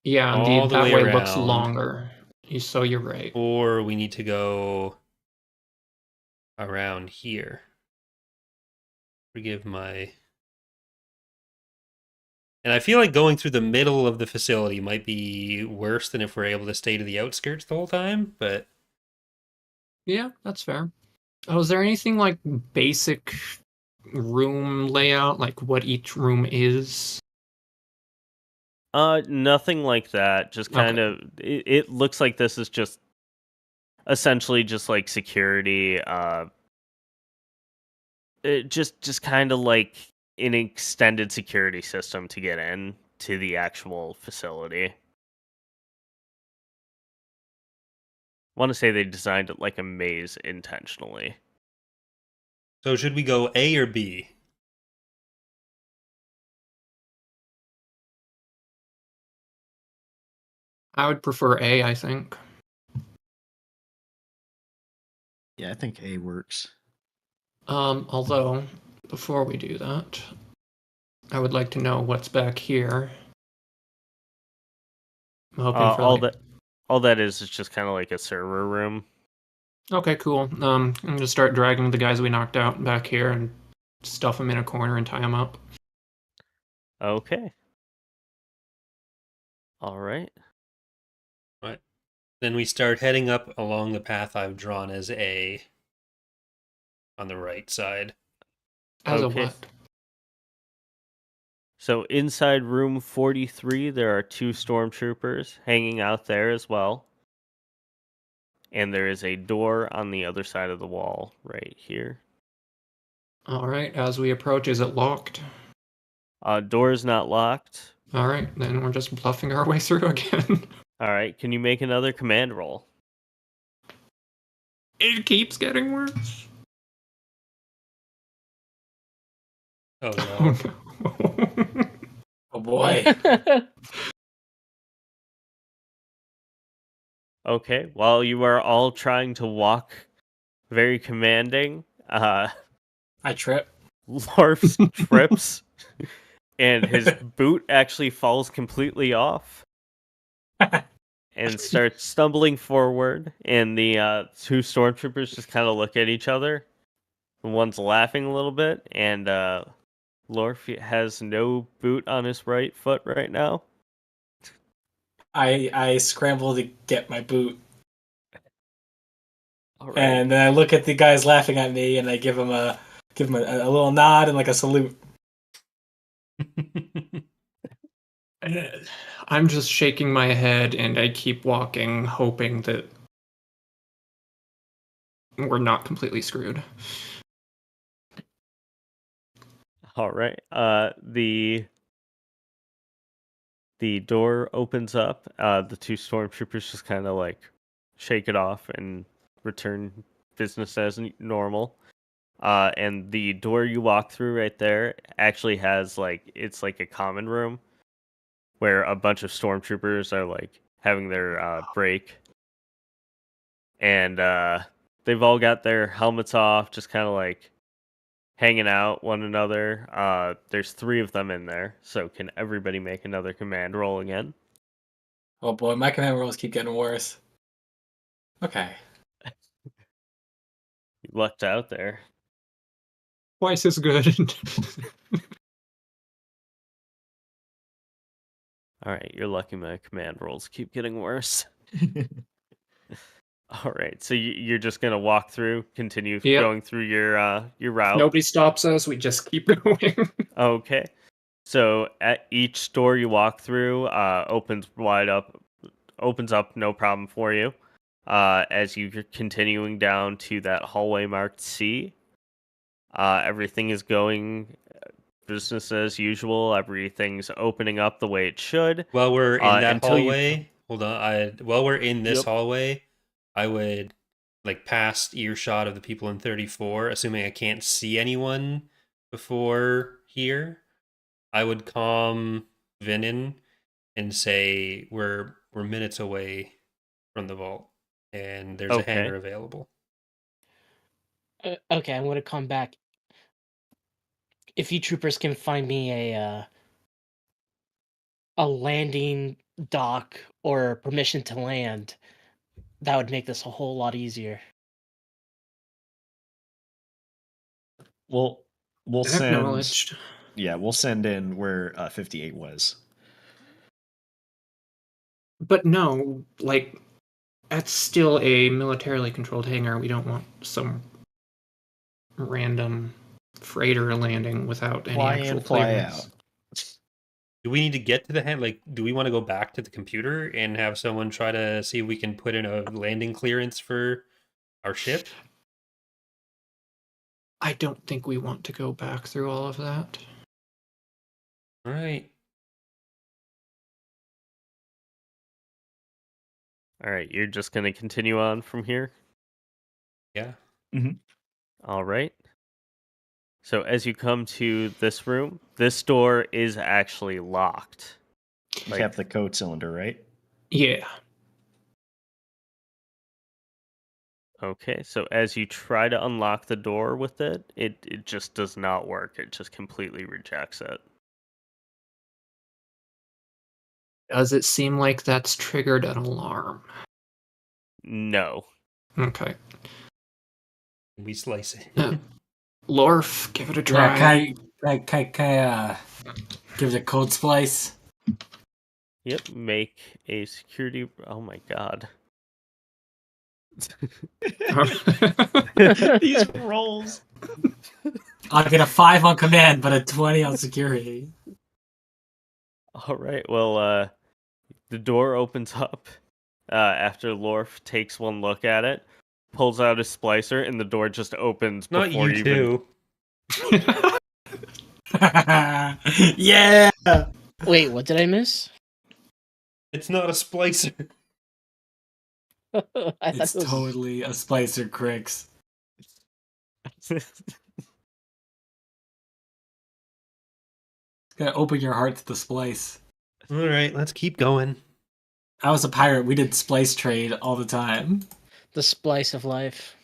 Speaker 4: Yeah,
Speaker 1: all
Speaker 4: indeed,
Speaker 1: the
Speaker 4: that
Speaker 1: way
Speaker 4: way looks
Speaker 1: around,
Speaker 4: longer. So you're right.
Speaker 1: or we need to go around here. Forgive my. And I feel like going through the middle of the facility might be worse than if we're able to stay to the outskirts the whole time, but
Speaker 4: Yeah, that's fair. Oh, is there anything like basic room layout, like what each room is?
Speaker 2: Nothing like that. Just kind of. It looks like this is just essentially just like security. It just kind of like an extended security system to get in to the actual facility. Want to say they designed it like a maze intentionally.
Speaker 1: so should we go A or B?
Speaker 4: I would prefer A, I think.
Speaker 5: Yeah, I think A works.
Speaker 4: Although, before we do that, I would like to know what's back here. I'm hoping for
Speaker 2: All that is just kind of like a server room.
Speaker 4: Okay, cool. I'm gonna start dragging the guys we knocked out back here and stuff them in a corner and tie them up.
Speaker 2: Okay. All right.
Speaker 1: Right. Then we start heading up along the path I've drawn as A on the right side.
Speaker 4: As
Speaker 2: Okay.
Speaker 4: a what?
Speaker 2: So inside room 43, there are 2 stormtroopers hanging out there as well. And there is a door on the other side of the wall right here.
Speaker 4: All right. As we approach, is it locked?
Speaker 2: Door is not locked.
Speaker 4: All right, then we're just bluffing our way through again.
Speaker 2: All right. Can you make another command roll?
Speaker 4: It keeps getting worse.
Speaker 1: Oh no.
Speaker 4: Oh no.
Speaker 6: Oh boy.
Speaker 2: Okay, while you are all trying to walk very commanding,
Speaker 6: I trip.
Speaker 2: Lorf trips and his boot actually falls completely off and starts stumbling forward, and the two stormtroopers just kind of look at each other. The one's laughing a little bit, and Lorf has no boot on his right foot right now.
Speaker 6: I scramble to get my boot,
Speaker 2: All right.
Speaker 6: and then I look at the guys laughing at me, and I give him a little nod and like a salute.
Speaker 4: I'm just shaking my head and I keep walking, hoping that we're not completely screwed.
Speaker 2: All right. The door opens up. The two stormtroopers just kind of like shake it off and return business as normal. And the door you walk through right there actually has it's like a common room where a bunch of stormtroopers are like having their break, and they've all got their helmets off, just kind of like hanging out one another. There's 3 of them in there, so can everybody make another command roll again?
Speaker 6: Oh boy, my command rolls keep getting worse. Okay.
Speaker 2: You lucked out there.
Speaker 4: Twice as good.
Speaker 2: All right, you're lucky my command rolls keep getting worse. All right, so you're just gonna walk through, continue
Speaker 4: Yep.
Speaker 2: going through your
Speaker 4: If
Speaker 2: route.
Speaker 4: nobody stops us, we just keep going.
Speaker 2: Okay. So at each door you walk through, opens up, no problem for you. As you're continuing down to that hallway marked C, everything is going business as usual. Everything's opening up the way it should.
Speaker 1: While we're in that
Speaker 2: until you-
Speaker 1: hallway, hold on. While we're in this
Speaker 2: Yep.
Speaker 1: hallway, I would like past earshot of the people in 34, assuming I can't see anyone before here. I would calm Vin in and say we're minutes away from the vault, and there's a
Speaker 2: Okay.
Speaker 1: hangar available.
Speaker 3: Okay, I'm gonna come back. If you troopers can find me a landing dock or permission to land, that would make this a whole lot easier.
Speaker 5: We'll send.
Speaker 4: Acknowledged.
Speaker 5: Yeah, we'll send in where 58 was.
Speaker 4: But no, like, that's still a militarily controlled hangar. We don't want some random freighter landing without any
Speaker 5: Fly
Speaker 4: actual
Speaker 5: in, fly
Speaker 4: clearance.
Speaker 5: out.
Speaker 1: Do we need to get to the hand? Like, do we want to go back to the computer and have someone try to see if we can put in a landing clearance for our ship?
Speaker 4: I don't think we want to go back through all of that.
Speaker 1: All right.
Speaker 2: All right, you're just gonna continue on from here.
Speaker 1: Yeah.
Speaker 2: All right. So as you come to this room, this door is actually locked.
Speaker 5: You
Speaker 2: Like-
Speaker 5: kept the code cylinder, right?
Speaker 4: Yeah.
Speaker 2: Okay, so as you try to unlock the door with it, it just does not work. It just completely rejects it.
Speaker 4: Does it seem like that's triggered an alarm?
Speaker 2: No.
Speaker 4: Okay.
Speaker 1: We slice it.
Speaker 4: Lorf, give it a try.
Speaker 6: Yeah, can I give it a code splice?
Speaker 2: Yep, make a security... Oh my god.
Speaker 5: These rolls.
Speaker 6: I'll get a 5 on command, but a 20 on security.
Speaker 2: All right, well, the door opens up after Lorf takes one look at it, pulls out his splicer, and the door just opens
Speaker 1: Not
Speaker 2: before
Speaker 1: you
Speaker 2: even...
Speaker 1: two.
Speaker 6: Yeah!
Speaker 3: Wait, what did I miss?
Speaker 1: It's not a splicer.
Speaker 3: I thought
Speaker 6: It's
Speaker 3: it was...
Speaker 6: totally a splicer, Crix. Gotta open your heart to the splice.
Speaker 1: All right, let's keep going.
Speaker 6: I was a pirate. We did splice trade all the time.
Speaker 3: The splice of life.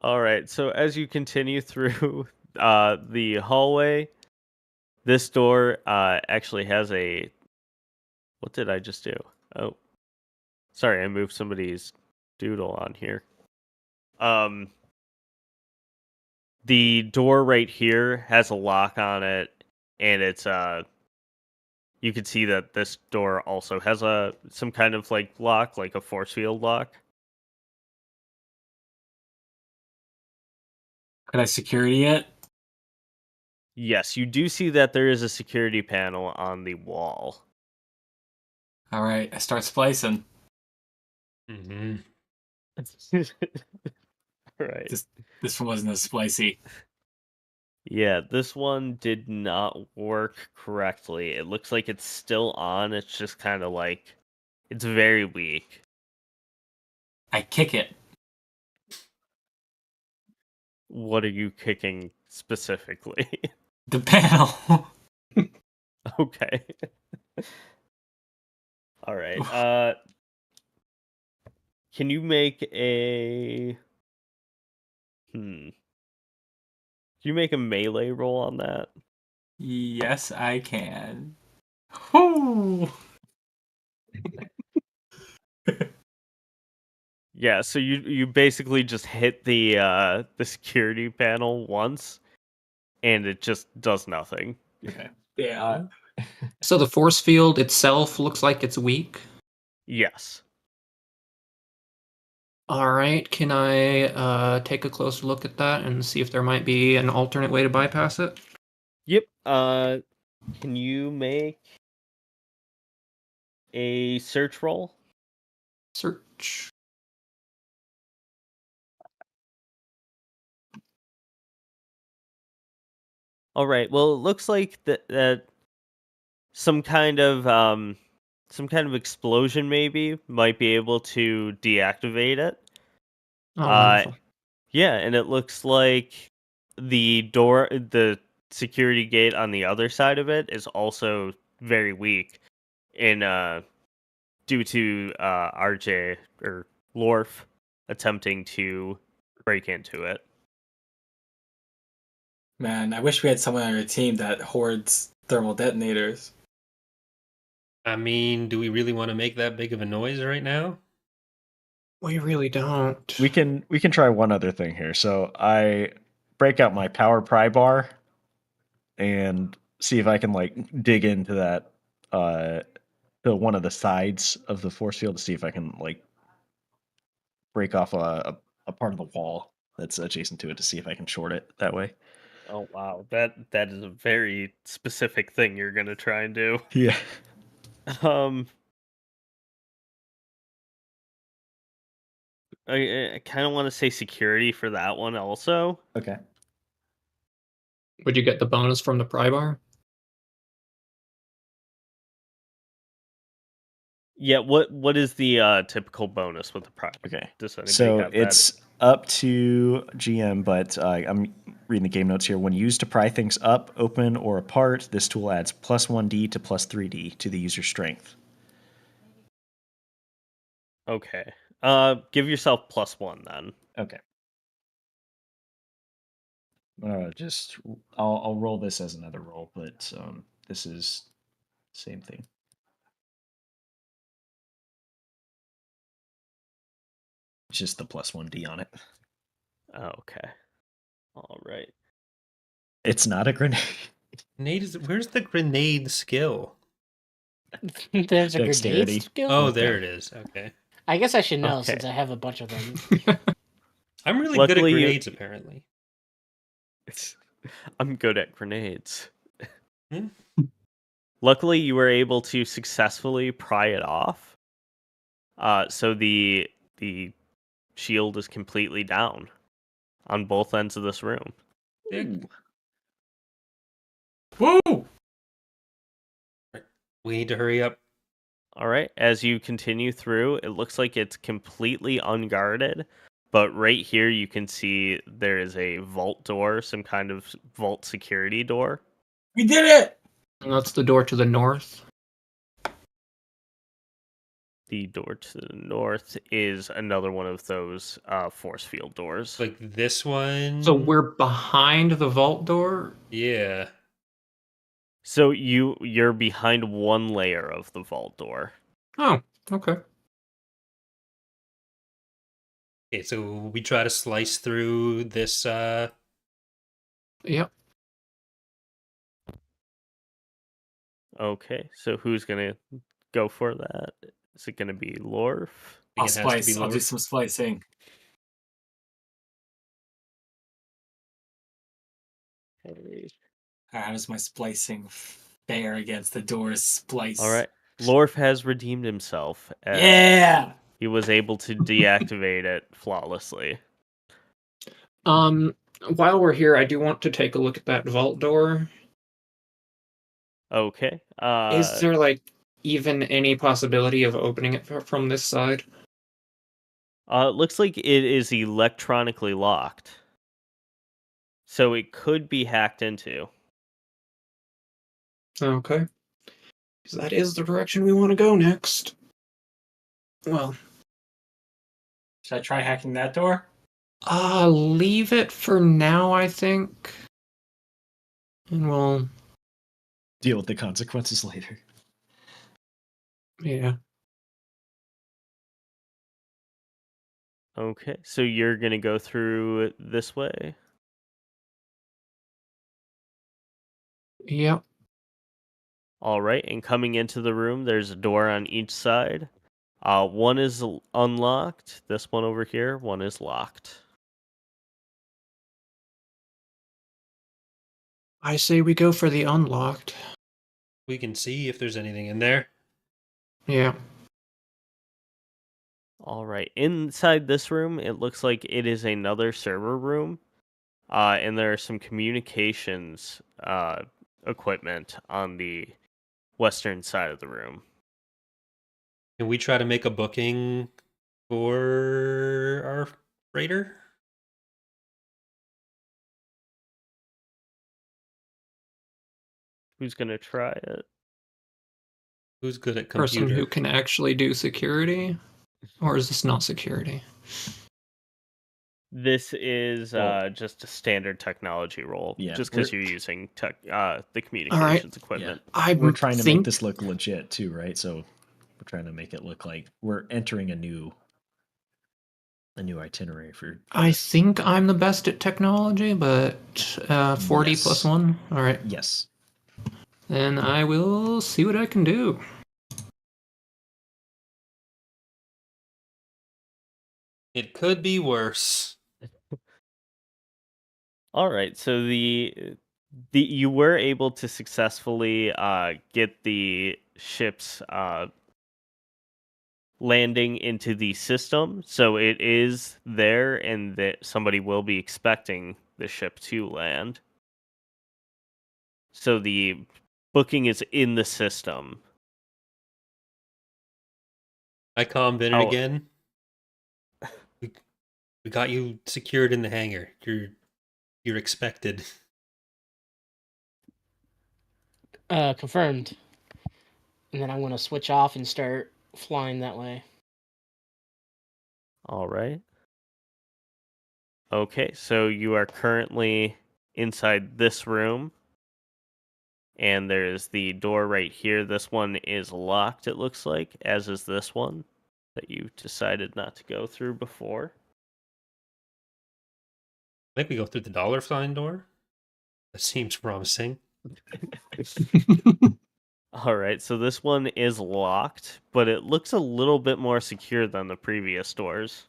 Speaker 2: All right. So as you continue through the hallway, this door actually has a. What did I just do? Oh, sorry, I moved somebody's doodle on here. The door right here has a lock on it, and it's you can see that this door also has some kind of like lock, like a force field lock.
Speaker 6: Could I security it?
Speaker 2: Yes, you do see that there is a security panel on the wall.
Speaker 6: All right, I start splicing.
Speaker 1: Mm-hmm.
Speaker 2: Right.
Speaker 6: This one wasn't as splicey.
Speaker 2: Yeah, this one did not work correctly. It looks like it's still on. It's just kind of like it's very weak.
Speaker 6: I kick it.
Speaker 2: What are you kicking specifically?
Speaker 6: The panel.
Speaker 2: Okay. All right. Can you make a Can you make a melee roll on that?
Speaker 6: Yes, I can. Whoo!
Speaker 2: Yeah, so you basically just hit the security panel once and it just does nothing.
Speaker 5: Okay.
Speaker 6: Yeah.
Speaker 4: So the force field itself looks like it's weak.
Speaker 2: Yes.
Speaker 4: All right, can I take a closer look at that and see if there might be an alternate way to bypass it?
Speaker 2: Yep. Can you make a search roll?
Speaker 4: Search.
Speaker 2: All right. Well, it looks like that some kind of explosion maybe might be able to deactivate it.
Speaker 4: Oh, wonderful.
Speaker 2: Yeah, and it looks like the security gate on the other side of it is also very weak in due to RJ or Lorf attempting to break into it.
Speaker 6: Man, I wish we had someone on our team that hoards thermal detonators.
Speaker 1: I mean, do we really want to make that big of a noise right now?
Speaker 4: We really don't.
Speaker 5: We can try one other thing here. So I break out my power pry bar and see if I can like dig into that to one of the sides of the force field to see if I can like break off a part of the wall that's adjacent to it to see if I can short it that way.
Speaker 2: Oh wow, that is a very specific thing you're gonna try and do.
Speaker 5: Yeah.
Speaker 2: I kind of want to say security for that one also.
Speaker 5: Okay.
Speaker 4: Would you get the bonus from the pry bar?
Speaker 2: Yeah, what is the typical bonus with the private?
Speaker 5: Okay.
Speaker 2: Does anybody
Speaker 5: So
Speaker 2: have that?
Speaker 5: it's up to GM, but I'm reading the game notes here. When used to pry things up, open, or apart, this tool adds plus 1d to plus 3d to the user's strength.
Speaker 2: Okay. Give yourself +1 then.
Speaker 5: Okay. I'll roll this as another roll, but this is same thing. It's just the plus 1d on it.
Speaker 2: Okay. All right.
Speaker 5: It's not a grenade.
Speaker 1: Where's the grenade skill?
Speaker 3: There's a
Speaker 5: Dexterity.
Speaker 3: grenade skill?
Speaker 1: Oh,
Speaker 5: Okay.
Speaker 1: there it is. Okay.
Speaker 3: I guess I should know
Speaker 2: Okay.
Speaker 3: since I have a bunch of them.
Speaker 1: I'm really good at
Speaker 2: Luckily,
Speaker 1: grenades, apparently.
Speaker 2: I'm good at grenades.
Speaker 1: Hmm?
Speaker 2: Luckily, you were able to successfully pry it off. So the shield is completely down on both ends of this room.
Speaker 1: Dick.
Speaker 6: Woo!
Speaker 1: We need to hurry up.
Speaker 2: All right. As you continue through, it looks like it's completely unguarded. But right here, you can see there is a vault door, some kind of vault security door.
Speaker 6: We did it!
Speaker 4: And that's the door to the north.
Speaker 2: The door to the north is another one of those force field doors.
Speaker 1: Like this one.
Speaker 4: So we're behind the vault door?
Speaker 1: Yeah.
Speaker 2: So you're behind one layer of the vault door.
Speaker 4: Oh, okay.
Speaker 1: Okay, so we try to slice through this.
Speaker 4: Yep.
Speaker 2: Okay, so who's gonna go for that? Is it gonna be Lorf?
Speaker 1: I
Speaker 6: I'll
Speaker 1: think it has to be
Speaker 6: splice. I'll do
Speaker 1: lower.
Speaker 6: some splicing.
Speaker 2: Okay.
Speaker 6: How does my splicing fare against the door's splice?
Speaker 2: All right. Lorf has redeemed himself as
Speaker 6: Yeah.
Speaker 2: he was able to deactivate it flawlessly.
Speaker 4: While we're here, I do want to take a look at that vault door.
Speaker 2: Okay.
Speaker 4: Is there, like, even any possibility of opening it from this side?
Speaker 2: It looks like it is electronically locked. So it could be hacked into.
Speaker 4: Okay. Because that is the direction we want to go next. Well,
Speaker 6: Should I try hacking that door?
Speaker 4: leave it for now, I think. And we'll,
Speaker 5: Deal with the consequences later.
Speaker 4: yeah.
Speaker 2: Okay. So you're going to go through this way?
Speaker 4: Yep.
Speaker 2: All right. And coming into the room, there's a door on each side. One is unlocked. This one over here, one is locked.
Speaker 4: I say we go for the unlocked.
Speaker 1: We can see if there's anything in there.
Speaker 4: Yeah.
Speaker 2: All right. Inside this room, it looks like it is another server room. And there are some communications equipment on the western side of the room.
Speaker 1: Can we try to make a booking for our freighter?
Speaker 2: Who's going to try it?
Speaker 1: Who's good at
Speaker 4: Person
Speaker 1: computer?
Speaker 4: who can actually do security? Or is this not security?
Speaker 2: This is
Speaker 5: Well,
Speaker 2: just a standard technology role,
Speaker 5: yeah,
Speaker 2: just because
Speaker 5: we're-
Speaker 2: you're using the communications equipment.
Speaker 5: We're trying to make this look legit too, right? So we're trying to make it look like we're entering a new itinerary for.
Speaker 4: I think I'm the best at technology, but 40
Speaker 5: Yes.
Speaker 4: plus 1? Alright.
Speaker 5: Yes.
Speaker 4: Then I will see what I can do.
Speaker 1: It could be worse.
Speaker 2: All right, so the you were able to successfully get the ship's landing into the system, so it is there, and that somebody will be expecting the ship to land. So the booking is in the system.
Speaker 1: I calmed in
Speaker 2: Oh.
Speaker 1: again. We got you secured in the hangar. You're expected.
Speaker 3: Confirmed. And then I'm gonna switch off and start flying that way.
Speaker 2: All right. Okay, so you are currently inside this room. And there's the door right here. This one is locked, it looks like, as is this one that you decided not to go through before.
Speaker 1: I think we go through the dollar sign door. That seems promising.
Speaker 2: All right, so this one is locked, but it looks a little bit more secure than the previous doors.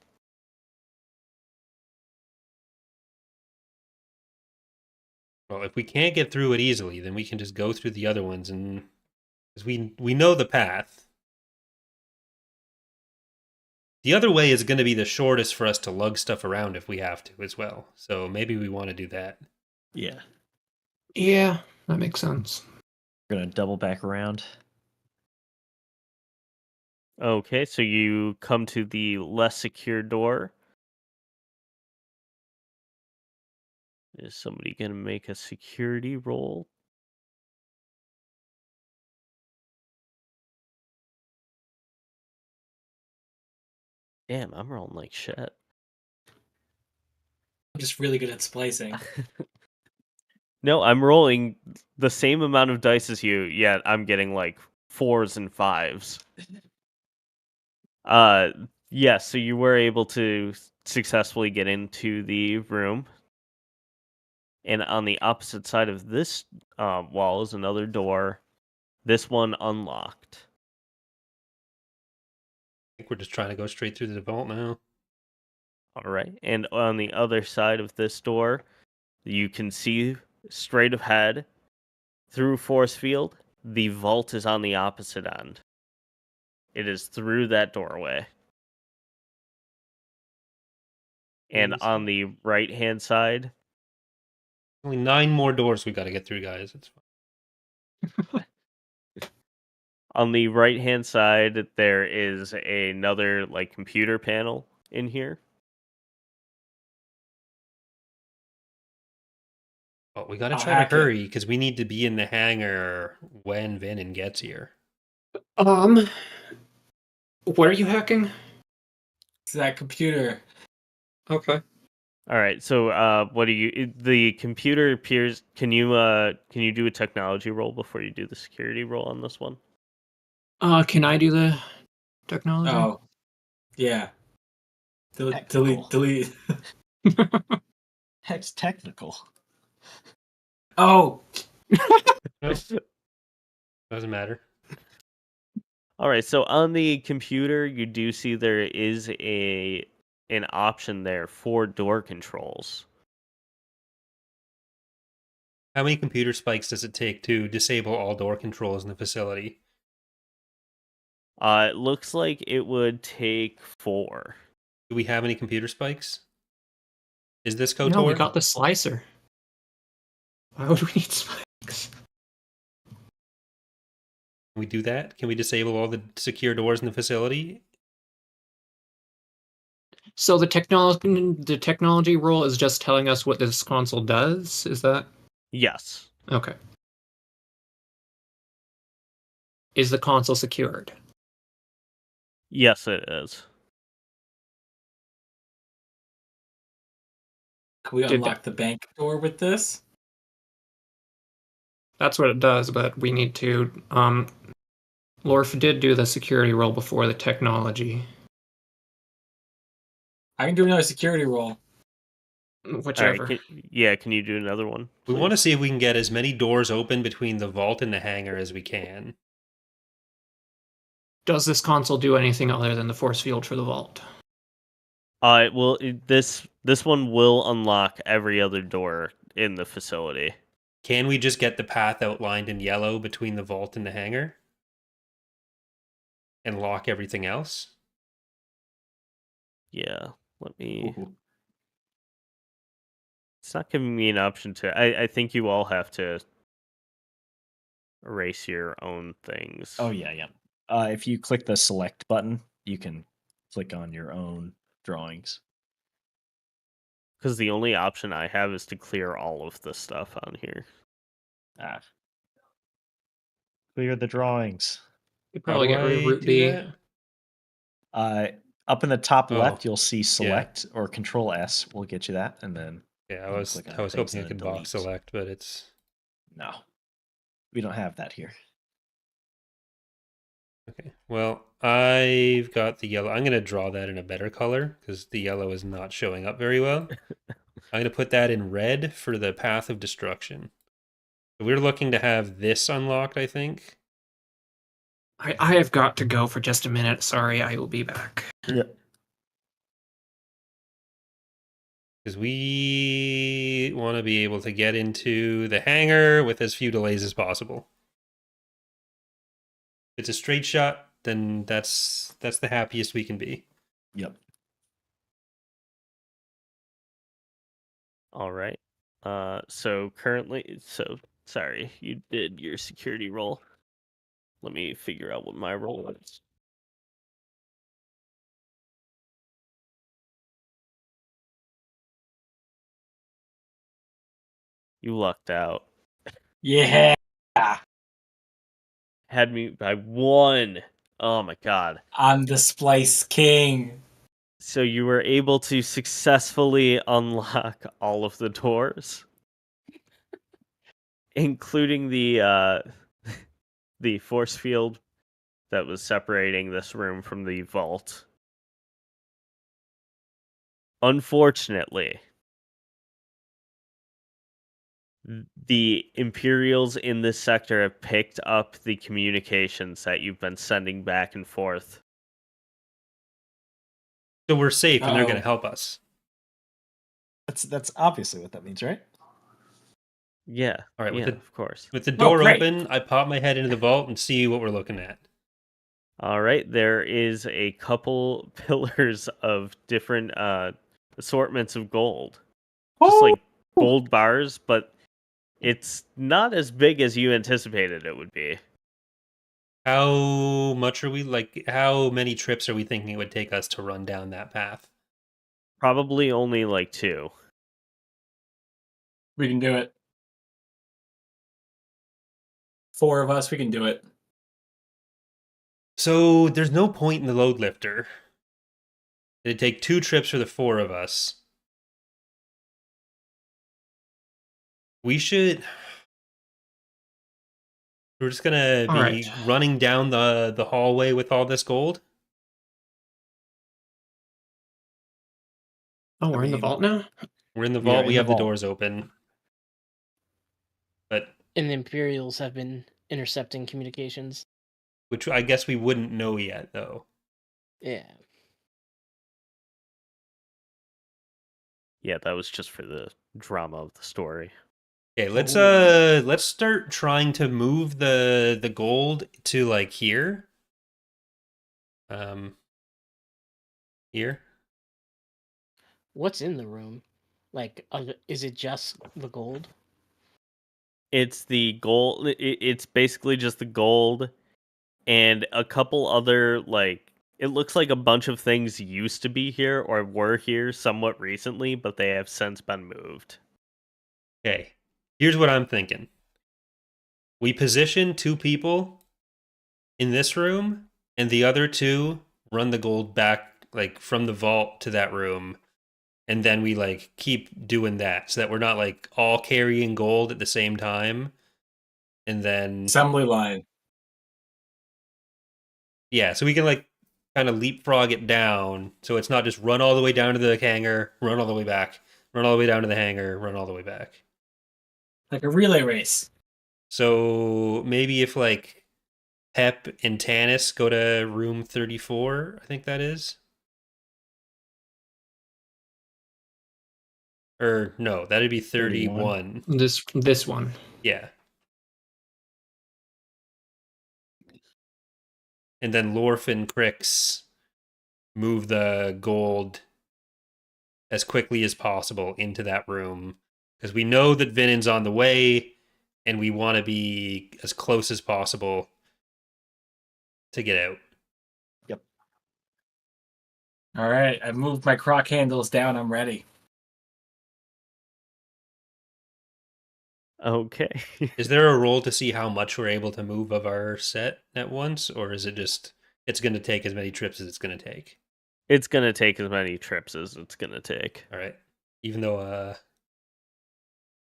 Speaker 1: Well, if we can't get through it easily, then we can just go through the other ones, and because we know the path. The other way is going to be the shortest for us to lug stuff around if we have to as well. So maybe we want to do that.
Speaker 5: Yeah.
Speaker 4: Yeah, that makes sense.
Speaker 5: We're gonna double back around.
Speaker 2: Okay, so you come to the less secure door. Is somebody going to make a security roll? Damn, I'm rolling like shit.
Speaker 6: I'm just really good at splicing.
Speaker 2: No, I'm rolling the same amount of dice as you, yet I'm getting like 4s and 5s. Yes, so you were able to successfully get into the room. And on the opposite side of this wall is another door. This one unlocked.
Speaker 1: I think we're just trying to go straight through the vault now.
Speaker 2: All right. And on the other side of this door, you can see straight ahead through force field. The vault is on the opposite end. It is through that doorway. And on the right-hand side,
Speaker 1: Only 9 more doors we got to get through, guys. It's fine.
Speaker 2: on the right-hand side, there is another like computer panel in here.
Speaker 1: Well, we got to
Speaker 6: I'll
Speaker 1: try to
Speaker 6: hack it.
Speaker 1: hurry because we need to be in the hangar when Venom gets here.
Speaker 4: What are you hacking?
Speaker 6: It's that computer.
Speaker 4: Okay.
Speaker 2: All right. So, what do you? The computer appears. Can you do a technology roll before you do the security roll on this one?
Speaker 4: Can I do the technology?
Speaker 6: Oh, yeah.
Speaker 5: Technical.
Speaker 6: Delete.
Speaker 5: Heck's technical.
Speaker 6: Oh,
Speaker 1: Doesn't matter.
Speaker 2: All right. So on the computer, you do see there is an option there for door controls.
Speaker 1: How many computer spikes does it take to disable all door controls in the facility?
Speaker 2: It looks like it would take 4.
Speaker 1: Do we have any computer spikes? Is this KOTOR?
Speaker 4: No, we got the slicer. Why would we need spikes?
Speaker 1: Can we do that? Can we disable all the secure doors in the facility?
Speaker 4: So the technology role is just telling us what this console does? Is that
Speaker 2: Yes.
Speaker 4: okay? Is the console secured?
Speaker 2: Yes, it is.
Speaker 6: can we
Speaker 4: Did
Speaker 6: unlock the bank door with this?
Speaker 4: That's what it does, but we need to. Lorf did do the security role before the technology.
Speaker 6: I can do another security roll.
Speaker 4: Whichever.
Speaker 2: All right, can you do another one?
Speaker 1: We
Speaker 2: Please?
Speaker 1: want to see if we can get as many doors open between the vault and the hangar as we can.
Speaker 4: Does this console do anything other than the force field for the vault?
Speaker 2: This one will unlock every other door in the facility.
Speaker 1: Can we just get the path outlined in yellow between the vault and the hangar? And lock everything else?
Speaker 2: Yeah, let me.
Speaker 5: Ooh.
Speaker 2: It's not giving me an option to. I think you all have to erase your own things.
Speaker 5: Oh yeah. If you click the select button, you can click on your own drawings.
Speaker 2: Because the only option I have is to clear all of the stuff on here.
Speaker 5: Clear the drawings.
Speaker 4: You probably
Speaker 1: How
Speaker 4: get
Speaker 1: do
Speaker 4: rid of
Speaker 1: I
Speaker 4: root
Speaker 1: do
Speaker 4: B.
Speaker 1: that?
Speaker 5: Up in the top
Speaker 1: Oh,
Speaker 5: left, you'll see select or Control S will get you that, and then
Speaker 1: Yeah,
Speaker 5: you can click on
Speaker 1: I was
Speaker 5: things
Speaker 1: hoping I
Speaker 5: and
Speaker 1: could
Speaker 5: then
Speaker 1: box
Speaker 5: delete.
Speaker 1: select, but it's
Speaker 5: No, we don't have that here.
Speaker 1: okay. Well, I've got the yellow. I'm going to draw that in a better color because the yellow is not showing up very well. I'm going to put that in red for the path of destruction. So we're looking to have this unlocked, I think.
Speaker 4: I have got to go for just a minute. Sorry, I will be back.
Speaker 5: Yep.
Speaker 1: Because we want to be able to get into the hangar with as few delays as possible. If it's a straight shot, then that's the happiest we can be.
Speaker 5: Yep.
Speaker 2: All right. Sorry, you did your security roll. Let me figure out what my roll is. You lucked out.
Speaker 6: Yeah.
Speaker 2: Had me by 1. Oh my god.
Speaker 6: I'm the splice king.
Speaker 2: So you were able to successfully unlock all of the doors, including the force field that was separating this room from the vault. Unfortunately, the Imperials in this sector have picked up the communications that you've been sending back and forth.
Speaker 1: So we're safe and they're going
Speaker 6: Uh-oh.
Speaker 1: to help us.
Speaker 5: That's obviously what that means, right?
Speaker 2: Yeah,
Speaker 1: All right,
Speaker 2: yeah,
Speaker 1: with
Speaker 2: of course.
Speaker 1: the door
Speaker 6: great.
Speaker 1: open, I pop my head into the vault and see what we're looking at.
Speaker 2: All right, there is a couple pillars of different assortments of gold. Just like gold bars, but it's not as big as you anticipated it would be.
Speaker 1: How much are we like? How many trips are we thinking it would take us to run down that path?
Speaker 2: Probably only like 2.
Speaker 6: We can do it. 4 of us, we can do it.
Speaker 1: So there's no point in the load lifter. It'd take 2 trips for the 4 of us. We should. We're just gonna
Speaker 4: All
Speaker 1: be
Speaker 4: right.
Speaker 1: running down the hallway with all this gold.
Speaker 4: Oh, we're in the
Speaker 5: mean,
Speaker 4: vault now?
Speaker 1: We're in the
Speaker 5: We are
Speaker 1: vault.
Speaker 5: in
Speaker 1: We
Speaker 5: the
Speaker 1: have the
Speaker 5: vault.
Speaker 1: doors open. But
Speaker 3: And the Imperials have been intercepting communications.
Speaker 1: which I guess we wouldn't know yet, though.
Speaker 3: Yeah.
Speaker 2: Yeah, that was just for the drama of the story.
Speaker 1: Okay,
Speaker 5: Oh.
Speaker 1: let's start trying to move the gold to like here. Here.
Speaker 3: What's in the room? Like, is it just the gold?
Speaker 2: It's the gold. It's basically just the gold and a couple other like. It looks like a bunch of things used to be here or were here somewhat recently, but they have since been moved.
Speaker 1: Okay. Here's what I'm thinking. We position 2 people in this room, and the other 2 run the gold back like from the vault to that room. And then we like keep doing that so that we're not like all carrying gold at the same time. And then
Speaker 6: Assembly line.
Speaker 1: yeah, so we can like kind of leapfrog it down so it's not just run all the way down to the hangar, run all the way back, run all the way down to the hangar, run all the way back.
Speaker 6: Like a relay race.
Speaker 1: So maybe if like Pep and Tanis go to room 34, I think that is. Or no, that'd be 31.
Speaker 4: This one.
Speaker 1: Yeah. And then Lorf and Crix move the gold as quickly as possible into that room because we know that Vinon's on the way and we want to be as close as possible to get out.
Speaker 5: Yep.
Speaker 6: All right, I've moved my croc handles down. I'm ready.
Speaker 2: Okay.
Speaker 1: Is there a roll to see how much we're able to move of our set at once, or is it just it's going to take as many trips as it's going to take?
Speaker 2: It's gonna take as many trips as it's gonna take.
Speaker 1: All right. Even though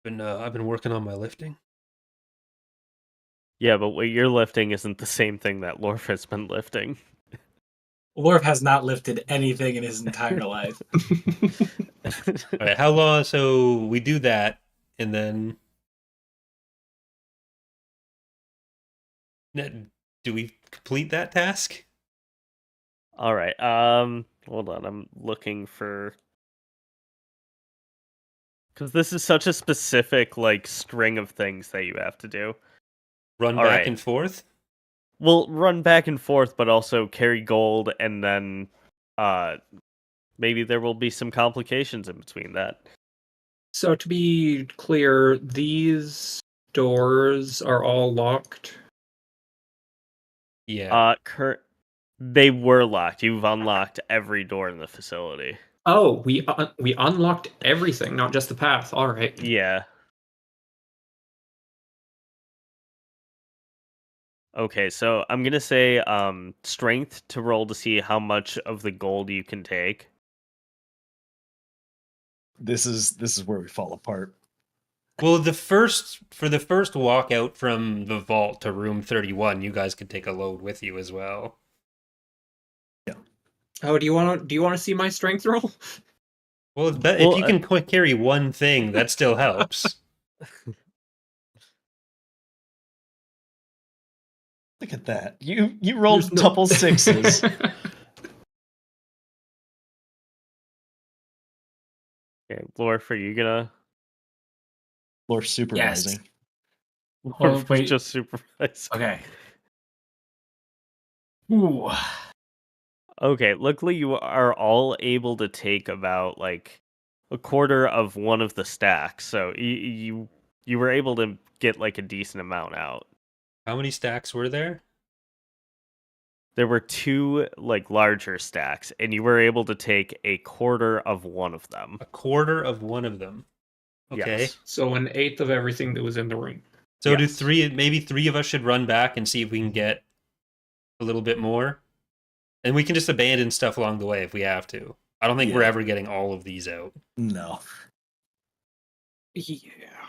Speaker 1: I've been working on my lifting.
Speaker 2: Yeah, but what you're lifting isn't the same thing that Lorf has been lifting.
Speaker 6: Lorf has not lifted anything in his entire life.
Speaker 1: All right. How long? So we do that, and then do we complete that task?
Speaker 2: All right. Hold on. I'm looking for because this is such a specific like string of things that you have to do.
Speaker 1: Run
Speaker 2: All
Speaker 1: back
Speaker 2: right.
Speaker 1: and forth.
Speaker 2: We'll run back and forth, but also carry gold, and then maybe there will be some complications in between that.
Speaker 4: So to be clear, these doors are all locked.
Speaker 1: Yeah.
Speaker 2: They were locked. You've unlocked every door in the facility.
Speaker 4: Oh, we unlocked everything, not just the path. All right.
Speaker 2: Yeah. Okay, so I'm gonna say strength to roll to see how much of the gold you can take.
Speaker 5: This is where we fall apart.
Speaker 1: Well, for the first walk out from the vault to room 31, you guys could take a load with you as well.
Speaker 7: Oh, do you want to see my strength roll?
Speaker 1: Well, it's if
Speaker 2: Well,
Speaker 1: you can carry one thing, that still helps.
Speaker 5: Look at that. You rolled
Speaker 7: There's no-
Speaker 5: double sixes.
Speaker 2: Okay, Lorf, are you gonna?
Speaker 5: Or supervising.
Speaker 6: Oh,
Speaker 2: Lorf
Speaker 6: wait.
Speaker 2: just supervise.
Speaker 6: Okay. Ooh.
Speaker 2: Okay, luckily you are all able to take about like a quarter of one of the stacks, so you were able to get like a decent amount out.
Speaker 1: How many stacks were there?
Speaker 2: There were two like larger stacks, and you were able to take a quarter of one of them.
Speaker 1: A quarter of one of them. Okay.
Speaker 2: Yes.
Speaker 4: So an eighth of everything that was in the room.
Speaker 1: So
Speaker 2: Yes.
Speaker 1: maybe three of us should run back and see if we can get a little bit more? And we can just abandon stuff along the way if we have to. I don't think we're
Speaker 5: Yeah.
Speaker 1: ever getting all of these out.
Speaker 5: No.
Speaker 7: Yeah.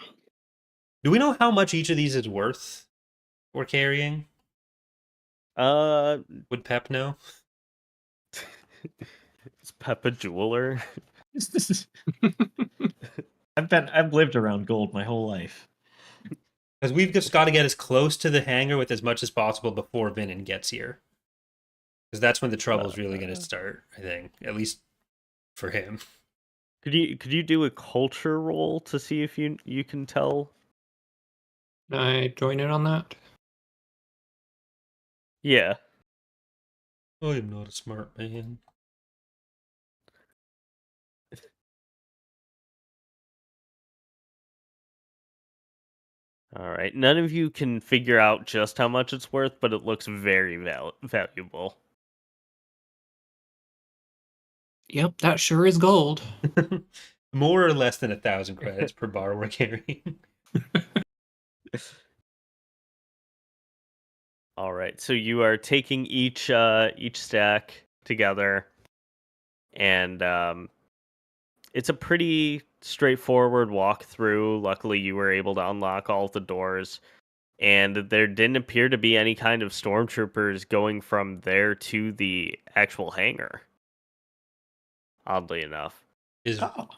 Speaker 1: Do we know how much each of these is worth we're carrying? Would Pep know?
Speaker 2: Is Pep a jeweler?
Speaker 5: I've lived around gold my whole life.
Speaker 1: Because we've just got to get as close to the hangar with as much as possible before Vinin gets here. Because that's when the trouble's really going to start, I think. At least for him.
Speaker 2: Could you do a culture roll to see if you can tell?
Speaker 4: Can I join in on that?
Speaker 2: Yeah.
Speaker 1: I'm not a smart man.
Speaker 2: All right. None of you can figure out just how much it's worth, but it looks very valuable.
Speaker 4: Yep, that sure is gold.
Speaker 1: More or less than 1,000 credits per bar we're carrying.
Speaker 2: All right. So you are taking each stack together, and it's a pretty straightforward walkthrough. Luckily, you were able to unlock all of the doors, and there didn't appear to be any kind of stormtroopers going from there to the actual hangar. Oddly enough,
Speaker 1: Is
Speaker 5: Oh.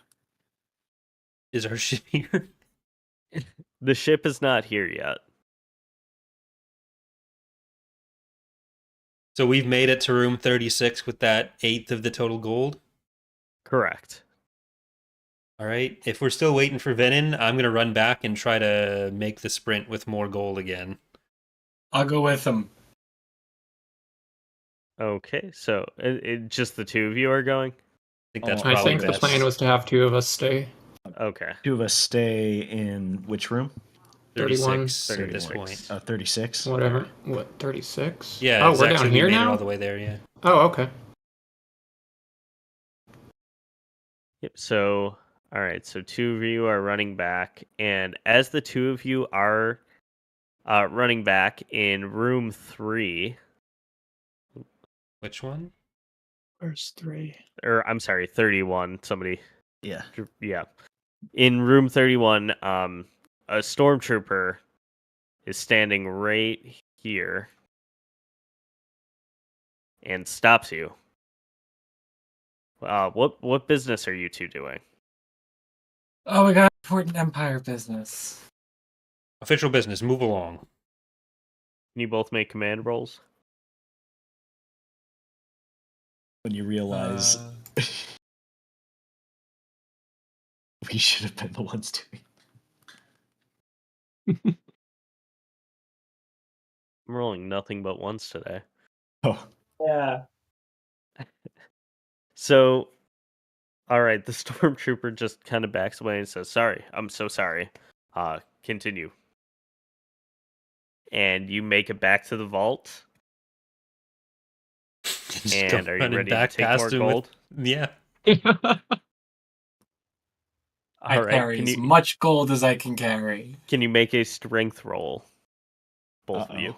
Speaker 1: our ship here?
Speaker 2: the ship is not here yet.
Speaker 1: So we've made it to room 36 with that eighth of the total gold?
Speaker 2: Correct.
Speaker 1: All right. If we're still waiting for Venin, I'm going to run back and try to make the sprint with more gold again.
Speaker 6: I'll go with him.
Speaker 2: Okay, so just the two of you are going?
Speaker 1: I think that's
Speaker 5: Oh,
Speaker 4: I
Speaker 1: probably
Speaker 4: think the
Speaker 1: best.
Speaker 4: plan was to have two of us stay.
Speaker 2: Okay.
Speaker 5: Two of us stay in which room?
Speaker 1: 36 at
Speaker 2: 31.
Speaker 1: this point.
Speaker 5: 36.
Speaker 4: Whatever. What, 36?
Speaker 1: Yeah,
Speaker 4: Oh,
Speaker 1: it's
Speaker 4: we're
Speaker 1: actually
Speaker 4: down
Speaker 1: we
Speaker 4: here
Speaker 1: made it
Speaker 4: now?
Speaker 1: all the way there, yeah.
Speaker 4: Oh, okay.
Speaker 2: Yep. So, all right. So two of you are running back, and as the two of you are running back in room 3,
Speaker 1: Which one?
Speaker 3: Verse 3.
Speaker 2: or I'm sorry, 31. Somebody,
Speaker 5: Yeah.
Speaker 2: yeah. In room 31, a stormtrooper is standing right here and stops you. What business are you two doing?
Speaker 6: Oh, we got important Empire business.
Speaker 1: Official business, move along.
Speaker 2: Can you both make command rolls?
Speaker 5: When you realize we should have been the ones doing.
Speaker 2: I'm rolling nothing but ones today.
Speaker 5: Oh.
Speaker 7: Yeah.
Speaker 2: So, all right, the stormtrooper just kind of backs away and says, "Sorry, I'm so sorry. Continue." And you make it back to the vault.
Speaker 1: Just
Speaker 2: And
Speaker 1: go
Speaker 2: are you
Speaker 1: running
Speaker 2: ready to
Speaker 1: back
Speaker 2: take
Speaker 1: past
Speaker 2: more
Speaker 1: him
Speaker 2: gold?
Speaker 1: Yeah.
Speaker 6: I
Speaker 2: All right,
Speaker 6: carry as much gold as I can carry.
Speaker 2: can you make a strength roll, both of you?
Speaker 5: Uh-oh.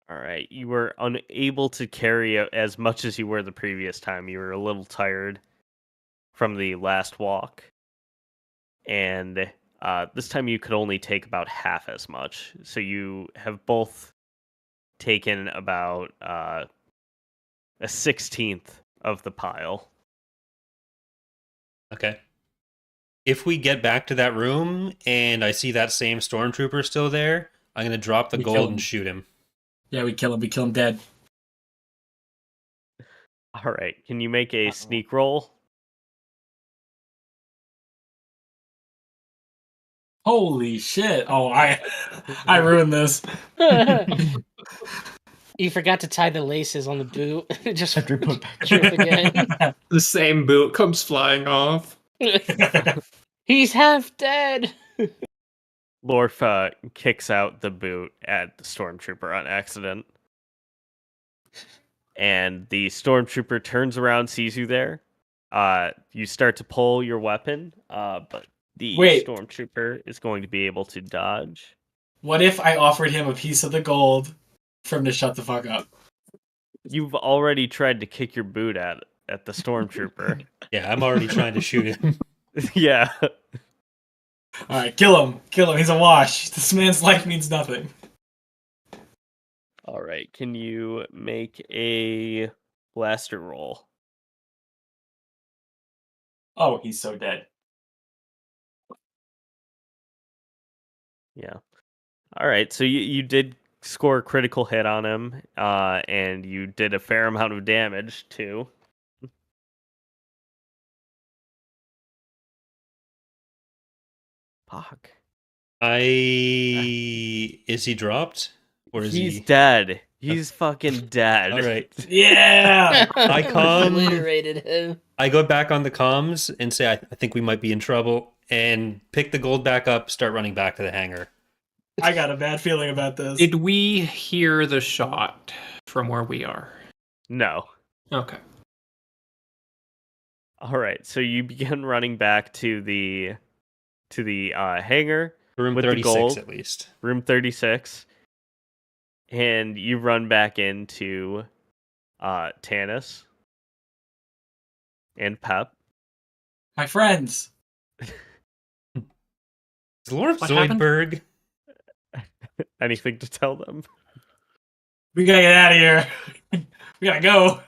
Speaker 2: All right, you were unable to carry as much as you were the previous time. You were a little tired from the last walk, and this time you could only take about half as much. So you have both taken about a 16th of the pile.
Speaker 1: Okay. If we get back to that room and I see that same stormtrooper still there, I'm gonna drop the
Speaker 6: We kill
Speaker 1: gold
Speaker 6: him.
Speaker 1: and shoot him.
Speaker 6: Yeah, we kill him. We kill him dead.
Speaker 2: All right, can you make a sneak roll?
Speaker 6: Holy shit! Oh, I ruined this.
Speaker 3: You forgot to tie the laces on the boot. Just
Speaker 5: After we put back.
Speaker 3: trip again.
Speaker 4: The same boot comes flying off.
Speaker 3: He's half dead.
Speaker 2: Lorfa kicks out the boot at the stormtrooper on accident. And the stormtrooper turns around, sees you there. You start to pull your weapon, but the
Speaker 6: Wait.
Speaker 2: stormtrooper is going to be able to dodge.
Speaker 6: What if I offered him a piece of the gold for him to shut the fuck up?
Speaker 2: You've already tried to kick your boot at the stormtrooper.
Speaker 1: Yeah, I'm already trying to shoot him.
Speaker 2: Yeah.
Speaker 6: All right, kill him. Kill him. He's a wash. This man's life means nothing.
Speaker 2: All right. Can you make a blaster roll?
Speaker 6: Oh, he's so dead.
Speaker 2: Yeah. All right. So you did score a critical hit on him, and you did a fair amount of damage too. Fuck.
Speaker 1: Is he dropped? Or is
Speaker 2: He's
Speaker 1: he
Speaker 2: dead. He's fucking dead.
Speaker 1: All right.
Speaker 6: Yeah.
Speaker 1: I come-
Speaker 3: Obliterated him.
Speaker 1: I go back on the comms and say I think we might be in trouble and pick the gold back up, start running back to the hangar.
Speaker 6: I got a bad feeling about this.
Speaker 4: Did we hear the shot from where we are?
Speaker 2: No.
Speaker 4: Okay.
Speaker 2: All right. So you begin running back to the hangar,
Speaker 1: Room
Speaker 2: With the
Speaker 1: 36
Speaker 2: gold.
Speaker 1: at least.
Speaker 2: room 36, and you run back into Tanis and Pep.
Speaker 6: My friends.
Speaker 1: Is Lord
Speaker 4: What happened?
Speaker 1: Zoidberg?
Speaker 2: Anything to tell them?
Speaker 6: We gotta get out of here. We gotta go.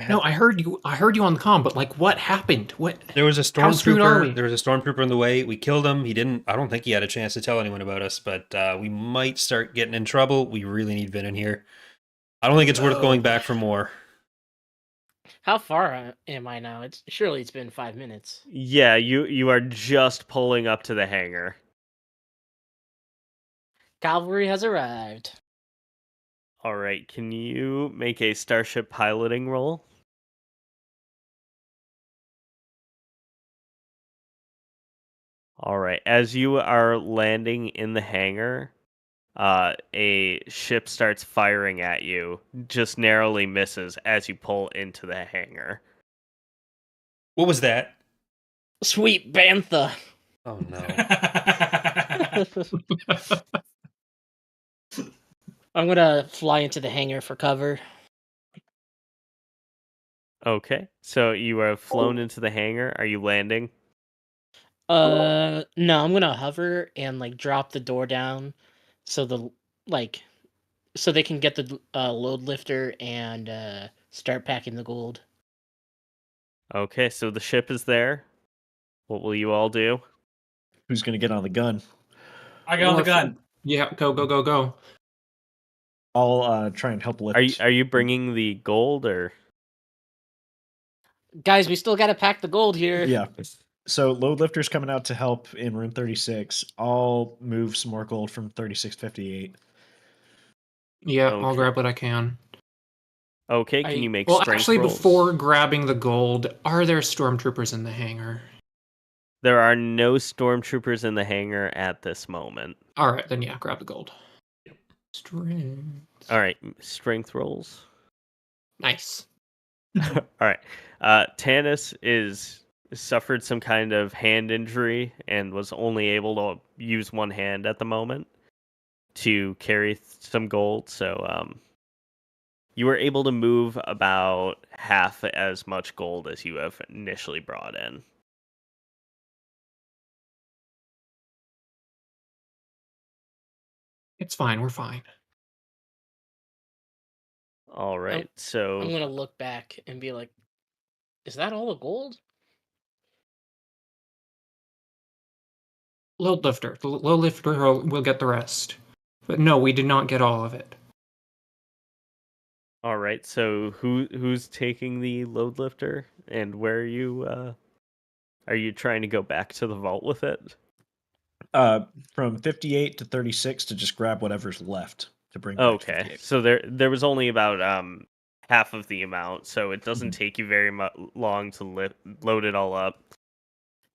Speaker 4: No, I heard you on the comm, but like, what happened? What?
Speaker 1: There was a
Speaker 4: How screwed are we?
Speaker 1: stormtrooper. There was a stormtrooper in the way. We killed him. He didn't. I don't think he had a chance to tell anyone about us. But we might start getting in trouble. We really need Vin in here. I don't think it's worth going back for more.
Speaker 3: How far am I now? Surely it's been 5 minutes.
Speaker 2: Yeah, you are just pulling up to the hangar.
Speaker 3: Cavalry has arrived.
Speaker 2: All right, can you make a starship piloting roll? All right, as you are landing in the hangar, a ship starts firing at you, just narrowly misses as you pull into the hangar.
Speaker 1: What was that?
Speaker 3: Sweet Bantha.
Speaker 1: Oh no.
Speaker 3: I'm gonna fly into the hangar for cover.
Speaker 2: Okay, so you have flown into the hangar. Are you landing?
Speaker 3: No, I'm gonna hover and like drop the door down, so so they can get the load lifter and start packing the gold.
Speaker 2: Okay, so the ship is there. What will you all do?
Speaker 5: Who's gonna get on the gun?
Speaker 6: I got on the gun.
Speaker 4: Yeah, go.
Speaker 5: I'll try and help lift.
Speaker 2: Are you bringing the gold or?
Speaker 3: Guys, we still gotta pack the gold here.
Speaker 5: Yeah. So load lifter's coming out to help in room 36. I'll move some more gold from 3658.
Speaker 4: Yeah, I'll
Speaker 2: Okay.
Speaker 4: grab what I can.
Speaker 2: Okay, can you make
Speaker 4: Well,
Speaker 2: strength
Speaker 4: actually,
Speaker 2: rolls?
Speaker 4: before grabbing the gold, are there stormtroopers in the hangar?
Speaker 2: There are no stormtroopers in the hangar at this moment.
Speaker 4: All right, then yeah, grab the gold. Strength.
Speaker 2: All right, strength rolls.
Speaker 4: Nice.
Speaker 2: All right. Tanis suffered some kind of hand injury and was only able to use one hand at the moment. to carry some gold. So you were able to move about half as much gold as you have initially brought in.
Speaker 4: It's fine. We're fine.
Speaker 2: All right.
Speaker 3: I'm
Speaker 2: So
Speaker 3: gonna look back and be like, "Is that all the gold?"
Speaker 4: Load lifter. The load lifter will get the rest. But no, we did not get all of it.
Speaker 2: all right. So who's taking the load lifter, and where are you trying to go back to the vault with it?
Speaker 5: From 58 to 36 to just grab whatever's left to bring back to
Speaker 2: Okay.
Speaker 5: 58.
Speaker 2: So there was only about half of the amount, so it doesn't
Speaker 5: Mhm.
Speaker 2: take you very long to load it all up.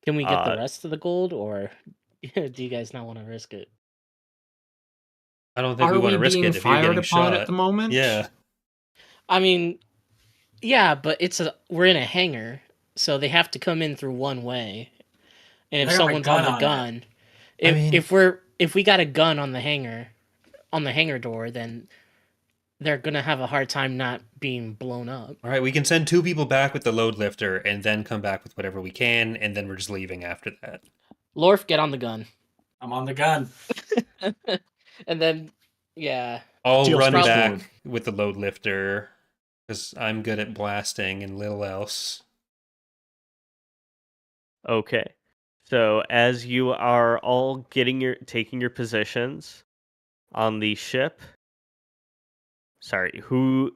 Speaker 3: Can we get the
Speaker 2: Uh,
Speaker 3: rest of the gold, or do you guys not want to risk it?
Speaker 1: I don't think
Speaker 4: Are
Speaker 1: we want
Speaker 4: we
Speaker 1: to risk
Speaker 4: being
Speaker 1: it if you're
Speaker 4: fired
Speaker 1: getting
Speaker 4: upon
Speaker 1: shot.
Speaker 4: at the moment?
Speaker 1: Yeah.
Speaker 3: I mean, yeah, but we're in a hangar, so they have to come in through one way. And if
Speaker 6: I got my
Speaker 3: someone's on
Speaker 6: gun
Speaker 3: the
Speaker 6: on it.
Speaker 3: gun,
Speaker 1: I mean-
Speaker 3: if we got a gun on the hangar door, then they're gonna have a hard time not being blown up.
Speaker 1: All right, we can send 2 people back with the load lifter and then come back with whatever we can, and then we're just leaving after that.
Speaker 3: Lorf, get on the gun.
Speaker 6: I'm on the gun.
Speaker 3: And then, yeah.
Speaker 1: I'll
Speaker 5: Teal
Speaker 1: run
Speaker 5: space
Speaker 1: back
Speaker 5: forward.
Speaker 1: with the load lifter because I'm good at blasting and little else.
Speaker 2: Okay. So as you are all taking your positions on the ship. Sorry, who's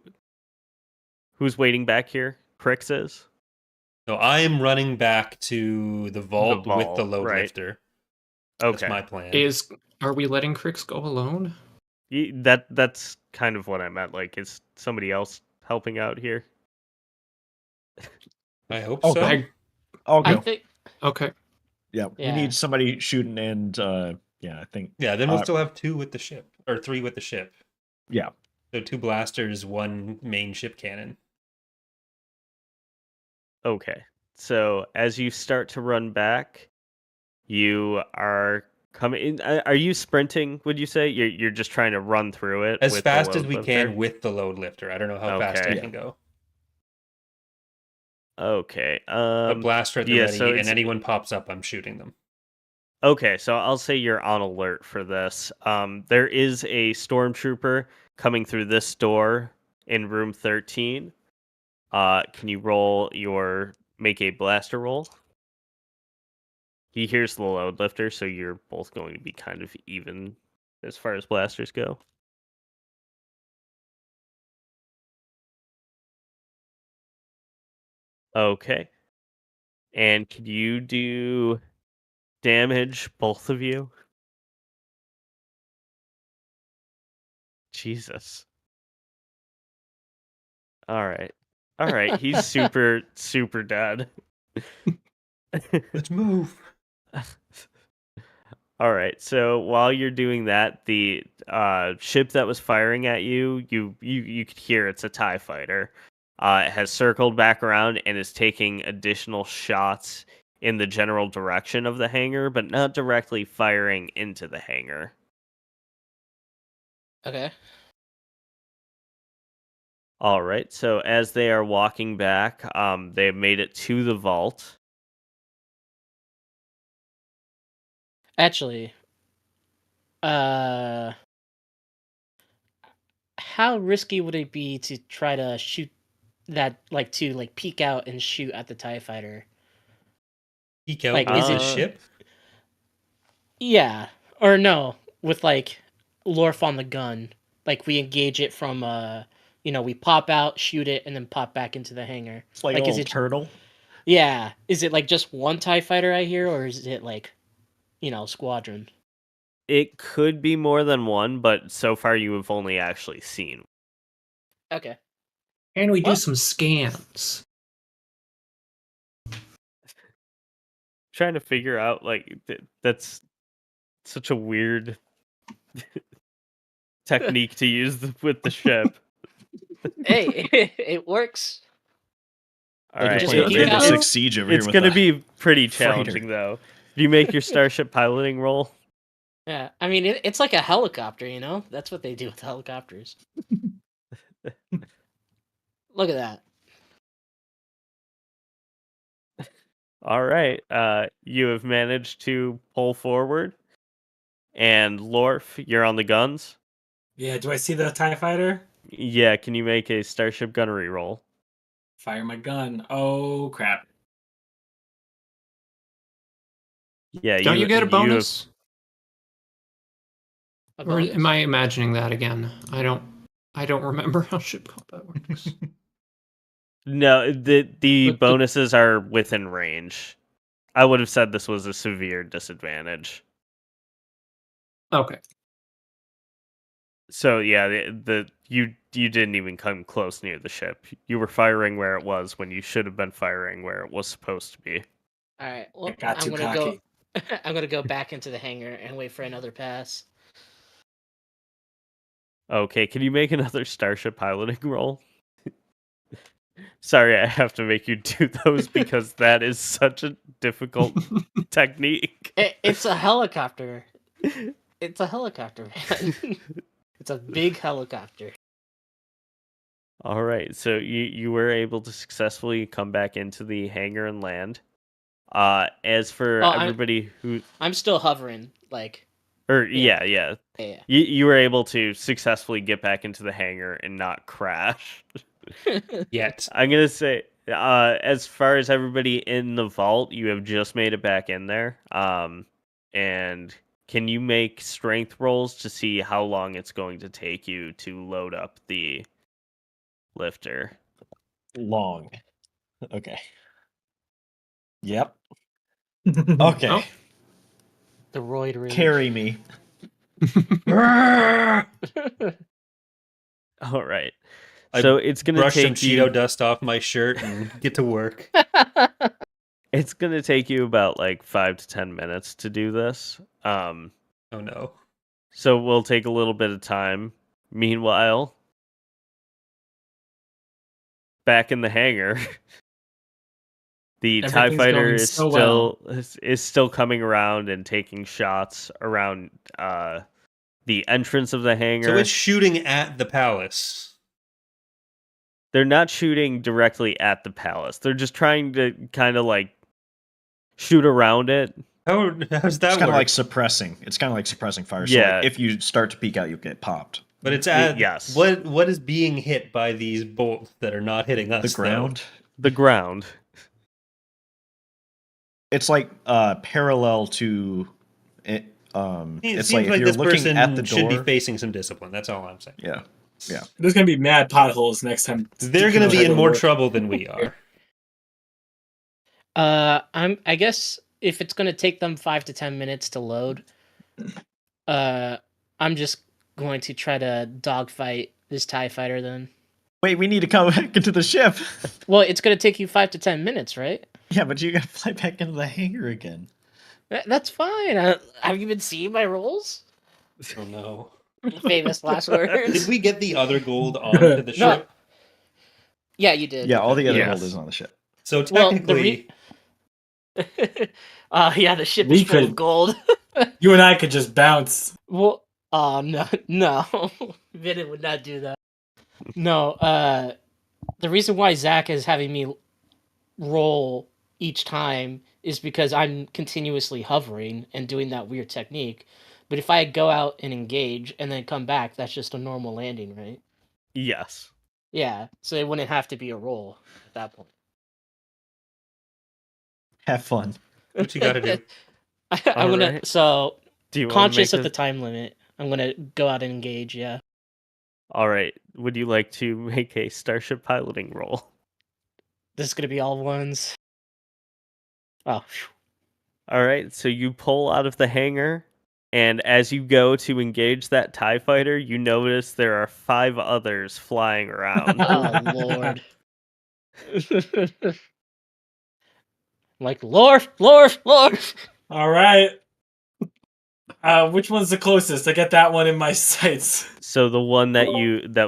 Speaker 2: waiting back here? Crix is?
Speaker 1: So I am running back to the vault, with the
Speaker 2: vault,
Speaker 1: load
Speaker 2: right.
Speaker 1: lifter.
Speaker 2: Okay.
Speaker 1: That's my plan.
Speaker 4: Are we letting Crix go alone?
Speaker 2: That's kind of what I meant. Like, is somebody else helping out here?
Speaker 1: I hope
Speaker 5: Oh,
Speaker 1: so.
Speaker 5: go. I'll
Speaker 3: I
Speaker 5: go.
Speaker 3: think
Speaker 4: Okay.
Speaker 5: Yeah, we
Speaker 3: Yeah.
Speaker 5: need somebody shooting, and yeah, I think.
Speaker 1: Yeah, then we'll
Speaker 5: Uh,
Speaker 1: still have 2 with the ship, or 3 with the ship.
Speaker 5: Yeah,
Speaker 1: So 2 blasters, 1 main ship cannon.
Speaker 2: Okay. So as you start to run back, you are coming in. Are you sprinting, would you say? You're just trying to run through it
Speaker 1: As
Speaker 2: with
Speaker 1: fast
Speaker 2: the
Speaker 1: as
Speaker 2: load
Speaker 1: we
Speaker 2: lifter?
Speaker 1: can with the load lifter. I don't know how fast I
Speaker 2: Okay.
Speaker 1: can go.
Speaker 2: Okay.
Speaker 1: But blaster at the
Speaker 2: yeah,
Speaker 1: ready,
Speaker 2: so
Speaker 1: and anyone pops up, I'm shooting them.
Speaker 2: Okay, so I'll say you're on alert for this. There is a stormtrooper coming through this door in room 13. Can you make a blaster roll? He hears the load lifter, so you're both going to be kind of even as far as blasters go. Okay. And could you do damage, both of you? Jesus. All right. All right, he's super, super dead.
Speaker 1: Let's move.
Speaker 2: All right. So while you're doing that, the ship that was firing at you, you could hear it's a TIE fighter. It has circled back around and is taking additional shots in the general direction of the hangar, but not directly firing into the hangar.
Speaker 3: okay.
Speaker 2: All right. So as they are walking back, they have made it to the vault.
Speaker 3: Actually, uh, how risky would it be to try to shoot that, like to like peek out and shoot at the TIE fighter?
Speaker 1: Peek out
Speaker 3: Like,
Speaker 1: with
Speaker 3: is
Speaker 1: the
Speaker 3: it-
Speaker 1: ship?
Speaker 3: Yeah, or no, with like Lorf on the gun. Like we engage it from we pop out, shoot it, and then pop back into the hangar.
Speaker 5: it's like
Speaker 3: Like,
Speaker 5: a
Speaker 3: is
Speaker 5: little
Speaker 3: it-
Speaker 5: turtle.
Speaker 3: Yeah, is it like just one TIE fighter I hear, or is it like, squadron?
Speaker 2: It could be more than one, but so far you have only actually seen.
Speaker 3: Okay.
Speaker 4: And we do
Speaker 3: What?
Speaker 4: some scans.
Speaker 2: Trying to figure out like that's such a weird technique to use with the ship.
Speaker 3: Hey, it works.
Speaker 2: All
Speaker 5: Like
Speaker 2: right,
Speaker 3: just
Speaker 5: we're
Speaker 3: peek
Speaker 5: playing Rainbow
Speaker 3: out.
Speaker 5: Six Siege over here
Speaker 2: it's
Speaker 5: with
Speaker 2: going to
Speaker 5: the
Speaker 2: be pretty
Speaker 5: freighter.
Speaker 2: challenging though. Do you make your starship piloting roll?
Speaker 3: Yeah, I mean it's like a helicopter, you know. That's what they do with helicopters. Look at that.
Speaker 2: All right. You have managed to pull forward, and Lorf, you're on the guns.
Speaker 6: Yeah, do I see the TIE fighter?
Speaker 2: Yeah, can you make a starship gunnery roll?
Speaker 6: Fire my gun. Oh, crap.
Speaker 2: Yeah,
Speaker 4: Don't you get a
Speaker 2: have-
Speaker 4: bonus?
Speaker 3: A
Speaker 4: Or
Speaker 3: bonus?
Speaker 4: am I imagining that again? I don't remember how ship combat works.
Speaker 2: No, the
Speaker 3: But
Speaker 2: bonuses are within range. I would have said this was a severe disadvantage.
Speaker 4: Okay.
Speaker 2: So yeah, you didn't even come close near the ship. You were firing where it was when you should have been firing where it was supposed to be.
Speaker 3: All right.
Speaker 6: I
Speaker 3: Well,
Speaker 6: got
Speaker 3: I'm
Speaker 6: too
Speaker 3: gonna go.
Speaker 6: cocky.
Speaker 3: I'm gonna go back into the hangar and wait for another pass.
Speaker 2: Okay, can you make another starship piloting roll? Sorry, I have to make you do those because that is such a difficult technique.
Speaker 3: It's a helicopter. It's a helicopter, man. It's a big helicopter.
Speaker 2: All right, so you were able to successfully come back into the hangar and land. As for
Speaker 3: Oh,
Speaker 2: everybody who,
Speaker 3: I'm still hovering. Like,
Speaker 2: or
Speaker 3: Yeah.
Speaker 2: yeah,
Speaker 3: yeah.
Speaker 2: you were able to successfully get back into the hangar and not crash.
Speaker 1: Yet.
Speaker 2: I'm gonna say, as far as everybody in the vault, you have just made it back in there. And can you make strength rolls to see how long it's going to take you to load up the lifter?
Speaker 5: Long. Okay. Yep. Okay.
Speaker 4: Oh.
Speaker 3: The roid rage.
Speaker 5: Carry me.
Speaker 2: All right.
Speaker 1: I
Speaker 2: So it's gonna
Speaker 1: Brush some
Speaker 2: take you.
Speaker 1: Cheeto dust off my shirt and get to work.
Speaker 2: It's gonna take you about like 5 to 10 minutes to do this.
Speaker 1: Oh no.
Speaker 2: So we'll take a little bit of time. Meanwhile, back in the hangar, the TIE
Speaker 6: Everything's
Speaker 2: fighter
Speaker 6: going
Speaker 2: is
Speaker 6: so
Speaker 2: still
Speaker 6: well.
Speaker 2: is still coming around and taking shots around the entrance of the hangar.
Speaker 1: So it's shooting at the palace.
Speaker 2: They're not shooting directly at the palace. They're just trying to kind of like shoot around it.
Speaker 1: How's that
Speaker 5: It's kind of
Speaker 1: work?
Speaker 5: like suppressing. It's kind of like suppressing fire. So
Speaker 2: Yeah.
Speaker 5: like if you start to peek out, you get popped.
Speaker 1: But it's at
Speaker 2: yes.
Speaker 1: What is being hit by these bolts that are not hitting us?
Speaker 5: The ground.
Speaker 2: The ground.
Speaker 5: It's like parallel to it.
Speaker 1: It
Speaker 5: It's
Speaker 1: seems
Speaker 5: like if
Speaker 1: like
Speaker 5: you're
Speaker 1: this
Speaker 5: looking
Speaker 1: person
Speaker 5: at the
Speaker 1: should be
Speaker 5: door.
Speaker 1: facing some discipline. That's all I'm saying.
Speaker 5: Yeah.
Speaker 6: There's gonna be mad potholes next time.
Speaker 1: They're going to be
Speaker 6: Try
Speaker 1: in more
Speaker 6: work.
Speaker 1: trouble than we are.
Speaker 3: I guess if it's gonna take them 5 to 10 minutes to load, I'm just going to try to dogfight this TIE fighter then.
Speaker 5: Wait, we need to come back into the ship.
Speaker 3: Well, it's gonna take you 5 to 10 minutes, right?
Speaker 5: Yeah, but you gotta fly back into the hangar again.
Speaker 3: That's fine. Have you been seeing my rolls?
Speaker 1: Oh no.
Speaker 3: Famous last words.
Speaker 1: Did we get the other gold onto the
Speaker 3: No.
Speaker 1: ship?
Speaker 3: Yeah, you did.
Speaker 5: Yeah, all the other
Speaker 2: Yes.
Speaker 5: gold is on the ship.
Speaker 1: So
Speaker 3: Well,
Speaker 1: technically,
Speaker 3: yeah, the ship
Speaker 6: We
Speaker 3: is full of
Speaker 6: could-
Speaker 3: gold.
Speaker 6: You and I could just bounce.
Speaker 3: Well, no, Vinny would not do that. No, the reason why Zack is having me roll each time is because I'm continuously hovering and doing that weird technique. But if I go out and engage and then come back, that's just a normal landing, right?
Speaker 2: Yes.
Speaker 3: Yeah, so it wouldn't have to be a roll at that point.
Speaker 5: Have fun.
Speaker 1: what you got to do?
Speaker 3: I'm gonna
Speaker 2: Alright.
Speaker 3: so
Speaker 2: Do you want
Speaker 3: conscious
Speaker 2: to
Speaker 3: of
Speaker 2: make
Speaker 3: the time limit. I'm gonna go out and engage. Yeah.
Speaker 2: All right. Would you like to make a starship piloting roll?
Speaker 3: This is gonna be all ones. Oh, phew.
Speaker 2: All right. So you pull out of the hangar, and as you go to engage that TIE fighter, you notice there are 5 others flying around.
Speaker 3: Oh Lord. Like Lord.
Speaker 6: All right. Which one's the closest? I get that one in my sights.
Speaker 2: So the one that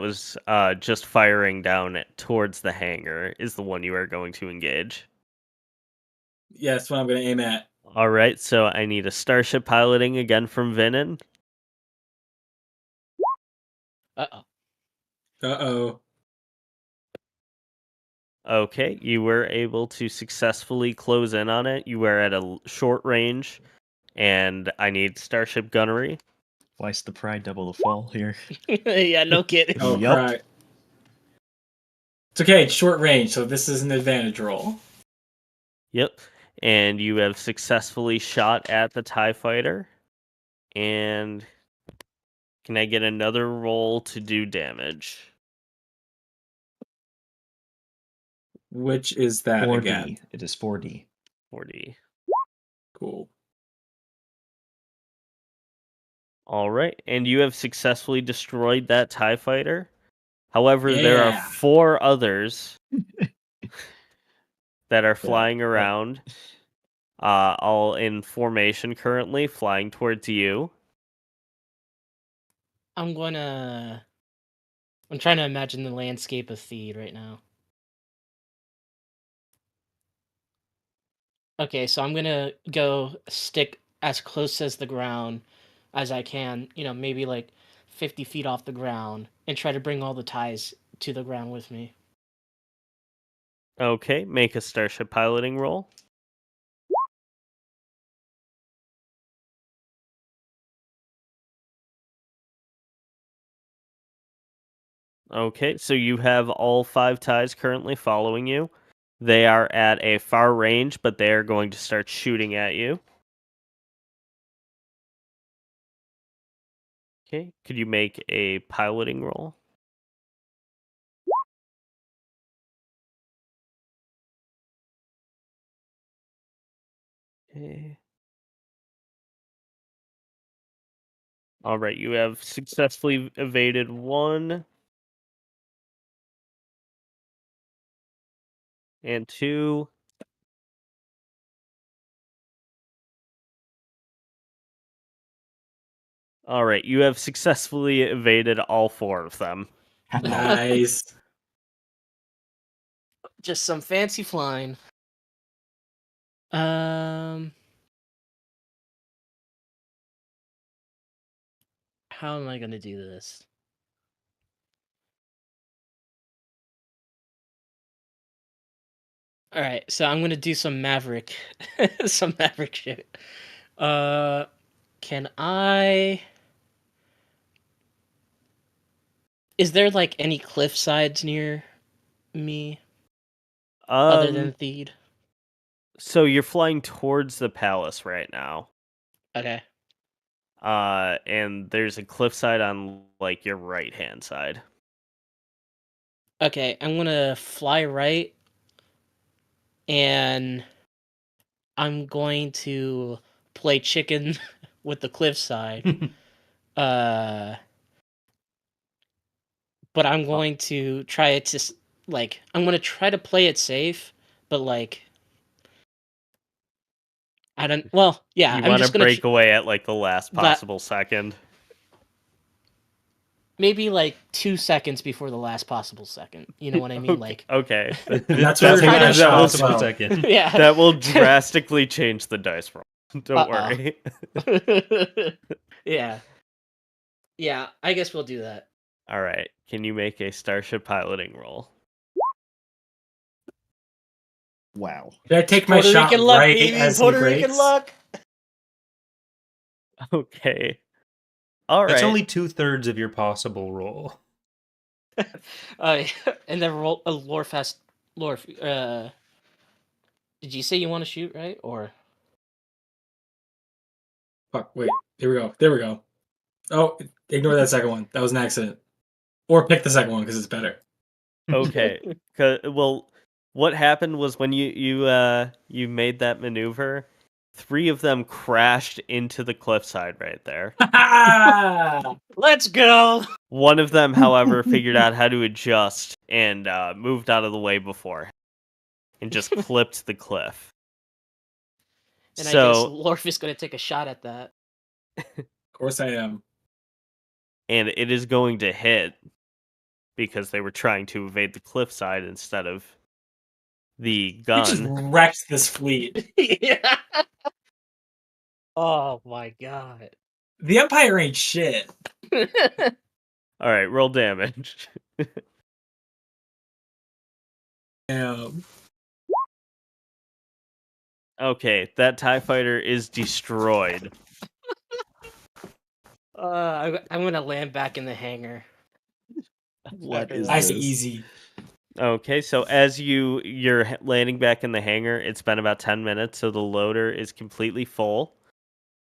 Speaker 2: was just firing down towards the hangar is the one you are going to engage.
Speaker 6: Yeah, that's what I'm gonna aim at.
Speaker 2: All right, so I need a starship piloting again from Vinin.
Speaker 3: Uh-oh.
Speaker 6: Uh-oh.
Speaker 2: Okay, you were able to successfully close in on it. You were at a short range, and I need starship gunnery.
Speaker 5: Twice the pride, double the fall here.
Speaker 3: Yeah, no kidding.
Speaker 6: Oh,
Speaker 5: Yup.
Speaker 6: crap. It's okay, it's short range, so this is an advantage roll.
Speaker 2: Yep, and you have successfully shot at the TIE fighter. And can I get another roll to do damage?
Speaker 6: Which is that
Speaker 5: 4D.
Speaker 6: again?
Speaker 5: It is 4D.
Speaker 2: 40.
Speaker 6: Cool.
Speaker 2: All right, and you have successfully destroyed that TIE fighter. However, there are
Speaker 6: Yeah.
Speaker 2: 4 others that are flying
Speaker 5: Yeah.
Speaker 2: around, all in formation currently, flying towards you.
Speaker 3: I'm trying to imagine the landscape of Theed right now. Okay, so I'm gonna go stick as close as the ground as I can, maybe like 50 feet off the ground, and try to bring all the ties to the ground with me.
Speaker 2: Okay, make a starship piloting roll. Okay, so you have all 5 ties currently following you. They are at a far range, but they are going to start shooting at you. Okay, could you make a piloting roll? Okay. All right, you have successfully evaded 1 and 2. All right, you have successfully evaded all 4 of them.
Speaker 6: Nice.
Speaker 3: Just some fancy flying. How am I gonna do this? All right, so I'm gonna do some Maverick, some Maverick shit. Can I? Is there like any cliff sides near me other than Theed?
Speaker 2: So you're flying towards the palace right now.
Speaker 3: Okay.
Speaker 2: And there's a cliffside on like your right-hand side.
Speaker 3: Okay, I'm gonna fly right, and I'm going to play chicken with the cliffside. But I'm going to try to I'm gonna try to play it safe, but I don't. Well, yeah,
Speaker 2: You
Speaker 3: I'm
Speaker 2: want to
Speaker 3: just gonna
Speaker 2: break away at like the last
Speaker 3: that-
Speaker 2: possible second.
Speaker 3: maybe like 2 seconds before the last possible second. You know what I mean?
Speaker 2: Okay.
Speaker 6: That's
Speaker 1: That's
Speaker 6: where
Speaker 1: a
Speaker 6: my
Speaker 1: that
Speaker 6: shot
Speaker 1: will
Speaker 6: as well.
Speaker 1: second.
Speaker 3: Yeah.
Speaker 2: That will drastically change the dice roll. Don't worry.
Speaker 3: Yeah. Yeah, I guess we'll do that.
Speaker 2: All right. Can you make a starship piloting roll?
Speaker 5: Wow.
Speaker 6: Did I take my
Speaker 3: Puerto
Speaker 6: shot
Speaker 3: Rican luck,
Speaker 6: right
Speaker 3: baby.
Speaker 6: as
Speaker 3: Puerto
Speaker 6: he
Speaker 3: Rican
Speaker 6: breaks?
Speaker 3: luck.
Speaker 2: Okay. All right.
Speaker 1: That's only 2/3 of your possible roll.
Speaker 3: And then roll a lore fast lore. Did you say you want to shoot right or?
Speaker 6: Fuck, wait. Here we go. There we go. Oh, ignore that second one. That was an accident. Or pick the second one because it's better.
Speaker 2: Okay. Well, what happened was when you made that maneuver, 3 of them crashed into the cliffside right there.
Speaker 3: Let's go.
Speaker 2: One of them, however, figured out how to adjust and moved out of the way before and just clipped the cliff.
Speaker 3: And I guess
Speaker 2: So,
Speaker 3: Lorf is going to take a shot at that.
Speaker 6: Of course I am.
Speaker 2: and it is going to hit because they were trying to evade the cliffside instead of the
Speaker 6: You just
Speaker 2: gun.
Speaker 6: wrecked this fleet.
Speaker 3: Yeah. Oh my god.
Speaker 6: The Empire ain't shit.
Speaker 2: All right, roll damage.
Speaker 6: Damn.
Speaker 2: Okay, that TIE fighter is destroyed.
Speaker 3: I'm gonna land back in the hangar.
Speaker 5: What
Speaker 3: After
Speaker 5: is
Speaker 3: that.
Speaker 6: Nice
Speaker 5: this?
Speaker 6: and easy.
Speaker 2: Okay, so as you're landing back in the hangar, it's been about 10 minutes, so the loader is completely full.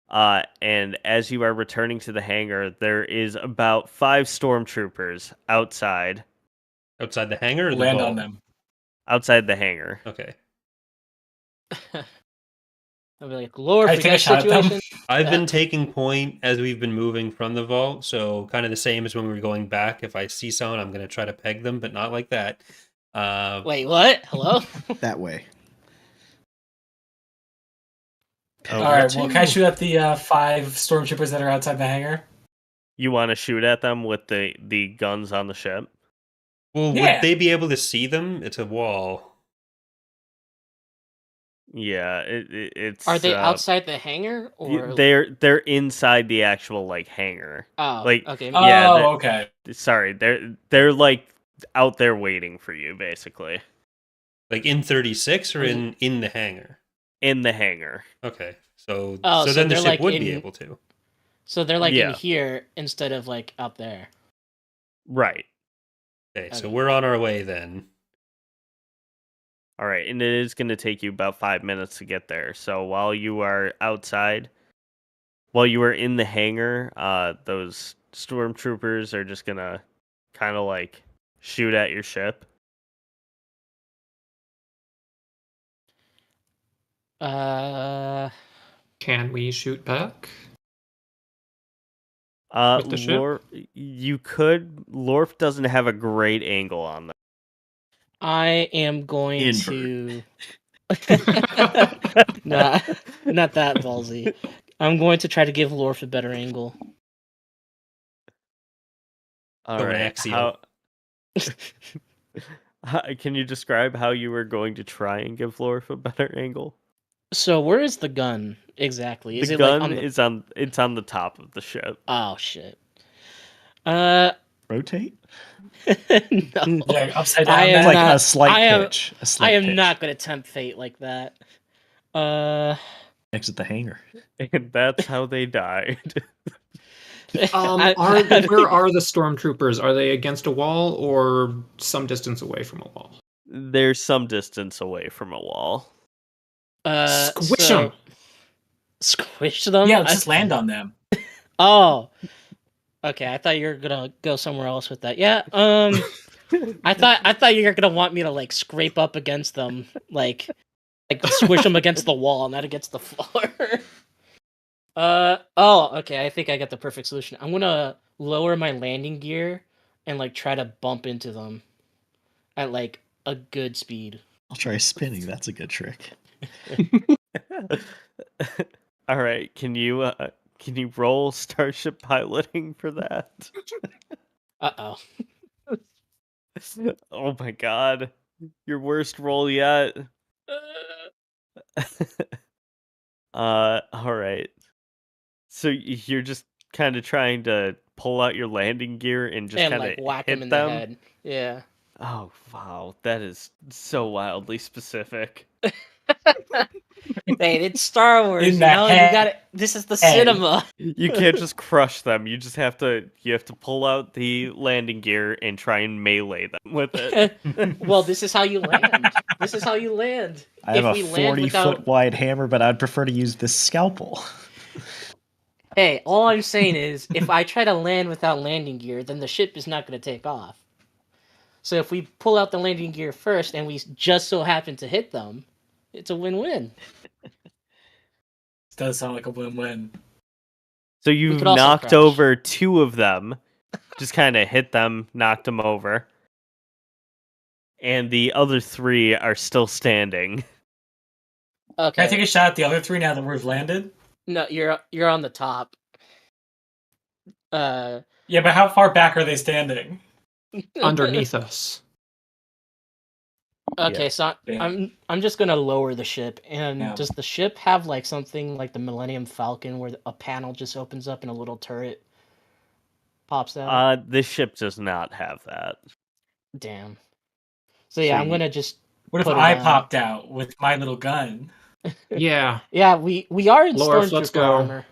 Speaker 2: And as you are returning to the hangar, there is about 5 stormtroopers outside
Speaker 1: Outside the hangar or the
Speaker 6: Land
Speaker 1: vault?
Speaker 6: on them.
Speaker 2: outside the hangar.
Speaker 1: Okay.
Speaker 3: I'll be like, Lord,
Speaker 6: I
Speaker 3: we
Speaker 6: take
Speaker 3: got
Speaker 6: a shot at them.
Speaker 3: situation.
Speaker 1: I've been taking point as we've been moving from the vault, so kind of the same as when we were going back. If I see someone, I'm going to try to peg them, but not like that.
Speaker 3: Wait, what? Hello?
Speaker 5: That way.
Speaker 2: Oh,
Speaker 6: All right. Well, can I shoot at the 5 stormtroopers that are outside the hangar?
Speaker 2: you want to shoot at them with the guns on the ship?
Speaker 1: Well,
Speaker 6: Yeah.
Speaker 1: would they be able to see them? It's a wall.
Speaker 2: Yeah, it's.
Speaker 3: Are they outside the hangar or?
Speaker 2: They're inside the actual like hangar.
Speaker 3: Oh,
Speaker 2: like,
Speaker 3: okay.
Speaker 2: Yeah,
Speaker 6: Oh, okay.
Speaker 2: Sorry, they're like out there waiting for you, basically,
Speaker 1: Like in 36 or in the hangar?
Speaker 2: in the hangar.
Speaker 1: Okay. So
Speaker 3: Oh,
Speaker 1: so
Speaker 3: so
Speaker 1: then the
Speaker 3: they're,
Speaker 1: ship
Speaker 3: like,
Speaker 1: would be
Speaker 3: in-
Speaker 1: able to.
Speaker 3: So they're like
Speaker 2: Yeah.
Speaker 3: in here instead of like out there.
Speaker 2: Right.
Speaker 1: Okay, so
Speaker 3: Okay.
Speaker 1: we're on our way then.
Speaker 2: All right, and it is going to take you about 5 minutes to get there. So while you are outside, while you are in the hangar, those stormtroopers are just gonna kind of like shoot at your ship.
Speaker 4: Can we shoot back? With the ship?
Speaker 2: You could. Lorf doesn't have a great angle on that.
Speaker 3: I am going
Speaker 5: Invert.
Speaker 3: to. Nah, not that ballsy. I'm going to try to give Lorf a better angle.
Speaker 2: All
Speaker 1: Going
Speaker 2: right.
Speaker 1: axial.
Speaker 2: Can you describe how you were going to try and give Lorf a better angle?
Speaker 3: So where is the gun exactly? Is
Speaker 2: The
Speaker 3: it
Speaker 2: gun
Speaker 3: like on the?
Speaker 2: is on. It's on the top of the ship.
Speaker 3: Oh shit.
Speaker 5: Rotate?
Speaker 3: No.
Speaker 6: Yeah, upside down.
Speaker 3: I am
Speaker 6: then.
Speaker 5: Like
Speaker 3: not-
Speaker 5: a slight
Speaker 3: I am-
Speaker 5: pitch. A
Speaker 3: I
Speaker 5: slight
Speaker 3: am
Speaker 5: pitch.
Speaker 3: not going to tempt fate like that.
Speaker 5: Exit the hangar.
Speaker 2: And that's how they died.
Speaker 4: Where
Speaker 3: I-
Speaker 4: are the stormtroopers? Are they against a wall or some distance away from a wall?
Speaker 2: They're some distance away from a wall.
Speaker 4: Squish
Speaker 3: so-
Speaker 4: them.
Speaker 3: Squish them?
Speaker 6: Yeah, let's just land on them.
Speaker 3: Oh. Okay, I thought you were gonna go somewhere else with that. Yeah, I thought you were gonna want me to like scrape up against them, like squish them against the wall, not against the floor. Okay, I think I got the perfect solution. I'm gonna lower my landing gear and like try to bump into them at like a good speed.
Speaker 5: I'll try spinning. That's a good trick.
Speaker 2: All right, can you roll starship piloting for that?
Speaker 3: Uh-oh.
Speaker 2: Oh my god. Your worst roll yet. All right. So you're just kind of trying to pull out your landing gear and just
Speaker 3: And
Speaker 2: kind
Speaker 3: like
Speaker 2: of
Speaker 3: whack
Speaker 2: hit
Speaker 3: them in the head. Yeah.
Speaker 2: Oh wow, that is so wildly specific.
Speaker 3: Hey, it's Star Wars,
Speaker 6: In
Speaker 3: you
Speaker 6: the
Speaker 3: know? You
Speaker 6: head.
Speaker 3: got it. This is the
Speaker 6: Head.
Speaker 3: cinema.
Speaker 2: You can't just crush them. You just have to pull out the landing gear and try and melee them with it.
Speaker 3: Well, this is how you land. This is how you land.
Speaker 5: I have
Speaker 3: If
Speaker 5: a
Speaker 3: we land
Speaker 5: 40
Speaker 3: without-
Speaker 5: foot wide hammer, but I'd prefer to use this scalpel.
Speaker 3: Hey, all I'm saying is, if I try to land without landing gear, then the ship is not going to take off. So if we pull out the landing gear first and we just so happen to hit them, it's a win-win.
Speaker 6: This does sound like a win-win.
Speaker 2: So you've
Speaker 3: could also
Speaker 2: knocked
Speaker 3: crash.
Speaker 2: over 2 of them, just kind of hit them, knocked them over, and the other 3 are still standing.
Speaker 6: Can
Speaker 3: Okay.
Speaker 6: I take a shot at the other 3 now that we've landed?
Speaker 3: No, you're on the top.
Speaker 6: Yeah, but how far back are they standing?
Speaker 4: Underneath us.
Speaker 3: Okay,
Speaker 2: Yeah.
Speaker 3: so
Speaker 6: Damn.
Speaker 3: I'm just gonna lower the ship. And
Speaker 6: Yeah.
Speaker 3: does the ship have like something like the Millennium Falcon, where a panel just opens up and a little turret pops out?
Speaker 2: This ship does not have that.
Speaker 3: Damn. So yeah,
Speaker 2: So
Speaker 3: I'm gonna just
Speaker 6: What if
Speaker 3: put it
Speaker 6: I
Speaker 3: on.
Speaker 6: popped out with my little gun?
Speaker 4: Yeah.
Speaker 3: Yeah, we are in
Speaker 4: Lorf, let's
Speaker 3: stormtrooper
Speaker 4: go.
Speaker 3: armor.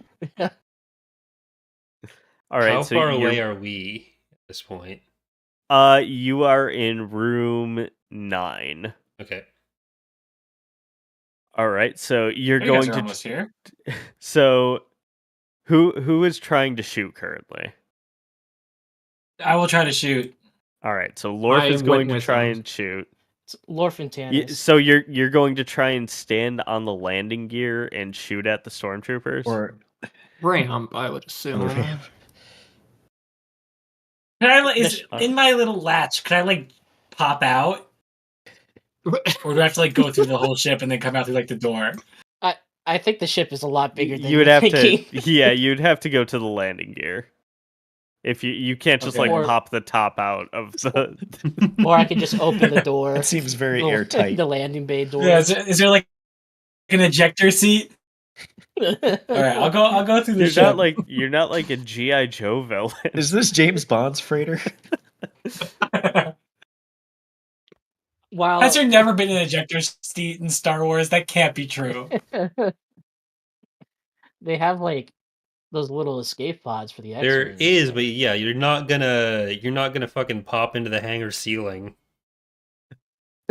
Speaker 2: all right.
Speaker 1: How
Speaker 2: So
Speaker 1: far
Speaker 2: you're
Speaker 1: away are we at this point?
Speaker 2: you are in room 9.
Speaker 1: Okay.
Speaker 2: All right. So you're
Speaker 6: Oh, you guys
Speaker 2: going
Speaker 6: are
Speaker 2: to.
Speaker 6: almost here.
Speaker 2: So who is trying to shoot currently?
Speaker 6: I will try to shoot.
Speaker 2: All right. So Lorf
Speaker 4: I
Speaker 2: is
Speaker 4: went
Speaker 2: going to
Speaker 4: with
Speaker 2: try
Speaker 4: him.
Speaker 2: and shoot.
Speaker 3: It's Lorf and Tannis.
Speaker 2: So you're going to try and stand on the landing gear and shoot at the stormtroopers?
Speaker 5: Or
Speaker 4: Ramp, I would
Speaker 5: on
Speaker 4: assume.
Speaker 5: the ramp.
Speaker 6: Can I like is
Speaker 2: Uh,
Speaker 6: in my little latch? Can I like pop out, or do I have to like go through the whole ship and then come out through like the door?
Speaker 3: I think the ship is a lot bigger than
Speaker 2: you would
Speaker 3: you're
Speaker 2: have
Speaker 3: thinking.
Speaker 2: to yeah, you'd have to go to the landing gear. If you can't just
Speaker 6: Okay.
Speaker 2: like
Speaker 3: Or-
Speaker 2: pop the top out of the
Speaker 3: Or I could just open the door.
Speaker 5: It seems very
Speaker 3: the,
Speaker 5: airtight.
Speaker 3: The landing bay door.
Speaker 6: Yeah, is there like an ejector seat? All right, I'll go through the
Speaker 2: you're
Speaker 6: ship.
Speaker 2: not like a GI Joe villain.
Speaker 5: Is this James Bond's freighter?
Speaker 3: While
Speaker 6: Has there never been an ejector seat in Star Wars? That can't be true.
Speaker 3: they have like those little escape pods for the X-wing.
Speaker 1: There is, but yeah, you're not gonna fucking pop into the hangar ceiling.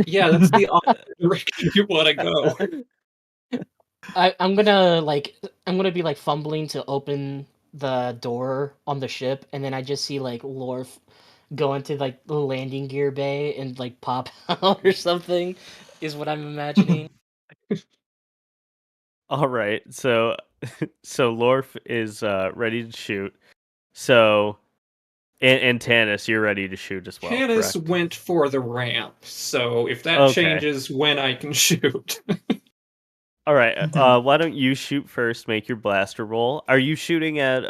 Speaker 7: Yeah, that's the opposite direction you want to go.
Speaker 3: I'm gonna be like fumbling to open the door on the ship, and then I just see like Lorf go into like the landing gear bay and like pop out or something, is what I'm imagining.
Speaker 2: All right, so Lorf is ready to shoot. So and Tannis, you're ready to shoot as well.
Speaker 7: Tannis
Speaker 2: correct?
Speaker 7: went for the ramp, so if that
Speaker 2: Okay.
Speaker 7: changes when I can shoot.
Speaker 2: All right, why don't you shoot first? Make your blaster roll. Are you shooting at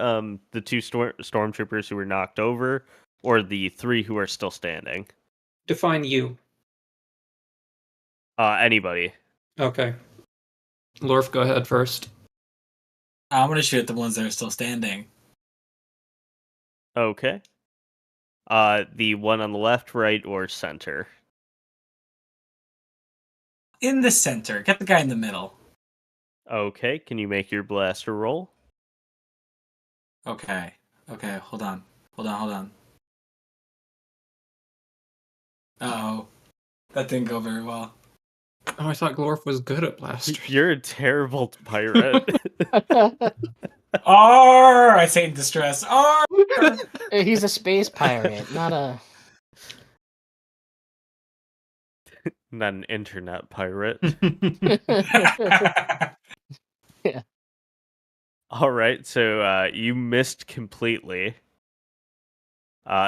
Speaker 2: the 2 stormtroopers who were knocked over, or the 3 who are still standing?
Speaker 7: Define you.
Speaker 2: Anybody.
Speaker 7: Okay.
Speaker 4: Lorf, go ahead first.
Speaker 6: I'm gonna shoot at the ones that are still standing.
Speaker 2: Okay. The one on the left, right, or center?
Speaker 6: In the center. Get the guy in the middle.
Speaker 2: Okay, can you make your blaster roll?
Speaker 6: Okay. Okay, hold on. Uh-oh. That didn't go very well.
Speaker 4: Oh, I thought Glorf was good at blasters.
Speaker 2: You're a terrible pirate.
Speaker 6: Arr! I say in distress. Arr!
Speaker 3: He's a space pirate, not a.
Speaker 2: Not an internet pirate.
Speaker 3: Yeah.
Speaker 2: All right, so you missed completely.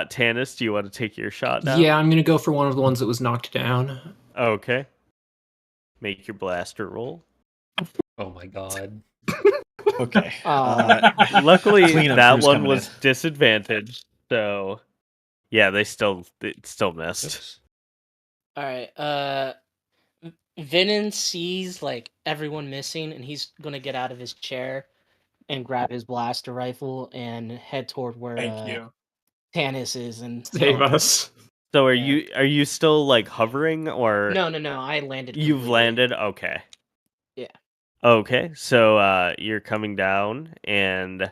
Speaker 2: Tannis, do you want to take your shot now?
Speaker 4: Yeah, I'm gonna go for one of the ones that was knocked down.
Speaker 2: Okay. Make your blaster roll.
Speaker 1: Oh my god.
Speaker 5: Okay.
Speaker 2: Luckily,
Speaker 5: Cleanup
Speaker 2: that
Speaker 5: crew's
Speaker 2: one
Speaker 5: coming
Speaker 2: was disadvantaged, so yeah, it still missed.
Speaker 1: Oops.
Speaker 3: All right. Venom sees like everyone missing, and he's gonna get out of his chair and grab his blaster rifle and head toward where
Speaker 6: Thank you.
Speaker 3: Tannis is. And
Speaker 4: Save us.
Speaker 2: So are
Speaker 3: Yeah.
Speaker 2: you still like hovering or
Speaker 3: no, I landed.
Speaker 2: you've
Speaker 3: completely.
Speaker 2: landed? Okay.
Speaker 3: Yeah.
Speaker 2: Okay, so you're coming down, and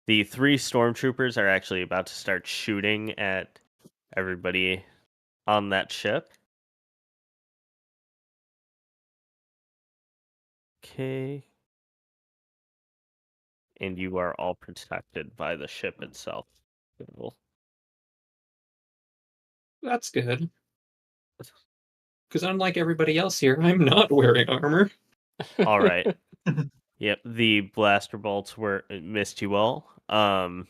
Speaker 2: the 3 stormtroopers are actually about to start shooting at everybody on that ship. Okay. And you are all protected by the ship itself. Cool.
Speaker 7: That's good. Because unlike everybody else here, I'm not wearing armor.
Speaker 2: All right. Yep, the blaster bolts missed you all.
Speaker 6: Just like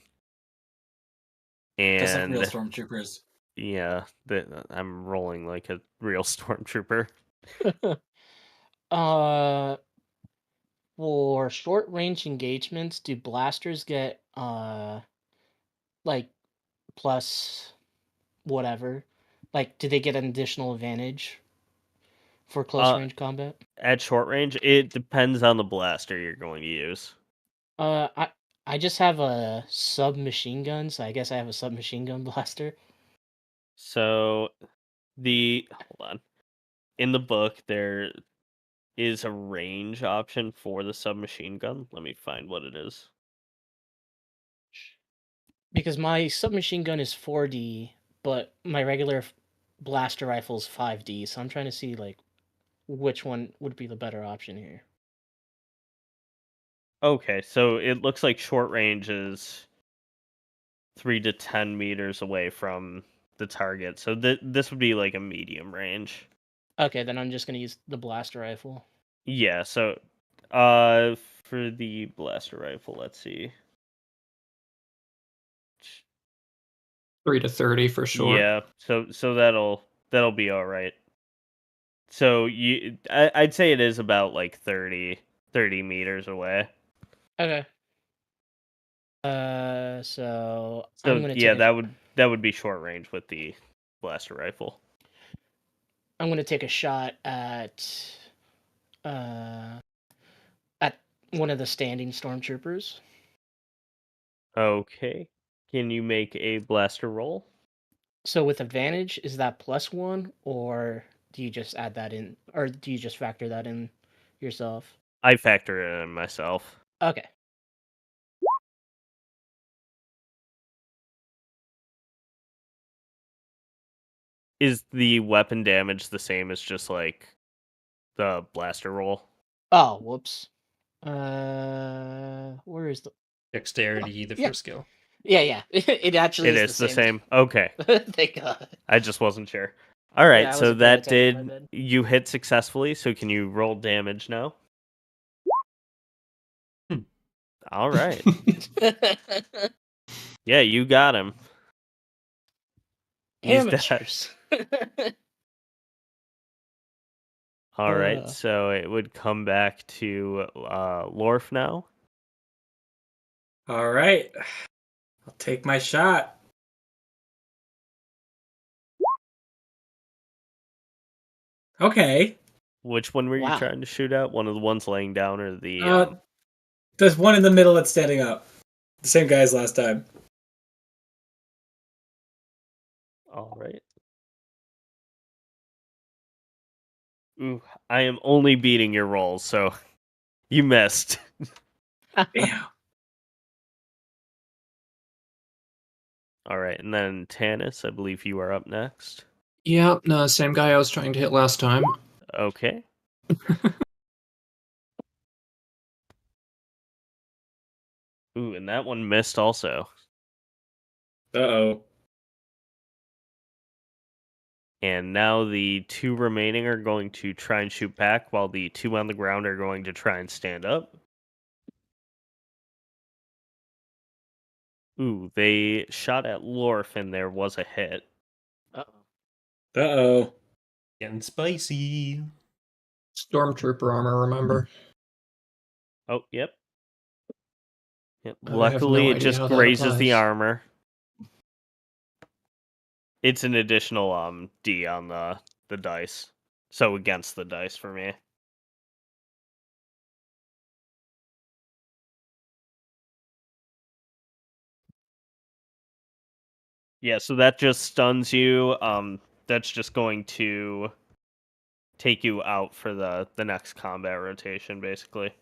Speaker 2: And
Speaker 6: real stormtroopers.
Speaker 2: yeah, I'm rolling like a real stormtrooper.
Speaker 3: For short range engagements, do blasters get like plus whatever? Like, do they get an additional advantage? for close range combat?
Speaker 2: At short range, it depends on the blaster you're going to use.
Speaker 3: I just have a submachine gun, so I guess I have a submachine gun blaster.
Speaker 2: So hold on. In the book, there is a range option for the submachine gun. Let me find what it is.
Speaker 3: Because my submachine gun is 4D, but my regular blaster rifle is 5D, so I'm trying to see like which one would be the better option here.
Speaker 2: Okay, so it looks like short range is 3 to 10 meters away from the target. So this would be like a medium range.
Speaker 3: Okay, then I'm just gonna use the blaster rifle.
Speaker 2: Yeah, so for the blaster rifle, let's see.
Speaker 4: 3 to 30 for sure.
Speaker 2: Yeah, so that'll be all right. So I'd say it is about like 30 meters away.
Speaker 3: Okay. So
Speaker 2: So
Speaker 3: I'm gonna
Speaker 2: yeah,
Speaker 3: take
Speaker 2: that would be short range with the blaster rifle.
Speaker 3: I'm gonna take a shot at one of the standing stormtroopers.
Speaker 2: Okay. Can you make a blaster roll?
Speaker 3: So with advantage, is that +1, or do you just add that in, or do you just factor that in yourself?
Speaker 2: I factor it in myself.
Speaker 3: Okay.
Speaker 2: Is the weapon damage the same as just like the blaster roll?
Speaker 3: Oh, whoops. Where is the
Speaker 1: Dexterity, the
Speaker 3: yeah.
Speaker 1: first skill.
Speaker 3: Yeah. It actually
Speaker 2: It is the same. Okay.
Speaker 3: Thank God.
Speaker 2: I just wasn't sure. All right,
Speaker 3: I
Speaker 2: so
Speaker 3: wasn't paying
Speaker 2: that
Speaker 3: attention, my
Speaker 2: did
Speaker 3: bad.
Speaker 2: you hit successfully, so can you roll damage now? All right. Yeah, you got him. He's dead.
Speaker 3: Amateurs.
Speaker 2: All right, so it would come back to Lorf now.
Speaker 6: All right. I'll take my shot. Okay.
Speaker 2: Which one were you
Speaker 3: Wow.
Speaker 2: trying to shoot at? One of the ones laying down, or the?
Speaker 6: There's one in the middle that's standing up. The same guy as last time.
Speaker 2: All right. Ooh, I am only beating your rolls, so you missed.
Speaker 6: Damn.
Speaker 2: All right, and then Tanis, I believe you are up next.
Speaker 4: Yeah, no, same guy I was trying to hit last time.
Speaker 2: Okay. Ooh, and that one missed also.
Speaker 6: Uh-oh.
Speaker 2: And now the two remaining are going to try and shoot back, while the two on the ground are going to try and stand up. Ooh, they shot at Lorf, and there was a hit.
Speaker 3: Uh-oh.
Speaker 6: Uh-oh.
Speaker 1: Getting spicy.
Speaker 4: Stormtrooper armor, remember?
Speaker 2: Oh, yep. Yep.
Speaker 4: I have
Speaker 2: Luckily,
Speaker 4: no
Speaker 2: it
Speaker 4: idea
Speaker 2: just
Speaker 4: how that
Speaker 2: grazes the
Speaker 4: applies.
Speaker 2: armor. It's an additional D on the dice. So against the dice for me. Yeah, so that just stuns you. That's just going to take you out for the next combat rotation, basically.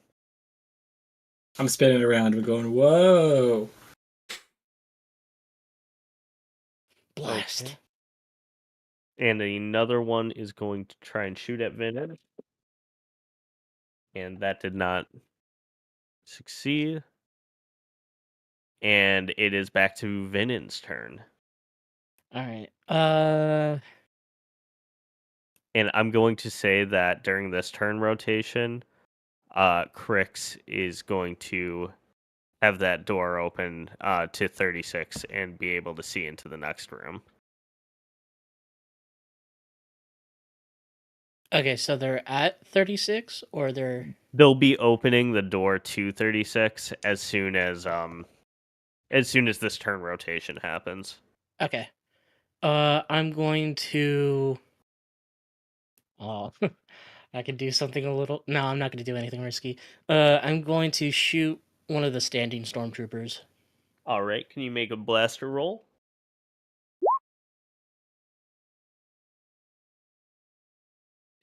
Speaker 6: I'm spinning around. We're going, whoa.
Speaker 3: Blast.
Speaker 2: Okay. And another one is going to try and shoot at Vinod. And that did not succeed. And it is back to Vinon's turn.
Speaker 3: All right.
Speaker 2: And I'm going to say that during this turn rotation, Crix is going to have that door open to 36 and be able to see into the next room.
Speaker 3: Okay, so they're at 36, or they're...
Speaker 2: They'll be opening the door to 36 as soon as this turn rotation happens.
Speaker 3: Okay. I'm going to... Oh, I can do something a little. No, I'm not going to do anything risky. I'm going to shoot one of the standing stormtroopers.
Speaker 2: All right, can you make a blaster roll?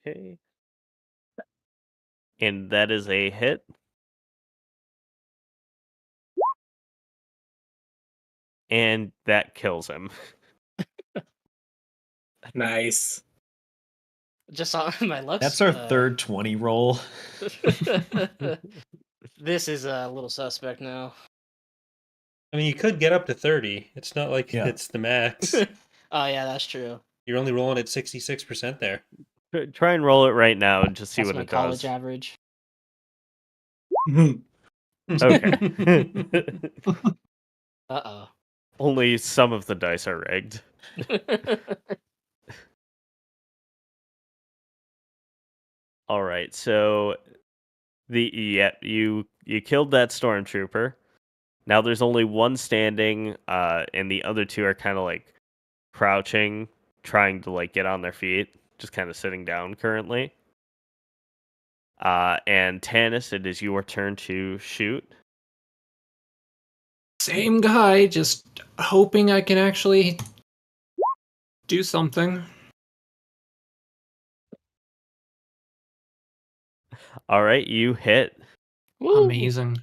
Speaker 2: Okay. And that is a hit. And that kills him.
Speaker 6: Nice.
Speaker 3: Just on my looks.
Speaker 5: That's our third 20 roll.
Speaker 3: This is a little suspect now.
Speaker 1: I mean, you could get up to 30. It's not like
Speaker 5: Yeah.
Speaker 1: it's the max.
Speaker 3: Oh yeah, that's true.
Speaker 1: You're only rolling at 66% there.
Speaker 2: Try and roll it right now and just see
Speaker 3: That's
Speaker 2: what
Speaker 3: my
Speaker 2: it
Speaker 3: college
Speaker 2: does.
Speaker 3: average.
Speaker 2: Okay.
Speaker 3: Uh
Speaker 2: Only some of the dice are rigged.
Speaker 3: oh.
Speaker 2: All right, so you killed that stormtrooper. Now there's only one standing, and the other two are kind of like crouching, trying to like get on their feet, just kind of sitting down currently. And Tanis, it is your turn to shoot.
Speaker 4: Same guy, just hoping I can actually do something.
Speaker 2: All right, you hit.
Speaker 3: Woo.
Speaker 4: Amazing.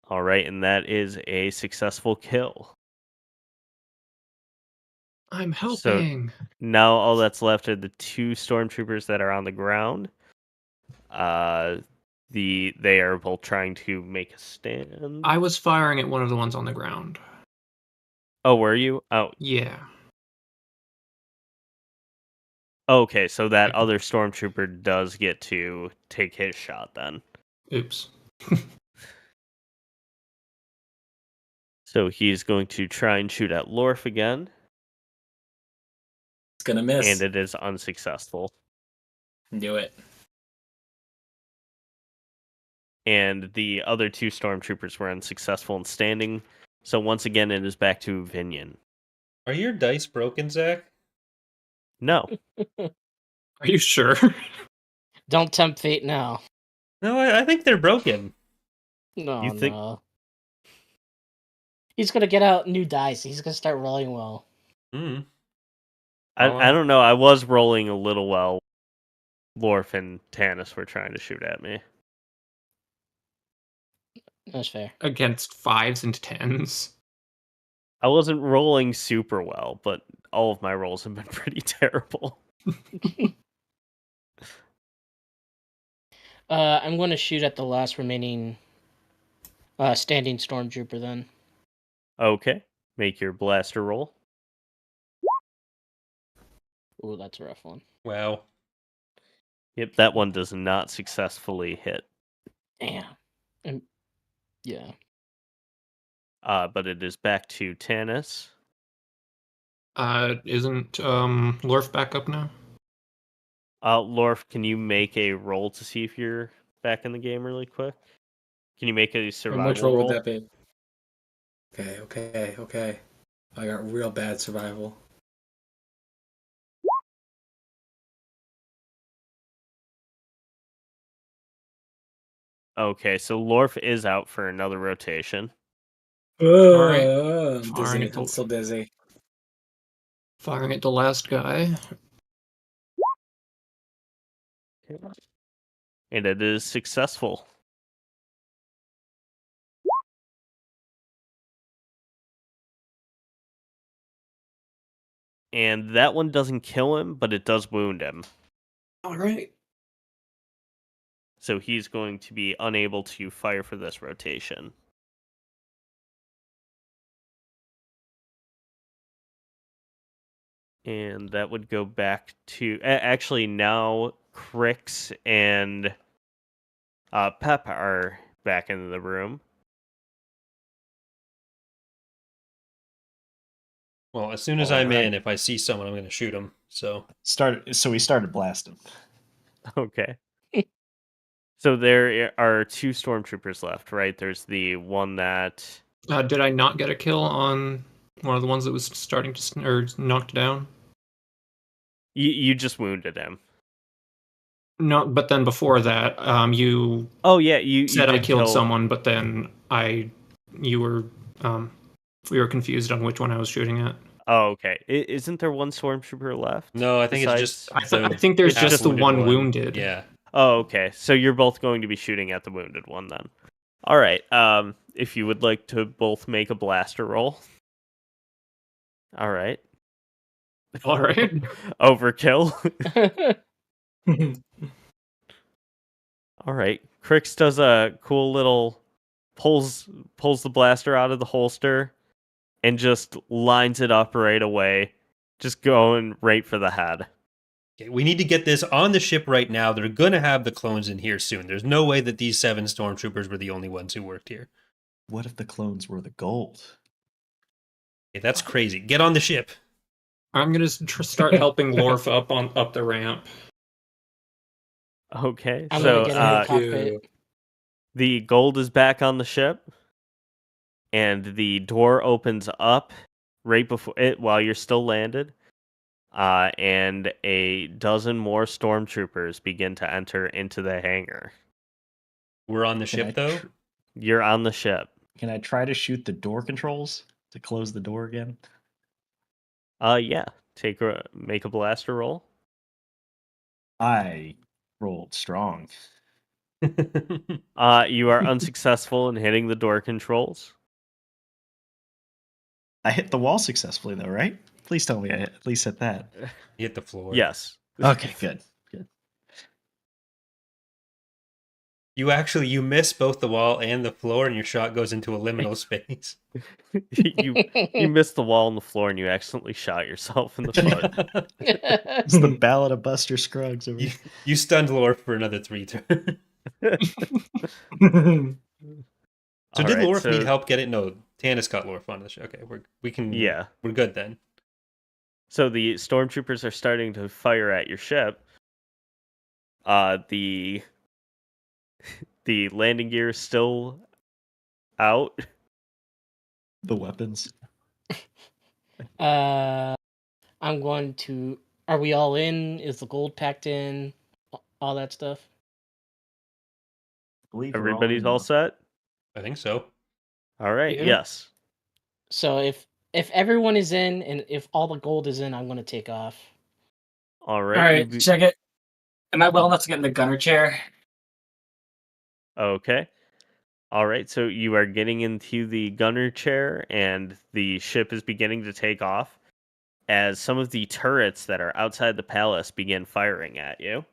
Speaker 2: All right, and that is a successful kill.
Speaker 4: I'm helping.
Speaker 2: Now all that's left are the two stormtroopers that are on the ground. They are both trying to make a stand.
Speaker 4: I was firing at one of the ones on the ground.
Speaker 2: Oh, were you? Oh,
Speaker 4: Yeah.
Speaker 2: okay. So that other stormtrooper does get to take his shot then.
Speaker 4: Oops.
Speaker 2: So he's going to try and shoot at Lorf again,
Speaker 6: It's gonna miss.
Speaker 2: and it is unsuccessful.
Speaker 6: Do it.
Speaker 2: And the other two stormtroopers were unsuccessful in standing. So once again, it is back to Vinion.
Speaker 1: Are your dice broken, Zach?
Speaker 2: No.
Speaker 4: Are you sure?
Speaker 3: Don't tempt fate now.
Speaker 1: No, I think they're broken.
Speaker 3: No,
Speaker 2: You think-
Speaker 3: no. He's gonna get out new dice. He's gonna start rolling well.
Speaker 1: Hmm.
Speaker 2: I don't know. I was rolling a little well. Lorf and Tanis were trying to shoot at me.
Speaker 3: That's fair.
Speaker 4: Against 5s and 10s.
Speaker 2: I wasn't rolling super well, but all of my rolls have been pretty terrible.
Speaker 3: I'm going to shoot at the last remaining standing stormtrooper then.
Speaker 2: Okay. Make your blaster roll.
Speaker 3: Ooh, that's a rough one.
Speaker 1: Wow.
Speaker 2: Yep, that one does not successfully hit.
Speaker 3: Damn. Yeah.
Speaker 2: But it is back to Tanis.
Speaker 4: Isn't Lorf back up now?
Speaker 2: Lorf, can you make a roll to see if you're back in the game really quick? Can you make a
Speaker 6: And
Speaker 2: survival
Speaker 6: which roll
Speaker 2: roll?
Speaker 6: would that be? Okay. I got real bad survival.
Speaker 2: Okay, so Lorf is out for another rotation.
Speaker 4: Alright.
Speaker 6: I'm
Speaker 4: Firing
Speaker 6: dizzy.
Speaker 4: at the-
Speaker 6: I'm still dizzy.
Speaker 4: Firing at the last guy.
Speaker 2: And it is successful. And that one doesn't kill him, but it does wound him.
Speaker 4: Alright.
Speaker 2: So he's going to be unable to fire for this rotation. And that would go back to... Actually, now Crix and Pep are back in the room.
Speaker 1: Well, as soon as
Speaker 5: All
Speaker 1: I'm
Speaker 5: right.
Speaker 1: in, if I see someone, I'm going to shoot them. So
Speaker 5: So we started blasting.
Speaker 2: Okay. So there are two stormtroopers left, right? There's the one that...
Speaker 4: Did I not get a kill on One of the ones that was starting to or knocked down.
Speaker 2: You just wounded him.
Speaker 4: No, but then before that, you
Speaker 2: Oh yeah, you
Speaker 4: said I
Speaker 2: did
Speaker 4: killed
Speaker 2: kill
Speaker 4: someone, but then we were confused on which one I was shooting at.
Speaker 2: Oh, okay. Isn't there one stormtrooper left?
Speaker 1: No, I think it's
Speaker 2: besides-
Speaker 1: just the
Speaker 4: I think there's
Speaker 2: It's
Speaker 4: just
Speaker 2: just
Speaker 4: the
Speaker 1: half-wounded
Speaker 4: one wounded.
Speaker 1: Yeah.
Speaker 2: Oh, okay. So you're both going to be shooting at the wounded one then. All right. If you would like to both make a blaster roll. All right.
Speaker 4: All right.
Speaker 2: Overkill. All right. Crix does a cool little pulls the blaster out of the holster and just lines it up right away, just going right for the head.
Speaker 1: Okay, we need to get this on the ship right now. They're going to have the clones in here soon. There's no way that these 7 stormtroopers were the only ones who worked here.
Speaker 5: What if the clones were the gold?
Speaker 1: Okay, that's crazy. Get on the ship.
Speaker 4: I'm gonna start helping Lorf up the ramp.
Speaker 2: Okay.
Speaker 3: I'm
Speaker 2: so
Speaker 3: gonna get in the cockpit.
Speaker 2: the gold is back on the ship, and the door opens up right before it while you're still landed. And a dozen more stormtroopers begin to enter into the hangar.
Speaker 1: We're on the ship, though?
Speaker 2: You're on the ship.
Speaker 5: Can I try to shoot the door controls to close the door again?
Speaker 2: Yeah. Make a blaster roll.
Speaker 5: I rolled strong.
Speaker 2: You are unsuccessful in hitting the door controls.
Speaker 5: I hit the wall successfully, though, right? Please tell me I at least hit that.
Speaker 1: You hit the floor.
Speaker 2: Yes.
Speaker 5: Okay, good.
Speaker 1: You miss both the wall and the floor, and your shot goes into a liminal space.
Speaker 2: you missed the wall and the floor, and you accidentally shot yourself in the foot.
Speaker 5: It's the Ballad of Buster Scruggs. Over
Speaker 1: You stunned Lorf for another 3 turns. So did Lorf need help getting? No, Tanis got Lorf onto the show. Okay, we're good then.
Speaker 2: So the stormtroopers are starting to fire at your ship. The landing gear is still out.
Speaker 5: the weapons.
Speaker 3: I'm going to. Are we all in? Is the gold packed in? All that stuff.
Speaker 2: Everybody's all set.
Speaker 1: I think so.
Speaker 2: All right.
Speaker 3: Yeah.
Speaker 2: Yes.
Speaker 3: So if everyone is in and if all the gold is in, I'm going to take off.
Speaker 2: All right.
Speaker 6: All right, check it. Am I well enough to get in the gunner chair?
Speaker 2: Okay. All right. So you are getting into the gunner chair, and the ship is beginning to take off as some of the turrets that are outside the palace begin firing at you.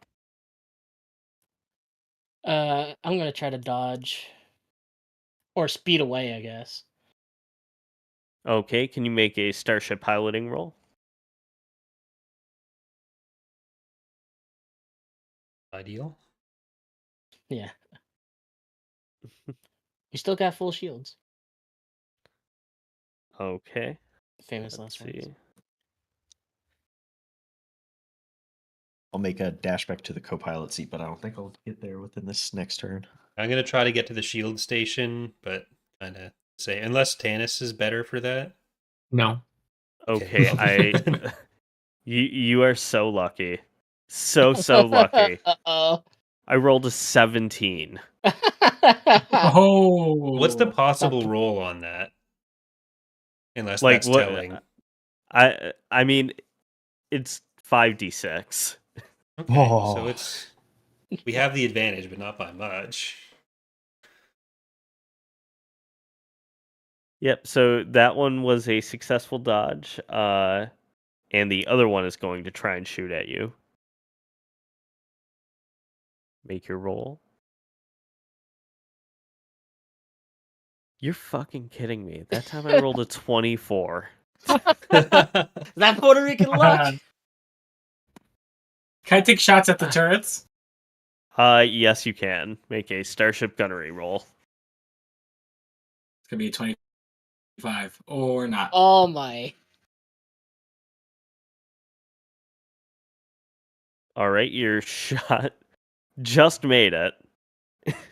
Speaker 3: I'm going to try to dodge or speed away, I guess.
Speaker 2: Okay. Can you make a starship piloting roll?
Speaker 1: Ideal.
Speaker 3: Yeah. You still got full shields.
Speaker 2: Okay.
Speaker 3: Famous
Speaker 2: Let's
Speaker 3: last words.
Speaker 2: see.
Speaker 5: I'll make a dash back to the co-pilot seat, but I don't think I'll get there within this next turn.
Speaker 1: I'm gonna try to get to the shield station, but kind of say unless Tanis is better for that.
Speaker 4: No.
Speaker 2: Okay. You are so lucky. So lucky.
Speaker 3: Uh-oh.
Speaker 2: I rolled a 17.
Speaker 6: Oh,
Speaker 1: What's the possible roll on that? Unless
Speaker 2: Like
Speaker 1: that's
Speaker 2: what?
Speaker 1: telling.
Speaker 2: I mean, it's 5d6.
Speaker 1: Okay,
Speaker 5: Oh.
Speaker 1: so we have the advantage, but not by much.
Speaker 2: Yep. So that one was a successful dodge, and the other one is going to try and shoot at you. Make your roll. You're fucking kidding me. That time I rolled a 24.
Speaker 3: Is that Puerto Rican luck?
Speaker 6: Can I take shots at the turrets?
Speaker 2: Yes, you can. Make a starship gunnery roll.
Speaker 6: It's gonna be a 25 or not.
Speaker 3: Oh my.
Speaker 2: All right, your shot just made it.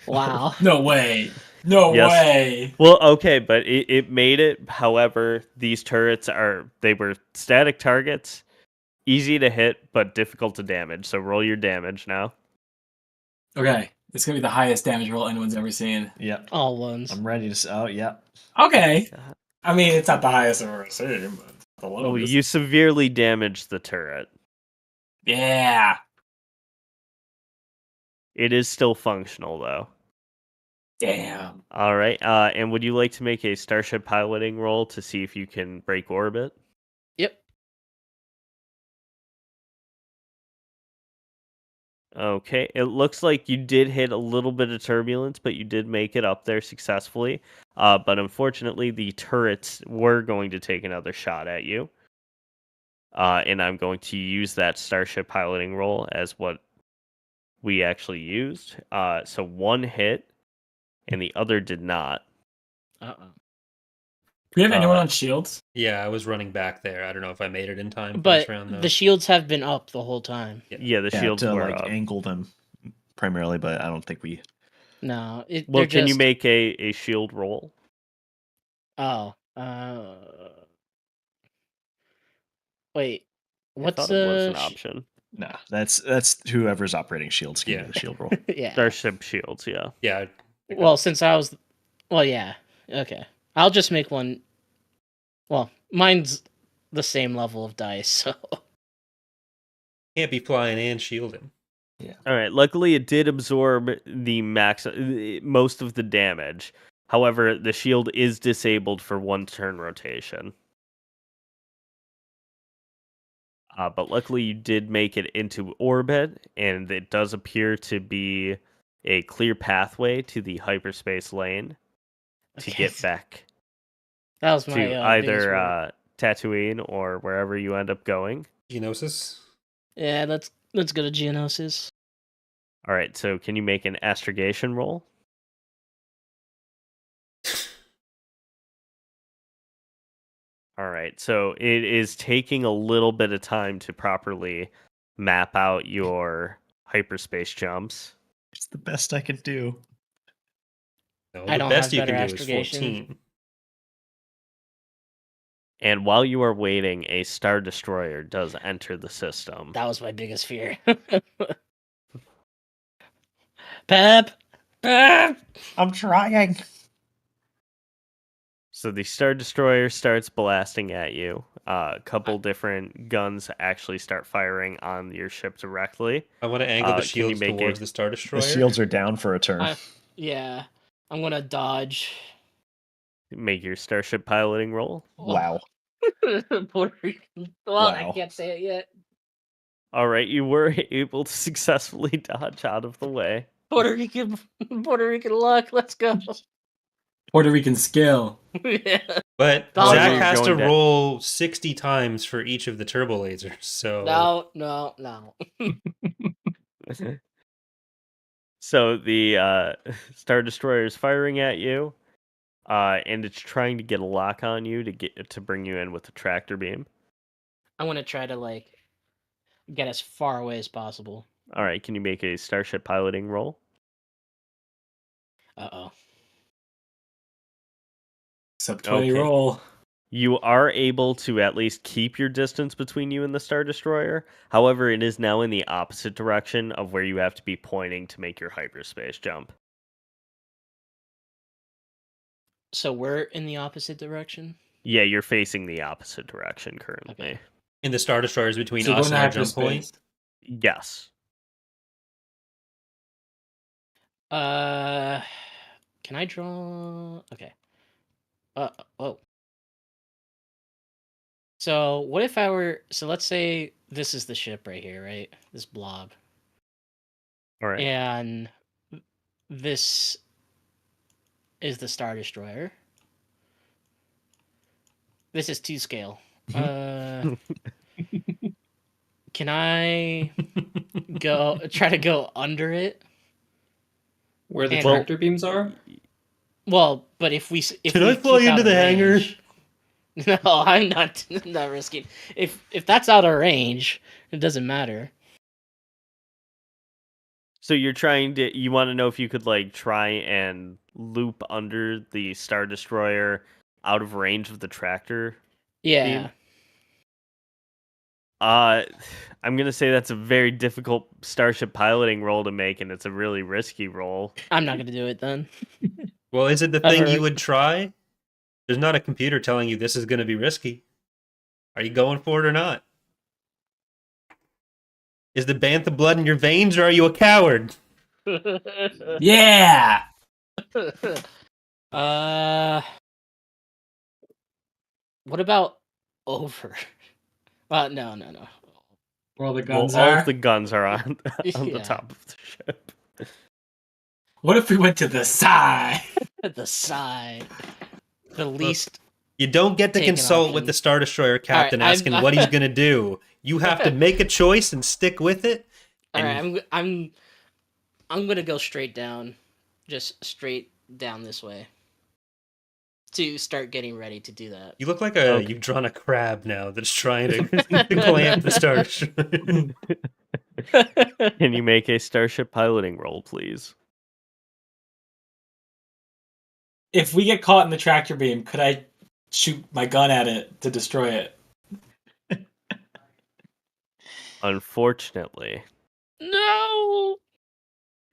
Speaker 3: Wow.
Speaker 6: No way. No
Speaker 2: Yes.
Speaker 6: way.
Speaker 2: Well, okay, but it made it. However, ththey were static targets, easy to hit, but difficult to damage. So roll your damage now.
Speaker 6: Okay, it's gonna be the highest damage roll anyone's ever seen.
Speaker 5: Yep.
Speaker 3: All ones.
Speaker 5: I'm ready to. Oh, yeah.
Speaker 6: Okay. I mean, it's not the highest I've ever seen, but it's the
Speaker 2: Oh,
Speaker 6: lowest.
Speaker 2: you severely damaged the turret.
Speaker 6: Yeah.
Speaker 2: It is still functional though.
Speaker 6: Damn.
Speaker 2: All right. And would you like to make a starship piloting roll to see if you can break orbit?
Speaker 3: Yep.
Speaker 2: Okay. It looks like you did hit a little bit of turbulence, but you did make it up there successfully. But unfortunately, the turrets were going to take another shot at you. And I'm going to use that starship piloting roll as what we actually used. So one hit, and the other did not.
Speaker 3: Uh-oh.
Speaker 6: Do we have anyone on shields?
Speaker 1: Yeah, I was running back there. I don't know if I made it in time for
Speaker 3: But
Speaker 1: this round, though.
Speaker 3: the shields have been up the whole time.
Speaker 2: Yeah, the
Speaker 5: Yeah,
Speaker 2: shields
Speaker 5: to
Speaker 2: were
Speaker 5: like
Speaker 2: up.
Speaker 5: angle them primarily, but I don't think we.
Speaker 3: No,
Speaker 2: Well,
Speaker 3: they're
Speaker 2: can you
Speaker 3: just...
Speaker 2: make a shield roll?
Speaker 3: Oh. Wait.
Speaker 2: I
Speaker 3: What's
Speaker 2: thought it was an
Speaker 3: the...
Speaker 2: option.
Speaker 5: Nah, that's whoever's operating shields can
Speaker 1: Yeah.
Speaker 5: do the shield roll.
Speaker 3: Yeah.
Speaker 2: Starship shields, yeah.
Speaker 1: Yeah.
Speaker 3: Well, since I was... Well, yeah. Okay. I'll just make one... Well, mine's the same level of dice, so...
Speaker 1: Can't be flying and shielding.
Speaker 2: All right. Luckily, it did absorb the most of the damage. However, the shield is disabled for one turn rotation. But luckily, you did make it into orbit, and it does appear to be a clear pathway to the hyperspace lane to
Speaker 3: Okay.
Speaker 2: get back
Speaker 3: That was my
Speaker 2: to
Speaker 3: biggest
Speaker 2: either
Speaker 3: worry.
Speaker 2: Tatooine or wherever you end up going.
Speaker 1: Geonosis?
Speaker 3: Yeah, let's go to Geonosis.
Speaker 2: All right, so can you make an astrogation roll? All right, so it is taking a little bit of time to properly map out your hyperspace jumps.
Speaker 5: It's the best I can do.
Speaker 1: No,
Speaker 3: I
Speaker 1: the
Speaker 3: don't
Speaker 1: best
Speaker 3: have
Speaker 1: you can
Speaker 3: better
Speaker 1: do is
Speaker 3: astrogation.
Speaker 1: 14.
Speaker 2: And while you are waiting, a Star Destroyer does enter the system.
Speaker 3: That was my biggest fear. Pep! Pep!
Speaker 5: I'm trying.
Speaker 2: So the Star Destroyer starts blasting at you. A couple different guns actually start firing on your ship directly.
Speaker 1: I want to angle the
Speaker 2: Can you
Speaker 1: shields
Speaker 2: make
Speaker 1: towards
Speaker 2: a-
Speaker 1: the Star
Speaker 5: The
Speaker 1: Destroyer.
Speaker 5: shields are down for a turn.
Speaker 3: Yeah. I'm gonna dodge.
Speaker 2: Make your starship piloting roll.
Speaker 5: Wow.
Speaker 3: Puerto Rican. Well, I
Speaker 5: Wow.
Speaker 3: can't say it yet.
Speaker 2: All right, you were able to successfully dodge out of the way.
Speaker 3: Puerto Rican luck. Let's go.
Speaker 6: Puerto Rican skill.
Speaker 3: Yeah.
Speaker 1: But
Speaker 3: However,
Speaker 1: Zack
Speaker 2: you're
Speaker 1: has to
Speaker 2: going to-
Speaker 1: roll 60 times for each of the turbo lasers, so...
Speaker 3: No.
Speaker 2: So the Star Destroyer is firing at you, and it's trying to get a lock on you to bring you in with the tractor beam.
Speaker 3: I'm gonna try to get as far away as possible.
Speaker 2: All right, can you make a starship piloting roll?
Speaker 3: Uh-oh.
Speaker 6: Sub 20
Speaker 2: Okay.
Speaker 6: roll.
Speaker 2: You are able to at least keep your distance between you and the Star Destroyer. However, it is now in the opposite direction of where you have to be pointing to make your hyperspace jump.
Speaker 3: So we're in the opposite direction?
Speaker 2: Yeah, you're facing the opposite direction currently.
Speaker 3: Okay.
Speaker 1: In the Star Destroyers between
Speaker 6: So
Speaker 1: us
Speaker 6: going
Speaker 1: and our
Speaker 6: to
Speaker 1: jump point.
Speaker 6: hyperspace.
Speaker 2: Yes.
Speaker 3: Can I draw? Okay. Oh. So what if I were? So let's say this is the ship right here, right? This blob,
Speaker 2: All right.
Speaker 3: and this is the Star Destroyer. This is 2 scale. Can I try to go under it?
Speaker 7: Where the
Speaker 3: And-
Speaker 7: tractor beams are?
Speaker 3: Well, but if we
Speaker 1: Can I fly
Speaker 3: keep out
Speaker 1: into
Speaker 3: of
Speaker 1: the hangar?
Speaker 3: range- No, I'm not risking. If that's out of range, it doesn't matter.
Speaker 2: So you're you want to know if you could try and loop under the Star Destroyer out of range of the tractor?
Speaker 3: Yeah.
Speaker 2: Beam? I'm gonna say that's a very difficult starship piloting role to make, and it's a really risky role.
Speaker 3: I'm not gonna do it then.
Speaker 1: Well, is it the
Speaker 3: I've
Speaker 1: thing you
Speaker 3: heard-
Speaker 1: would try? There's not a computer telling you this is going to be risky. Are you going for it or not? Is the bantha blood in your veins, or are you a coward?
Speaker 6: Yeah.
Speaker 3: What about over? No.
Speaker 6: Where all the
Speaker 2: Well,
Speaker 6: guns
Speaker 2: all
Speaker 6: are.
Speaker 2: of the guns are on the
Speaker 3: Yeah.
Speaker 2: top of the ship.
Speaker 6: What if we went to the side?
Speaker 3: At the side. The least.
Speaker 1: You don't get to
Speaker 3: Take an
Speaker 1: consult with
Speaker 3: option.
Speaker 1: the Star Destroyer captain
Speaker 3: I've-
Speaker 1: asking what he's going to do. You have to make a choice and stick with it.
Speaker 3: All
Speaker 1: And
Speaker 3: right, I'm gonna go straight down, just straight down this way. To start getting ready to do that.
Speaker 1: you look like
Speaker 2: Okay.
Speaker 1: you've drawn a crab now that's trying to clamp the Star Destroyer.
Speaker 2: Can you make a starship piloting roll, please?
Speaker 6: If we get caught in the tractor beam, could I shoot my gun at it to destroy it?
Speaker 2: Unfortunately,
Speaker 3: No.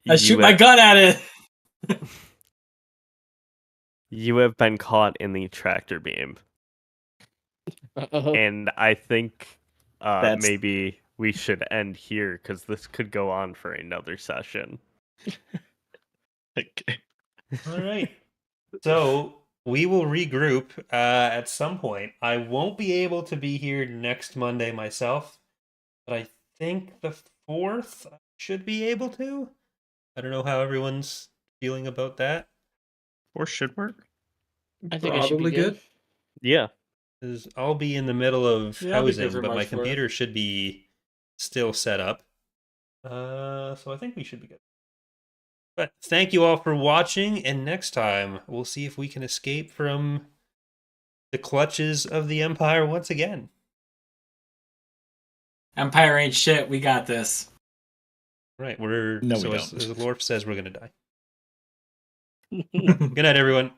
Speaker 6: I shoot
Speaker 2: you
Speaker 6: my
Speaker 2: have-
Speaker 6: gun at it.
Speaker 2: You have been caught in the tractor beam,
Speaker 3: Uh-oh.
Speaker 2: and I think
Speaker 5: That's-
Speaker 2: maybe we should end here because this could go on for another session.
Speaker 5: Okay.
Speaker 1: All right. So we will regroup at some point. I won't be able to be here next Monday myself, but I think the 4th I should be able to. I don't know how everyone's feeling about that.
Speaker 5: Or should work.
Speaker 3: I think I should
Speaker 7: Probably
Speaker 3: be good.
Speaker 2: Yeah,
Speaker 1: 'Cause I'll be in the middle of
Speaker 6: Yeah, I'll be good
Speaker 1: housing,
Speaker 6: for
Speaker 1: but my
Speaker 6: March 4th.
Speaker 1: computer should be still set up. So I think we should be good. But thank you all for watching, and next time we'll see if we can escape from the clutches of the Empire once again.
Speaker 6: Empire ain't shit. We got this.
Speaker 1: Right, we're
Speaker 5: No, we
Speaker 1: so as
Speaker 5: don't.
Speaker 1: Lorf says, we're gonna die. Good night, everyone.